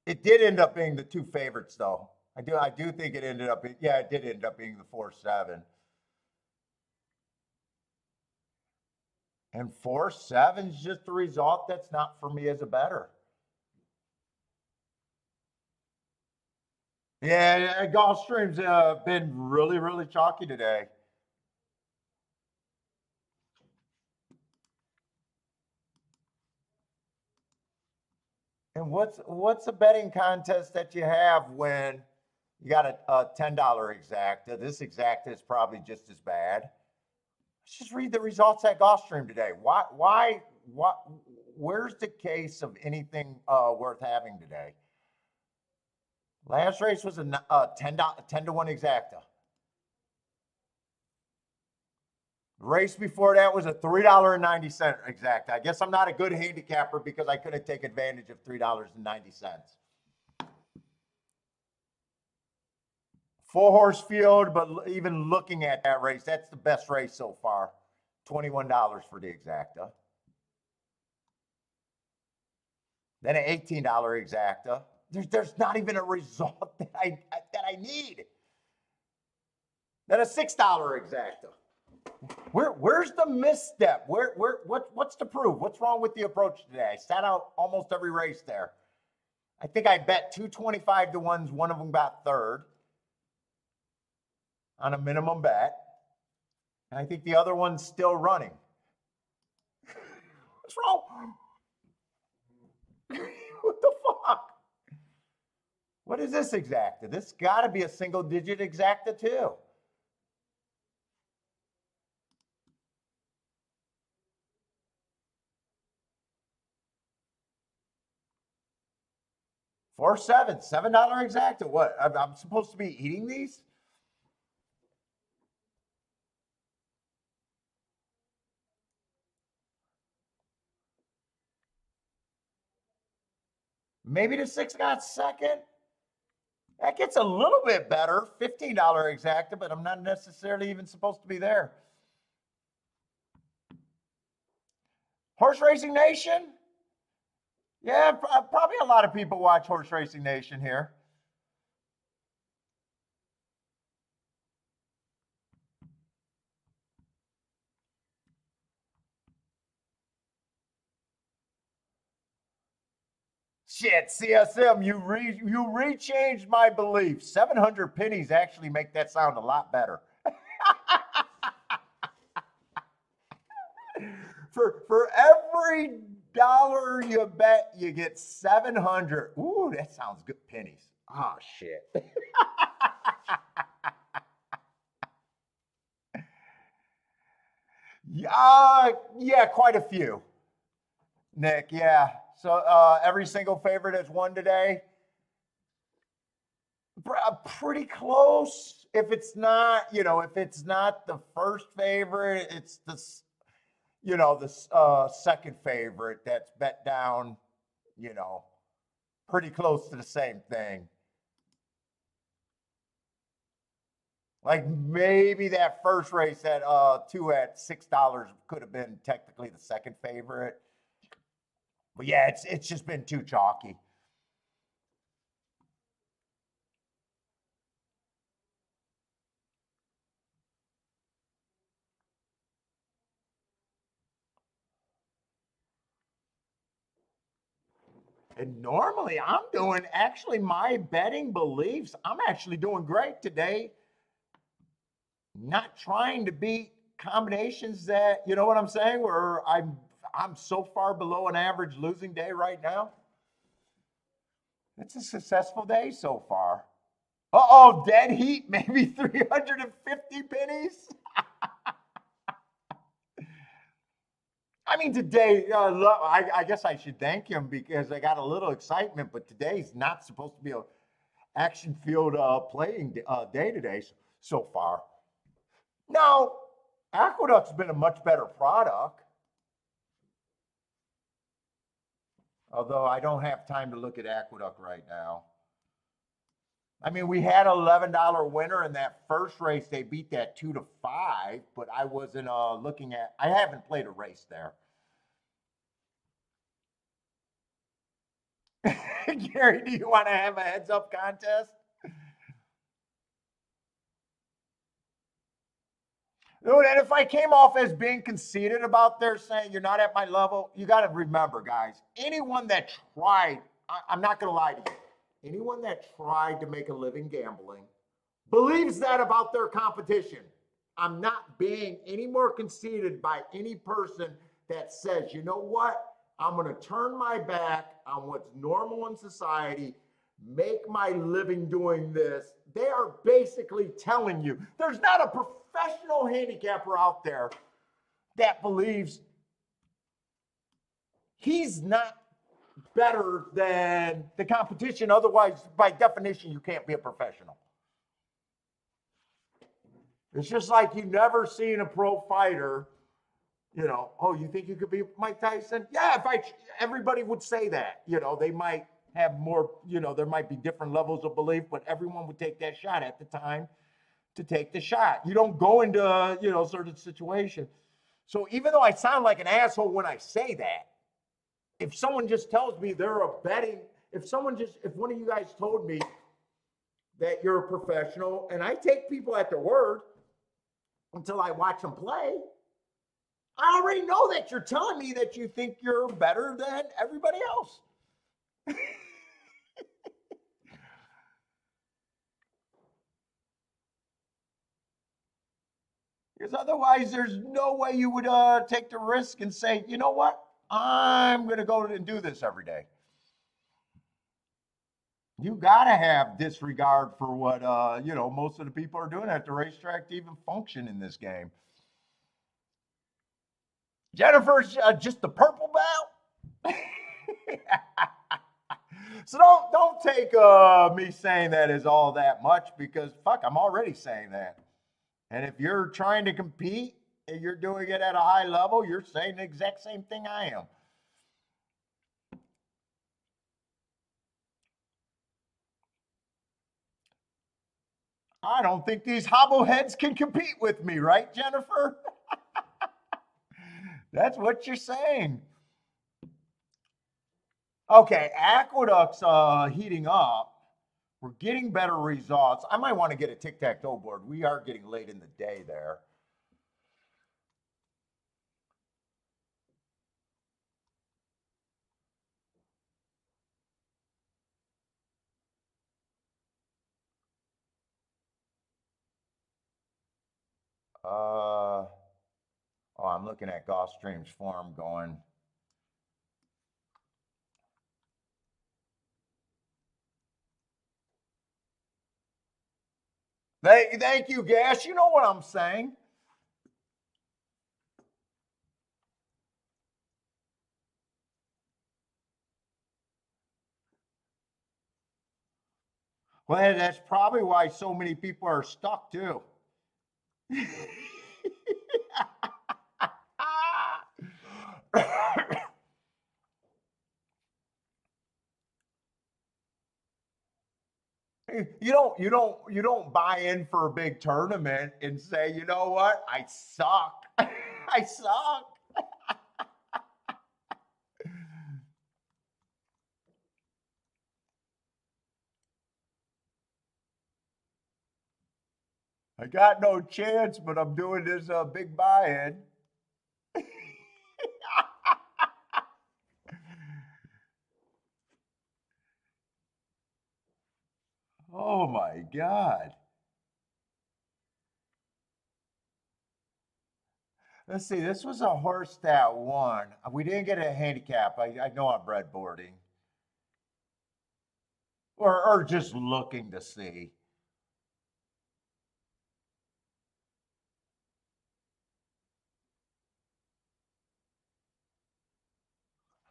It did end up being the two favorites, though. I do think it ended up. Yeah, it did end up being the 4-7. And 4-7 is just a result that's not for me as a bettor. Yeah, Gulfstream's been really, really chalky today. And what's a betting contest that you have when you got a $10 exacta? This exacta is probably just as bad. Let's just read the results at Gulfstream today. What? Where's the case of anything worth having today? Last race was a 10 to 1 exacta. The race before that was a $3.90 exacta. I guess I'm not a good handicapper because I couldn't take advantage of $3.90. Full horse field, but even looking at that race, that's the best race so far. $21 for the exacta. Then an $18 exacta. There's not even a result that I need. Then a $6 exacta. Where's the misstep? What's the proof? What's wrong with the approach today? I sat out almost every race there. I think I bet 225 to 1s. One of them got third on a minimum bet. And I think the other one's still running. What's wrong? What the fuck? What is this exacta? This got to be a single digit exacta too. $4-7 exacta. What? I'm supposed to be eating these? Maybe the 6 got second. That gets a little bit better. $15 exacta, but I'm not necessarily even supposed to be there. Horse Racing Nation? Yeah, probably a lot of people watch Horse Racing Nation here. Shit, CSM, you rechanged my belief. 700 pennies actually make that sound a lot better. For every dollar you bet, you get 700. Ooh, that sounds good. Pennies. Oh, shit. Yeah, quite a few. Nick, yeah. So every single favorite has won today. Pretty close. If it's not, if it's not the first favorite, it's the second favorite that's bet down, you know, pretty close to the same thing. Like maybe that first race at two at $6 could have been technically the second favorite. But yeah, it's just been too chalky. And normally I'm doing actually my betting beliefs. I'm actually doing great today. Not trying to beat combinations that, you know what I'm saying, where I'm so far below an average losing day right now. It's a successful day so far. Uh-oh, dead heat, maybe 350 pennies. I mean, today, I guess I should thank him because I got a little excitement, but today's not supposed to be a action-filled playing day today so far. Now, Aqueduct's been a much better product, although I don't have time to look at Aqueduct right now. I mean, we had an $11 winner in that first race. They beat that 2-5, but I wasn't looking at. I haven't played a race there. Gary, do you want to have a heads-up contest? Dude, and if I came off as being conceited about their saying you're not at my level, you got to remember, guys, anyone that tried, I'm not going to lie to you, anyone that tried to make a living gambling believes that about their competition. I'm not being any more conceited by any person that says, you know what, I'm going to turn my back on what's normal in society, make my living doing this. They are basically telling you there's not a professional handicapper out there that believes he's not better than the competition. Otherwise, by definition, you can't be a professional. It's just like you never seen a pro fighter, oh, you think you could be Mike Tyson? Yeah, everybody would say that. They might have more, there might be different levels of belief, but everyone would take that shot at the time to take the shot. You don't go into, certain situation. So even though I sound like an asshole when I say that, if someone just tells me they're a betting, if one of you guys told me that you're a professional, and I take people at their word until I watch them play, I already know that you're telling me that you think you're better than everybody else. Because otherwise, there's no way you would take the risk and say, you know what, I'm going to go and do this every day. You got to have disregard for what, most of the people are doing at the racetrack to even function in this game. Jennifer's just the purple belt. So don't take me saying that as all that much, because fuck, I'm already saying that. And if you're trying to compete and you're doing it at a high level, you're saying the exact same thing I am. I don't think these hobbleheads can compete with me, right, Jennifer? That's what you're saying. Okay, Aqueduct's heating up. We're getting better results. I might want to get a tic-tac-toe board. We are getting late in the day there. Oh, I'm looking at Gulfstream's form going. Thank you, Gas. You know what I'm saying. Well, that's probably why so many people are stuck too. You don't buy in for a big tournament and say, you know what, I suck. I suck. I got no chance, but I'm doing this big buy-in. Oh my God. Let's see. This was a horse that won. We didn't get a handicap. I know I'm breadboarding, or just looking to see.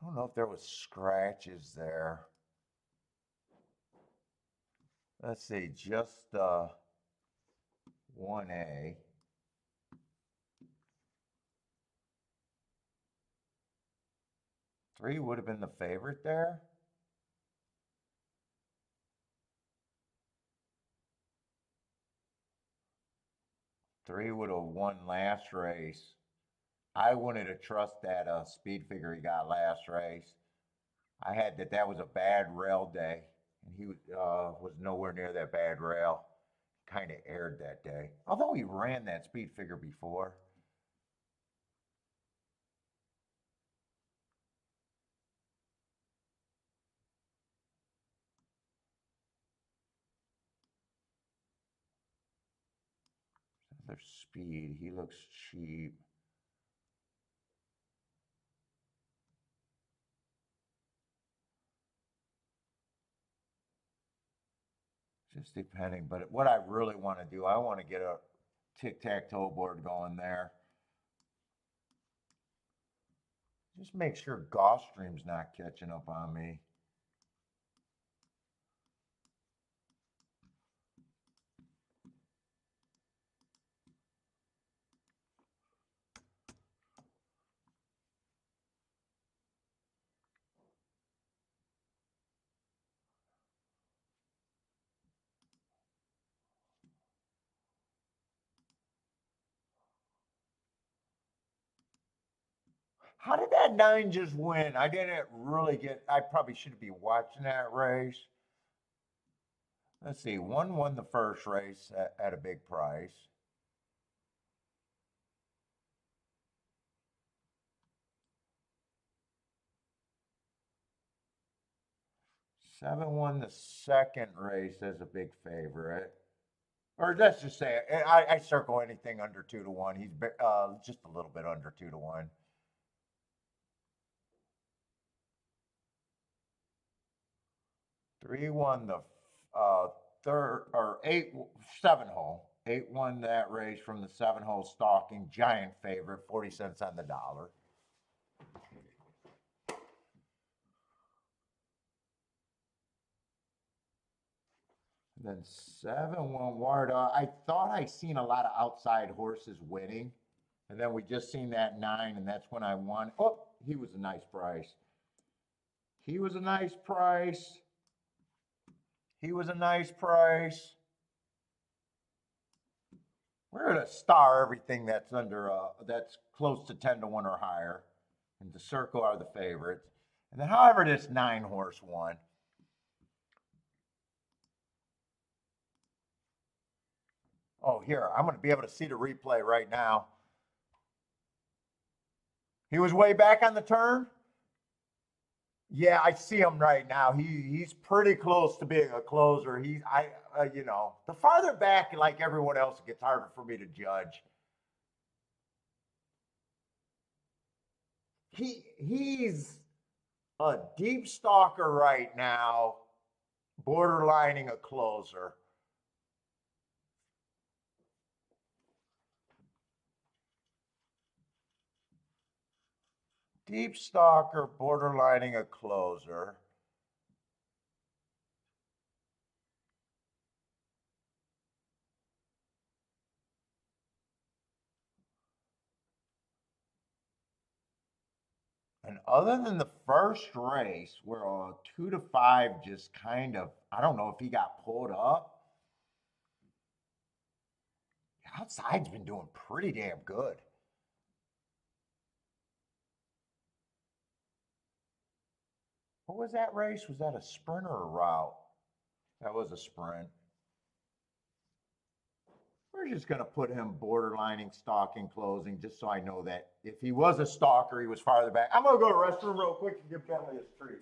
I don't know if there was scratches there. Let's see. Just 1A. Three would have been the favorite there. Three would have won last race. I wanted to trust that speed figure he got last race. I had that was a bad rail day, and he was nowhere near that bad rail. Kind of aired that day, although he ran that speed figure before. Their speed, he looks cheap. Just depending, but what I really want to do, I want to get a tic-tac-toe board going there. Just make sure Gulfstream's not catching up on me. How did that 9 just win? I didn't really get, I probably should be watching that race. Let's see, 1 won the first race at a big price. 7 won the second race as a big favorite. Or let's just say, I circle anything under 2 to 1. He's just a little bit under 2 to 1. 3 won the third or 7 hole. 8 won that race from the 7 hole stalking, giant favorite, 40 cents on the dollar. And then 7 won Warda. I thought I seen a lot of outside horses winning. And then we just seen that 9, and that's when I won. Oh, he was a nice price. He was a nice price. He was a nice price. We're going to star everything that's under that's close to 10 to 1 or higher. And the circle are the favorites. And then however this 9 horse won. Oh, here, I'm going to be able to see the replay right now. He was way back on the turn. Yeah, I see him right now. He's pretty close to being a closer. The farther back, like everyone else, it gets harder for me to judge. He's a deep stalker right now, borderlining a closer. Deep stalker, borderlining a closer. And other than the first race, where a 2 to 5 just kind of, I don't know if he got pulled up. The outside's been doing pretty damn good. What was that race? Was that a sprint or a route? That was a sprint. We're just going to put him borderlining, stalking, closing, just so I know that if he was a stalker, he was farther back. I'm going to go to the restroom real quick and give Bentley his treat.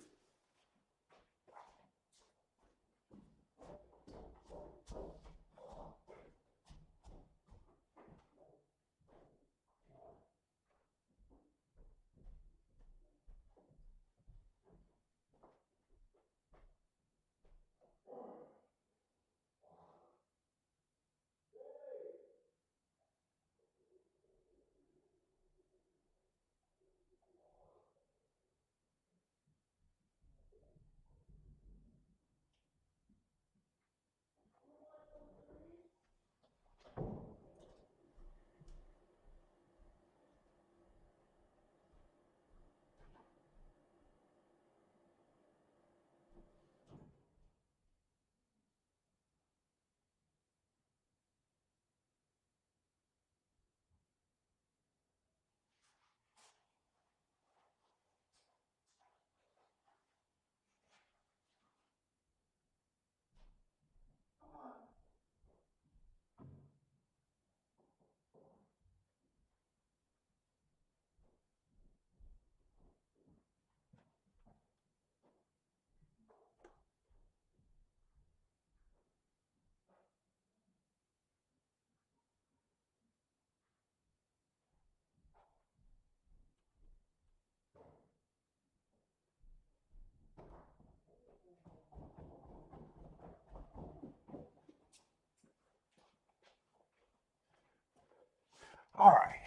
All right.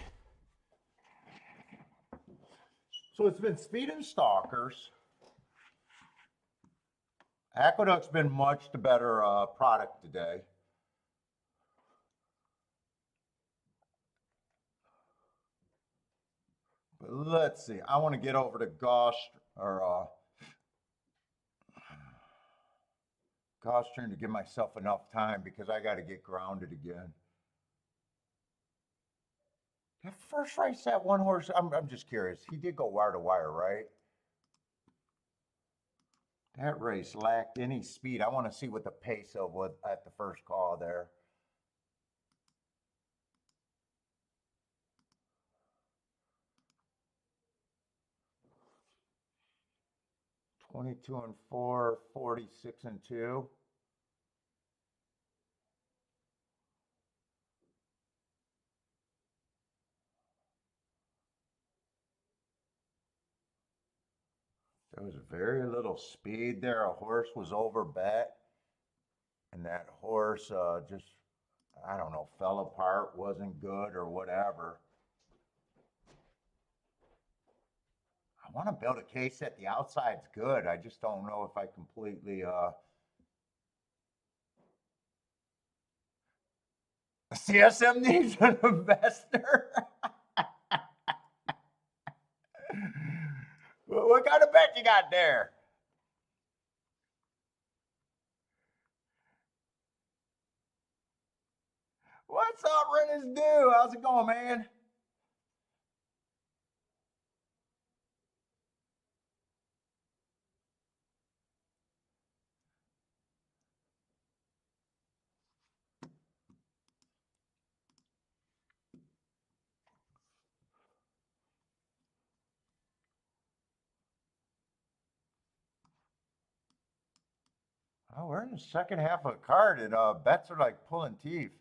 So it's been speed and stalkers. Aqueduct's been much the better product today. But let's see. I want to get over to Gulfstream to give myself enough time because I got to get grounded again. That first race, that one horse, I'm just curious. He did go wire to wire, right? That race lacked any speed. I want to see what the pace of was at the first call there. $22-4, $46-2. There was very little speed there. A horse was over bet, and that horse just, I don't know, fell apart, wasn't good or whatever. I want to build a case that the outside's good. I just don't know if I completely CSM needs an investor. What kind of bet you got there? What's up, Rennis Do? How's it going, man? Oh, we're in the second half of the card, and bets are like pulling teeth.